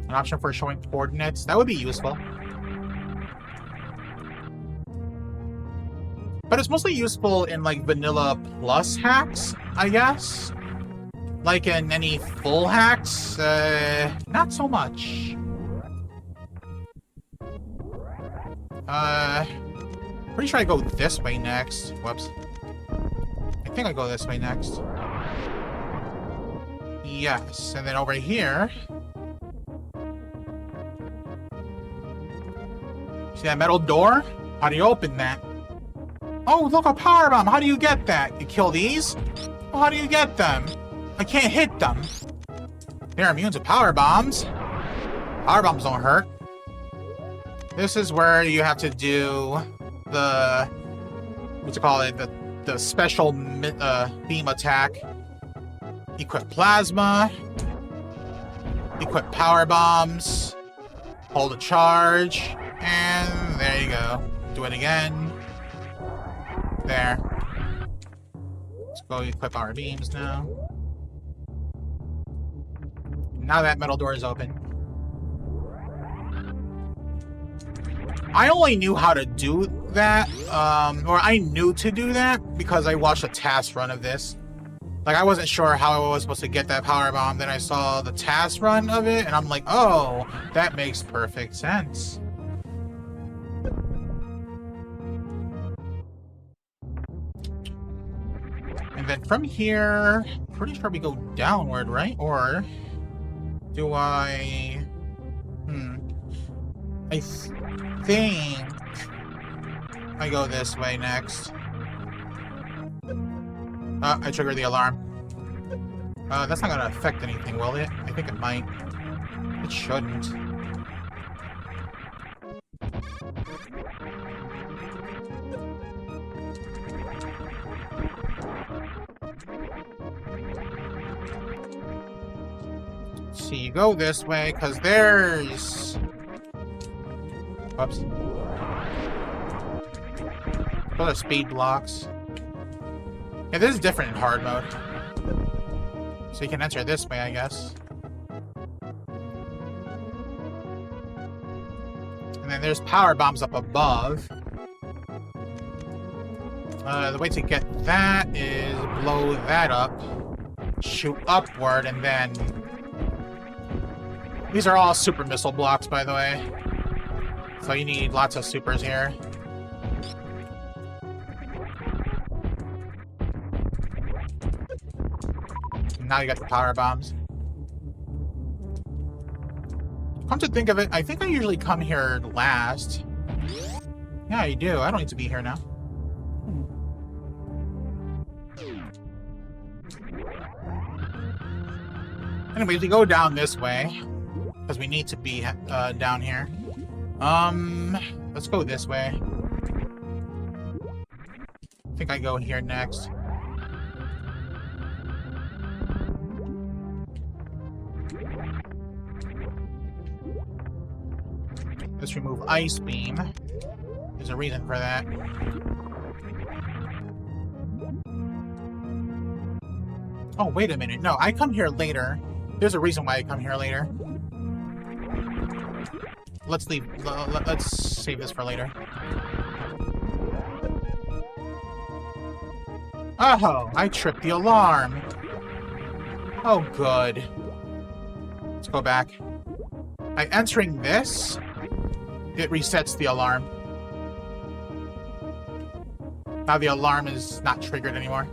An option for showing coordinates. That would be useful. But it's mostly useful in, like, vanilla plus hacks, I guess. Like in any full hacks, not so much. Pretty sure I go this way next. Whoops. I think I go this way next. Yes, and then over here... See that metal door? How do you open that? Oh, look, a power bomb! How do you get that? You kill these? Well, how do you get them? I can't hit them. They're immune to power bombs. Power bombs don't hurt. This is where you have to do the... what's it called? The special beam attack. Equip plasma. Equip power bombs. Hold a charge. And There you go. Do it again. There. Let's go equip our beams now. Now that metal door is open. I only knew how to do that, or I knew to do that because I watched a task run of this. Like, I wasn't sure how I was supposed to get that power bomb. Then I saw the task run of it, and I'm like, oh, that makes perfect sense. And then from here, pretty sure we go downward, right? Or do I... I think I go this way next. I trigger the alarm. That's not gonna affect anything, will it? I think it might. It shouldn't. See, you go this way, because there's... Whoops. Those are speed blocks. Yeah, this is different in hard mode. So you can enter this way, I guess. And then there's power bombs up above. The way to get that is blow that up, shoot upward, and then... These are all super missile blocks, by the way. So you need lots of supers here. Now you got the power bombs. Come to think of it, I think I usually come here last. Yeah, you do. I don't need to be here now. Anyways, we go down this way. Because we need to be down here. Let's go this way. I think I go here next. Let's remove Ice Beam. There's a reason for that. Oh, wait a minute. No, I come here later. There's a reason why I come here later. Let's leave. Let's save this for later. Oh, I tripped the alarm. Oh, good. Let's go back. By entering this, it resets the alarm. Now the alarm is not triggered anymore.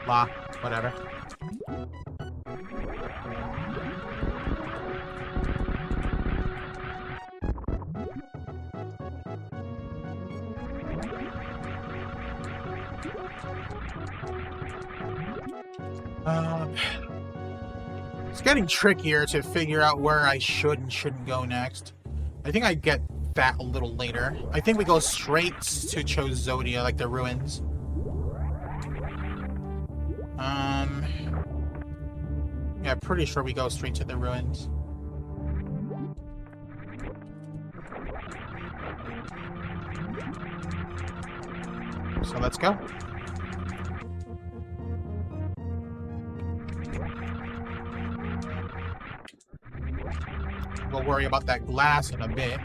Blah, whatever. It's getting trickier to figure out where I should and shouldn't go next. I think I get that a little later. I think we go straight to Chozodia, like the ruins. Yeah, pretty sure we go straight to the ruins. So let's go. We'll worry about that glass in a bit.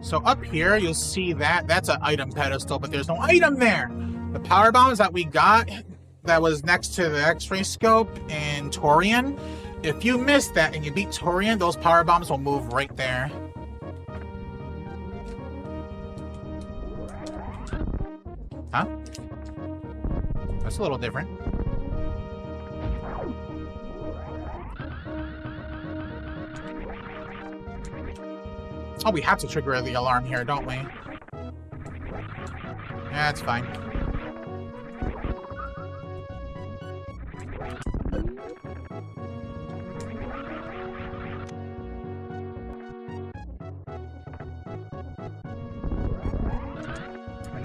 So up here, you'll see that. That's an item pedestal, but there's no item there. The power bombs that we got that was next to the X-ray scope in Torian, if you missed that and you beat Torian, those power bombs will move right there. Huh? That's a little different. Oh, we have to trigger the alarm here, don't we? Yeah, it's fine.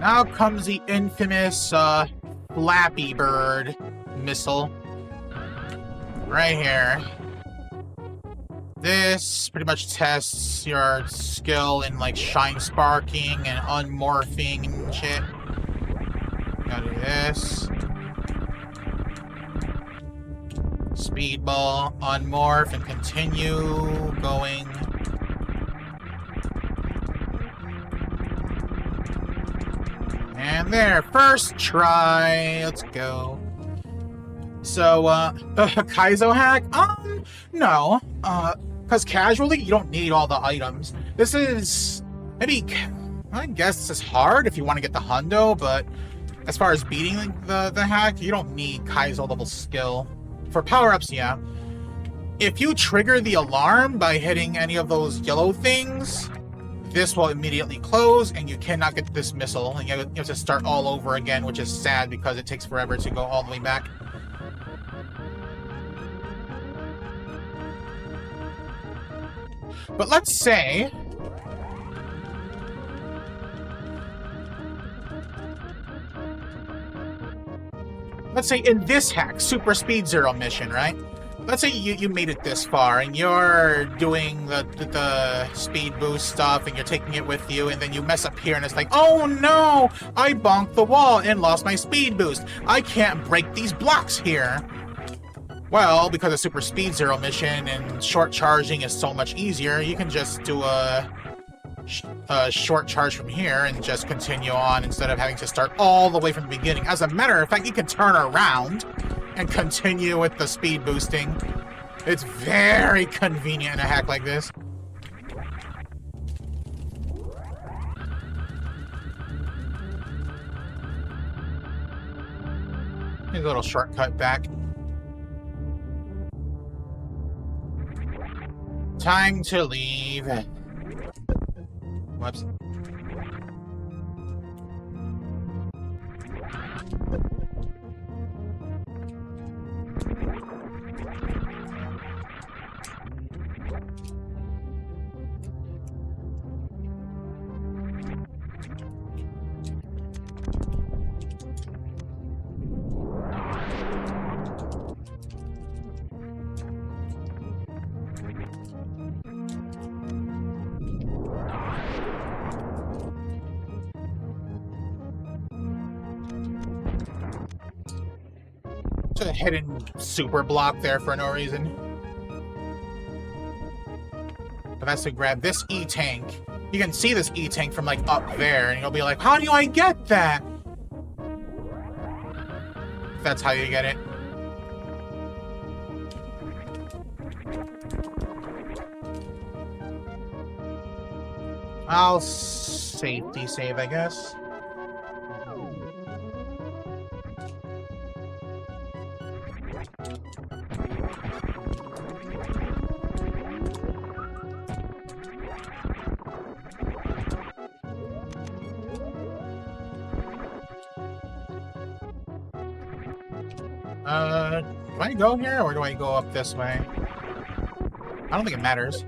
Now comes the infamous Flappy Bird missile. Right here. This pretty much tests your skill in like shine sparking and unmorphing and shit. Gotta do this. Speedball, unmorph, and continue going. And there, first try. Let's go. So, Kaizo hack? No. Because casually, you don't need all the items. This is, maybe, I guess this is hard if you want to get the hundo, but as far as beating the hack, you don't need Kaizo level skill. For power-ups, yeah. If you trigger the alarm by hitting any of those yellow things, this will immediately close, and you cannot get this missile. And you have to start all over again, which is sad because it takes forever to go all the way back. But let's say... Let's say in this hack, Super Speed Zero mission, right? Let's say you made it this far, and you're doing the speed boost stuff, and you're taking it with you, and then you mess up here, and it's like, oh no! I bonked the wall and lost my speed boost. I can't break these blocks here. Well, because of Super Speed Zero mission and short charging is so much easier, you can just do a short charge from here and just continue on instead of having to start all the way from the beginning. As a matter of fact, you can turn around and continue with the speed boosting. It's very convenient in a hack like this. Here's a little shortcut back. Time to leave. Whoops. A hidden super block there for no reason. But that's to grab this E-tank. You can see this E-tank from like up there, and you'll be like, how do I get that? That's how you get it. I'll safety save, I guess. Do I go here, or do I go up this way? I don't think it matters.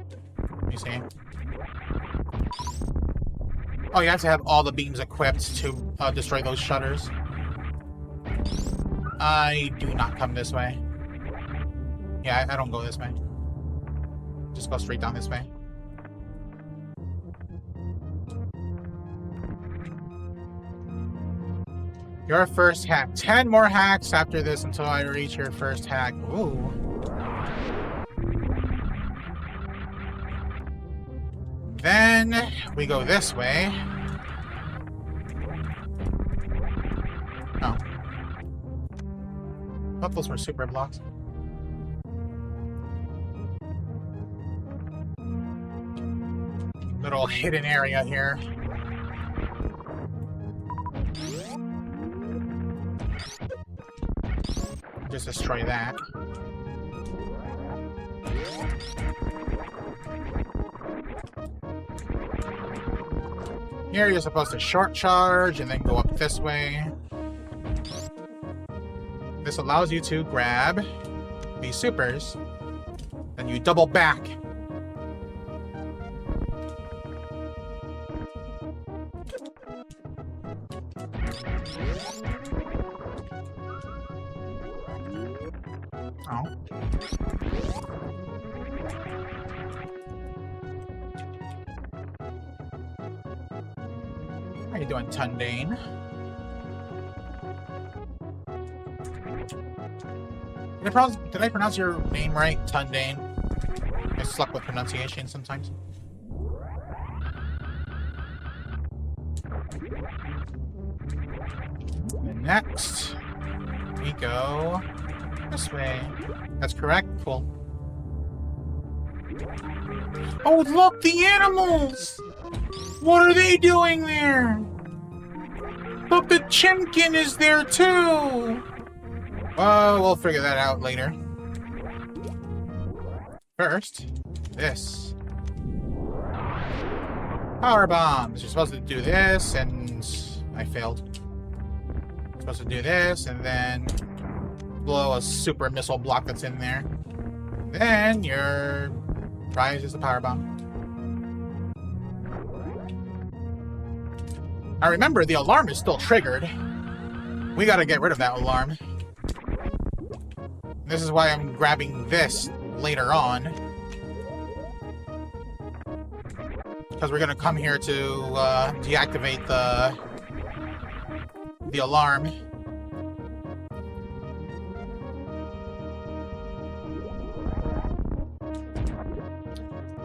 Let me see. Oh, you have to have all the beams equipped to destroy those shutters. I do not come this way. Yeah, I don't go this way. Just go straight down this way. Your first hack. 10 more hacks after this until I reach your first hack. Ooh. Then we go this way. Oh. I thought those were super blocks. Little hidden area here. Just destroy that. Here you're supposed to short charge and then go up this way. This allows you to grab these supers. Then you double back. How you doing, Tundane? Did I pronounce your name right, Tundane? I suck with pronunciation sometimes. And next, we go this way. That's correct? Cool. Oh, look! The animals! What are they doing there? Look, the Chimkin is there too! Well, we'll figure that out later. First, this. Power bombs. You're supposed to do this, and I failed. You're supposed to do this, and then blow a super missile block that's in there. Then your prize is the power bomb. I remember the alarm is still triggered. We gotta get rid of that alarm. This is why I'm grabbing this later on. Because we're gonna come here to deactivate the alarm.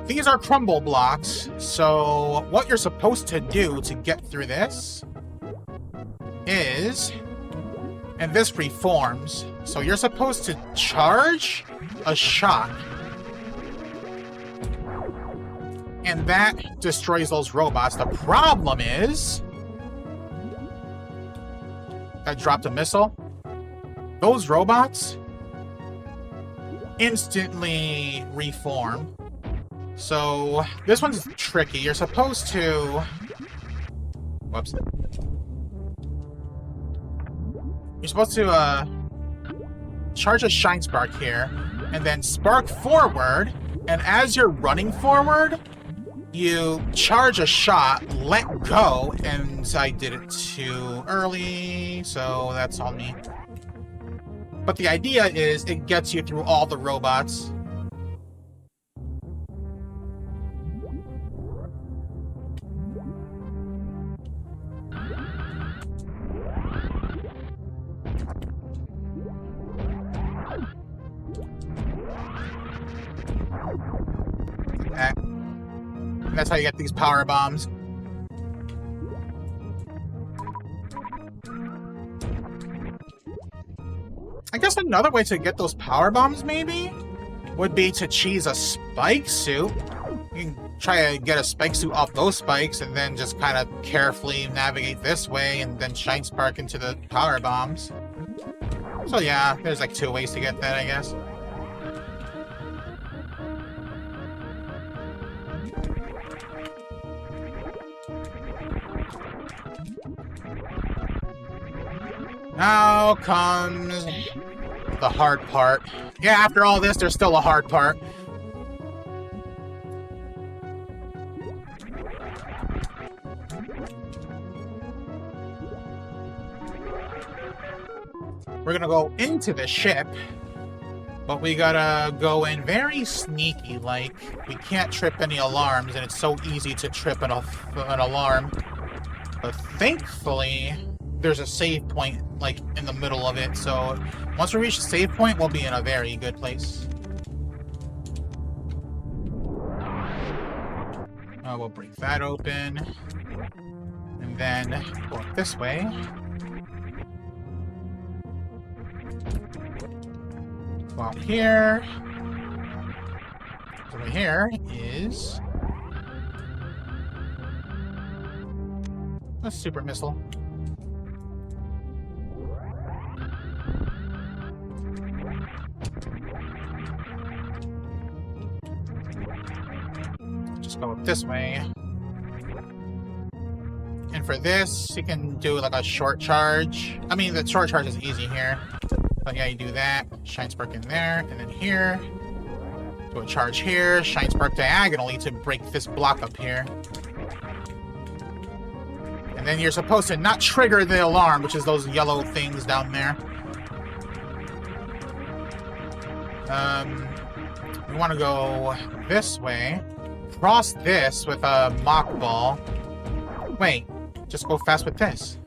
These are crumble blocks, so what you're supposed to do to get through this is, and this reforms, so you're supposed to charge a shot, and that destroys those robots. The problem is, that dropped a missile. Those robots instantly reform. So, this one's tricky. You're supposed to... Whoops. You're supposed to, charge a Shine Spark here, and then spark forward, and as you're running forward, you charge a shot, let go, and I did it too early, so that's on me. But the idea is, it gets you through all the robots. That's how you get these power bombs. I guess another way to get those power bombs, maybe, would be to cheese a spike suit. You can try to get a spike suit off those spikes and then just kind of carefully navigate this way and then Shine Spark into the power bombs. So yeah, there's like 2 ways to get that, I guess. Now comes the hard part. Yeah, after all this, there's still a hard part. We're gonna go into the ship, but we gotta go in very sneaky, like, we can't trip any alarms, and it's so easy to trip an alarm. But thankfully, there's a save point, like, in the middle of it, so once we reach the save point, we'll be in a very good place. We'll break that open, and then go this way. Go out here. Over here is a super missile. Just go up this way. And for this, you can do like a short charge. I mean, the short charge is easy here. But yeah, you do that. Shine Spark in there, and then here. Do a charge here. Shine Spark diagonally to break this block up here. And then you're supposed to not trigger the alarm, which is those yellow things down there. We want to go this way. Cross this with a mock ball. Wait, just go fast with this.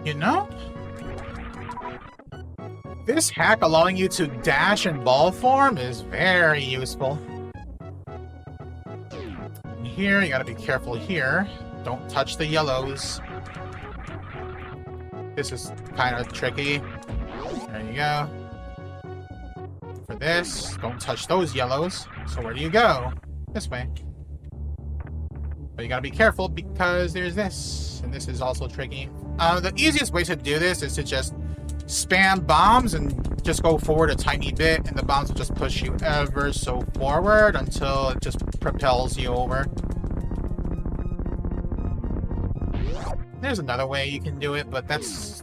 You know? This hack allowing you to dash in ball form is very useful. And here, you gotta be careful here. Don't touch the yellows. This is kind of tricky. There you go. For this, don't touch those yellows. So where do you go? This way. But you gotta be careful because there's this. And this is also tricky. The easiest way to do this is to just spam bombs and just go forward a tiny bit, and the bombs will just push you ever so forward until it just propels you over. There's another way you can do it, but that's...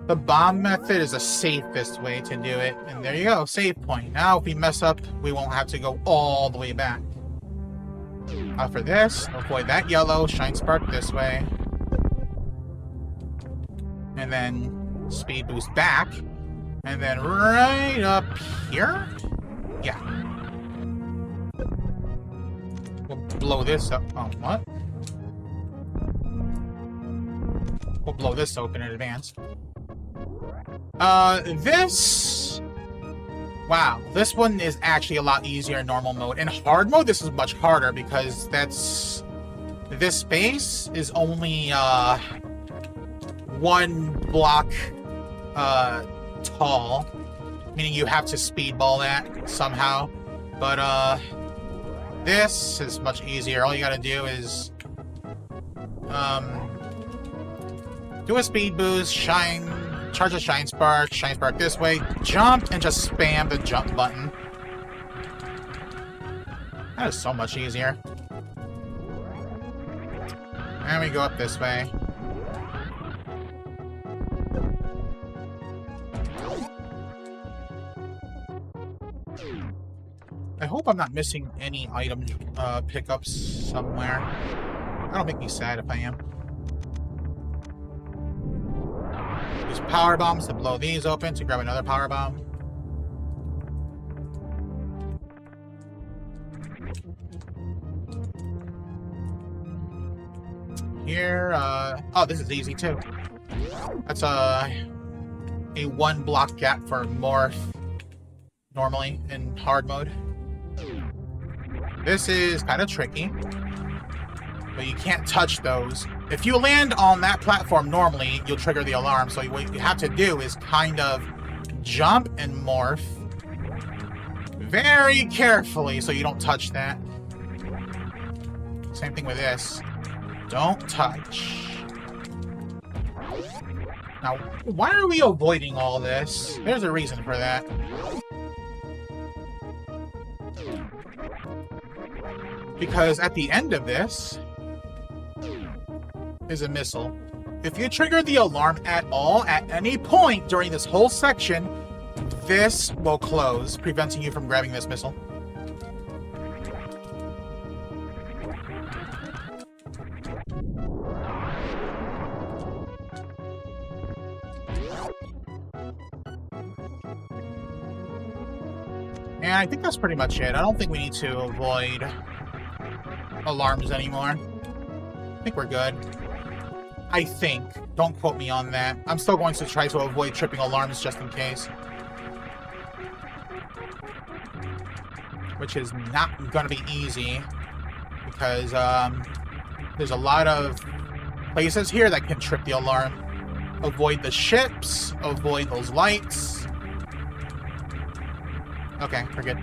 The bomb method is the safest way to do it. And there you go, save point. Now if we mess up, we won't have to go all the way back. For this, avoid that yellow, shine spark this way. And then speed boost back. And then right up here? Yeah. We'll blow this up. Oh, what? We'll blow this open in advance. This... Wow, this one is actually a lot easier in normal mode. In hard mode, this is much harder because that's... This space is only, one block, tall. Meaning you have to speedball that somehow. But, this is much easier. All you gotta do is... do a speed boost, charge a shine spark this way, jump, and just spam the jump button. That is so much easier. And we go up this way. I hope I'm not missing any item pickups somewhere. That'll make me sad if I am. Use power bombs to blow these open to grab another power bomb. Here, oh, this is easy too. That's a one block gap for morph normally in hard mode. This is kind of tricky, but you can't touch those. If you land on that platform normally, you'll trigger the alarm. So what you have to do is kind of jump and morph very carefully so you don't touch that. Same thing with this. Don't touch. Now, why are we avoiding all this? There's a reason for that. Because at the end of this is a missile. If you trigger the alarm at all, at any point during this whole section, this will close, preventing you from grabbing this missile. And I think that's pretty much it. I don't think we need to avoid alarms anymore. I think we're good. I think. Don't quote me on that. I'm still going to try to avoid tripping alarms just in case. Which is not going to be easy. Because there's a lot of places here that can trip the alarm. Avoid the ships. Avoid those lights. Okay, we're good.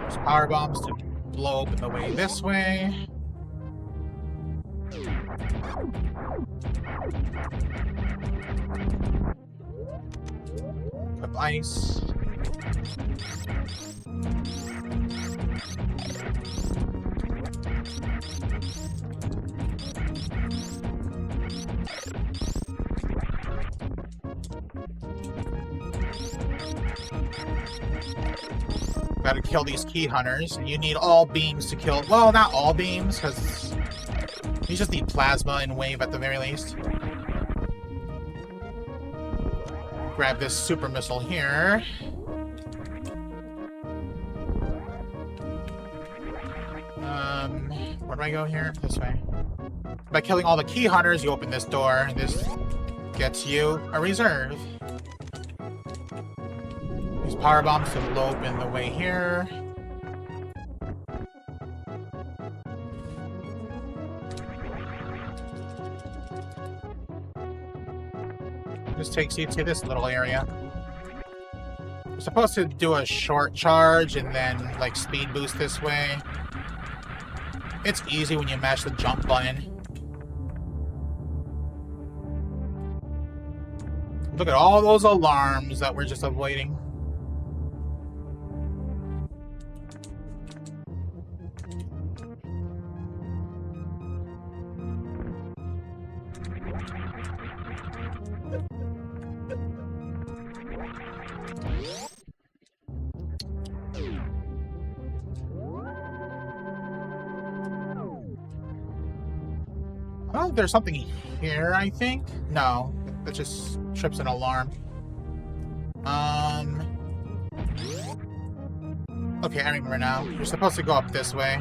There's power bombs to blow open the way this way. Equip ice. Gotta kill these key hunters. You need all beams to kill. Well, not all beams, because you just need plasma and wave at the very least. Grab this super missile here. Where do I go here? This way. By killing all the key hunters, you open this door, and this gets you a reserve. These power bombs to blow open the way here. This takes you to this little area. You're supposed to do a short charge and then, like, speed boost this way. It's easy when you mash the jump button. Look at all those alarms that we're just avoiding. Oh, there's something here, I think. No, that just trips an alarm. Okay, I remember now. You're supposed to go up this way.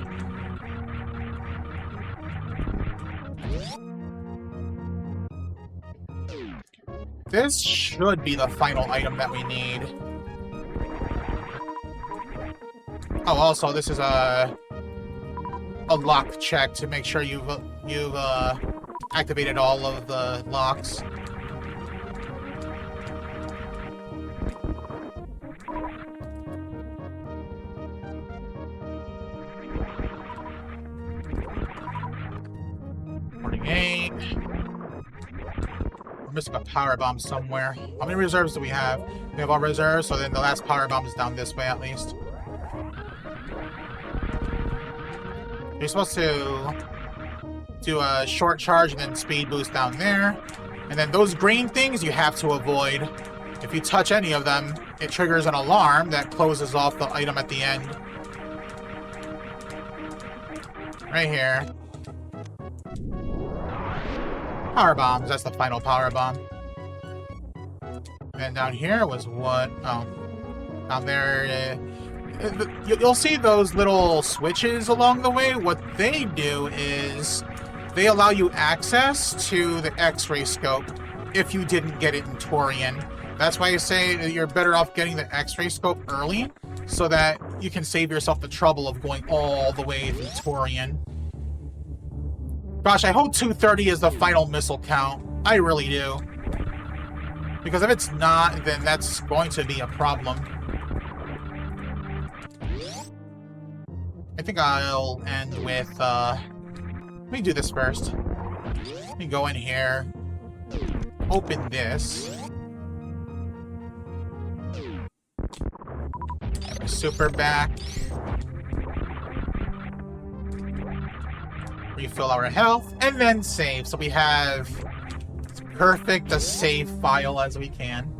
This should be the final item that we need. Oh, also, this is a lock check to make sure you've activated all of the locks. We're missing a power bomb somewhere. How many reserves do we have? We have all reserves, so then the last power bomb is down this way at least. You're supposed to do a short charge and then speed boost down there. And then those green things you have to avoid. If you touch any of them, it triggers an alarm that closes off the item at the end. Right here. Power bombs, that's the final power bomb. And down here was what? Oh. Down there, you'll see those little switches along the way. What they do is they allow you access to the X-ray scope if you didn't get it in Torian. That's why I say that you're better off getting the X-ray scope early so that you can save yourself the trouble of going all the way through Torian. Gosh, I hope 230 is the final missile count. I really do. Because if it's not, then that's going to be a problem. I think I'll end with, let me do this first. Let me go in here. Open this. Get my super back. Refill our health, and then save. So we have as perfect a save file as we can.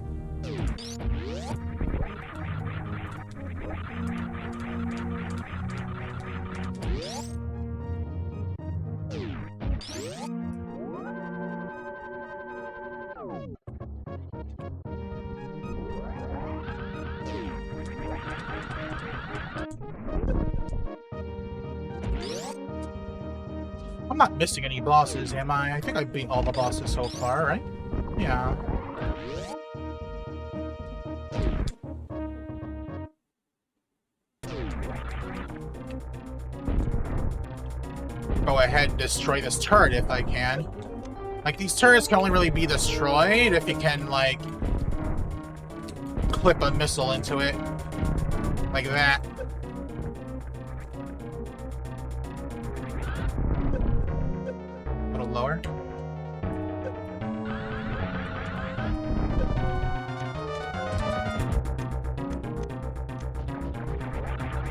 I'm not missing any bosses, am I? I think I beat all the bosses so far, right? Yeah. Go ahead and destroy this turret if I can. Like, these turrets can only really be destroyed if you can, like, clip a missile into it. Like that. Lower.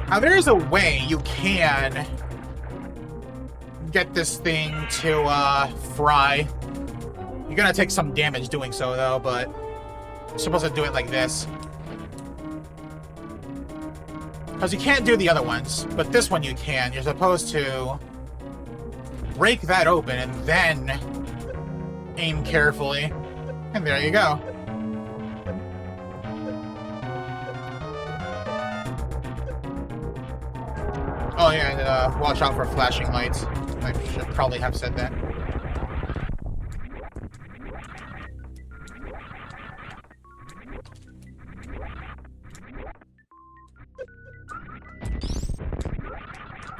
Now there's a way you can get this thing to fry. You're gonna take some damage doing so though, but you're supposed to do it like this. Because you can't do the other ones, but this one you can. You're supposed to break that open and then aim carefully. And there you go. Oh yeah, and watch out for flashing lights. I should probably have said that.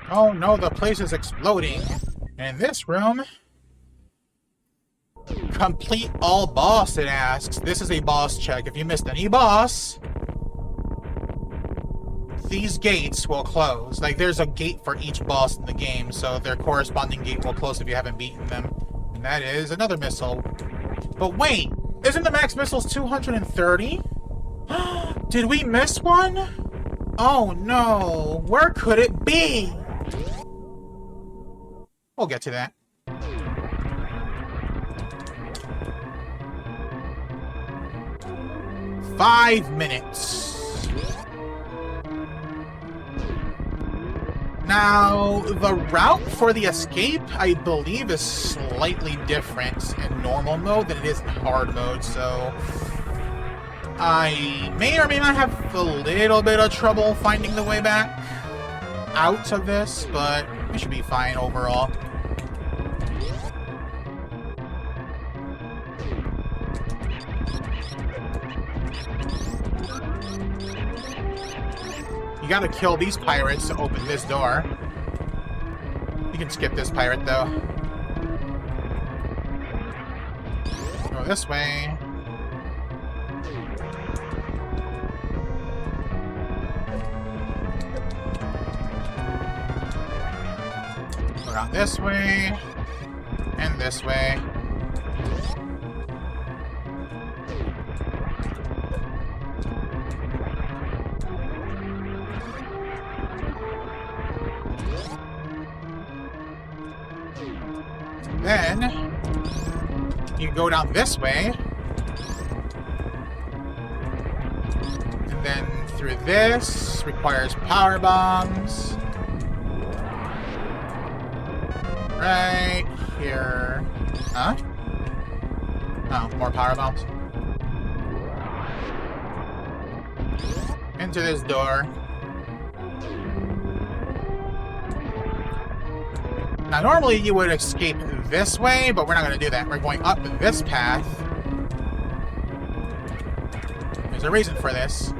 Oh no, the place is exploding. And in this room, complete all boss, it asks. This is a boss check. If you missed any boss, these gates will close. Like, there's a gate for each boss in the game, so their corresponding gate will close if you haven't beaten them. And that is another missile. But wait, isn't the max missiles 230? Did we miss one? Oh no, where could it be? We'll get to that. Five minutes. Now, the route for the escape, I believe, is slightly different in normal mode than it is in hard mode, so I may or may not have a little bit of trouble finding the way back out of this, but we should be fine overall. You gotta kill these pirates to open this door. You can skip this pirate, though. Go this way. Go around this way. And this way. Then, you go down this way, and then through this, requires power bombs. Right here. Huh? Oh, more power bombs. Into this door. Now, normally you would escape this way, but we're not going to do that. We're going up this path. There's a reason for this.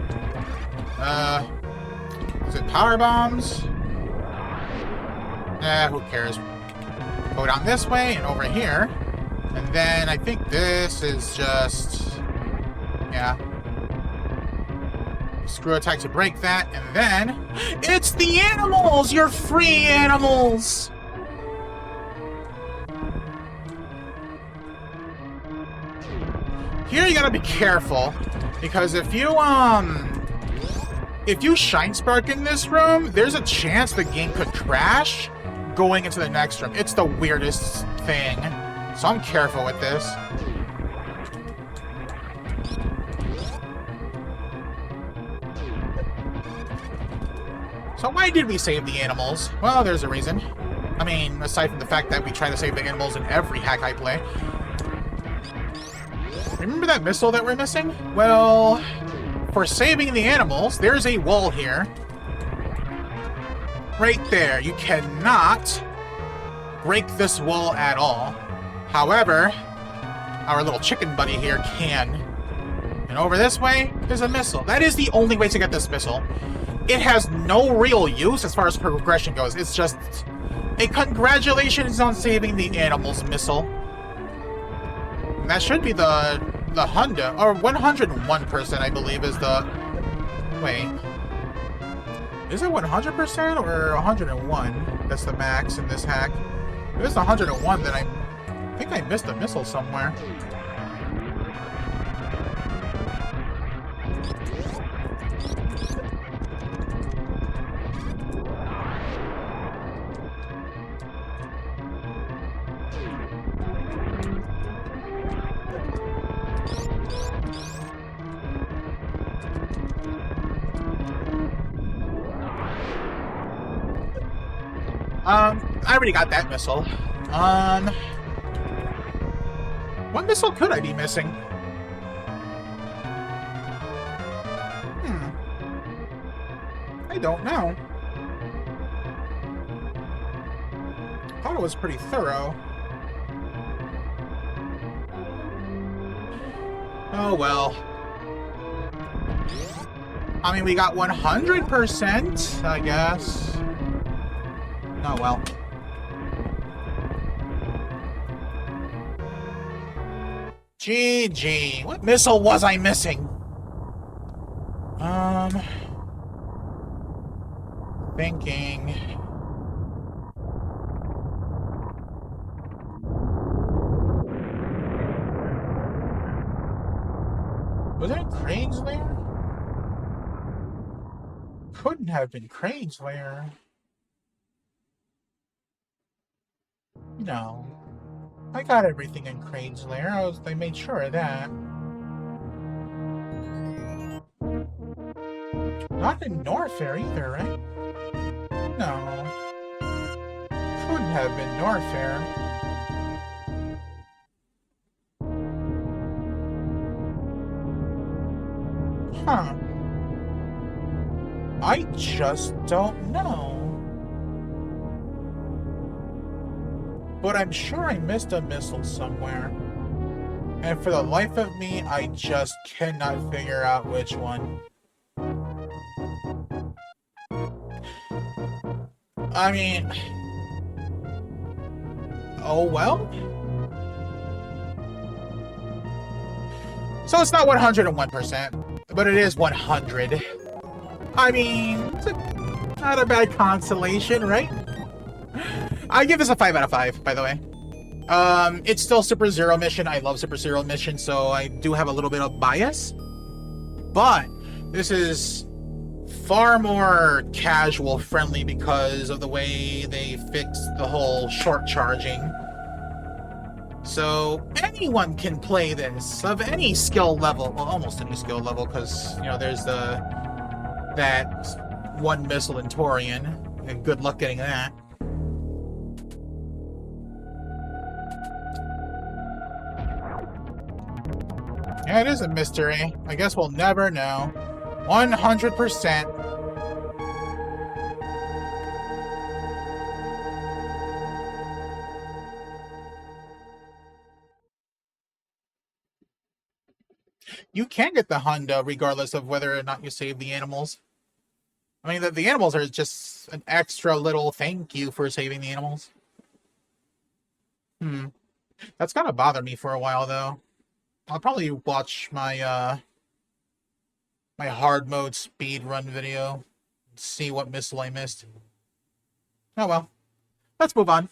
Is it power bombs? Who cares? Go down this way and over here. And then I think this is just... yeah. Screw attack to break that, and then... it's the animals! You're free animals! Here you gotta be careful, because if you shine spark in this room, there's a chance the game could crash going into the next room. It's the weirdest thing, so I'm careful with this. So why did we save the animals? Well, there's a reason. I mean, aside from the fact that we try to save the animals in every hack I play. Remember that missile that we're missing? Well, for saving the animals, there's a wall here. Right there. You cannot break this wall at all. However, our little chicken buddy here can. And over this way, there's a missile. That is the only way to get this missile. It has no real use as far as progression goes. It's just a congratulations on saving the animals missile. And that should be the Honda, or 101%, I believe, is the... wait. Is it 100% or 101? That's the max in this hack. If it's 101, then I think I missed a missile somewhere. I already got that missile. What missile could I be missing? I don't know. Thought it was pretty thorough. Oh well. I mean, we got 100%, I guess. Oh well. GG. What missile was I missing? Thinking. Was it Crane's Lair? Couldn't have been Crane's Lair. No. I got everything in Crane's Lair. I made sure of that. Not in Norfair either, right? No. Couldn't have been Norfair. Huh. I just don't know. But I'm sure I missed a missile somewhere. And for the life of me, I just cannot figure out which one. I mean... Oh well? So it's not 101%, but it is 100. I mean, it's not a bad consolation, right? I give this a 5 out of 5, by the way. It's still Super Zero Mission. I love Super Zero Mission, so I do have a little bit of bias. But this is far more casual friendly because of the way they fixed the whole short charging. So anyone can play this of any skill level. Well, almost any skill level, because, you know, there's that one missile in Torian, and good luck getting that. Yeah, it is a mystery. I guess we'll never know. 100%. You can get the Honda regardless of whether or not you save the animals. I mean, the animals are just an extra little thank you for saving the animals. That's gonna bother me for a while, though. I'll probably watch my my hard mode speed run video, see what missile I missed. Oh well. Let's move on.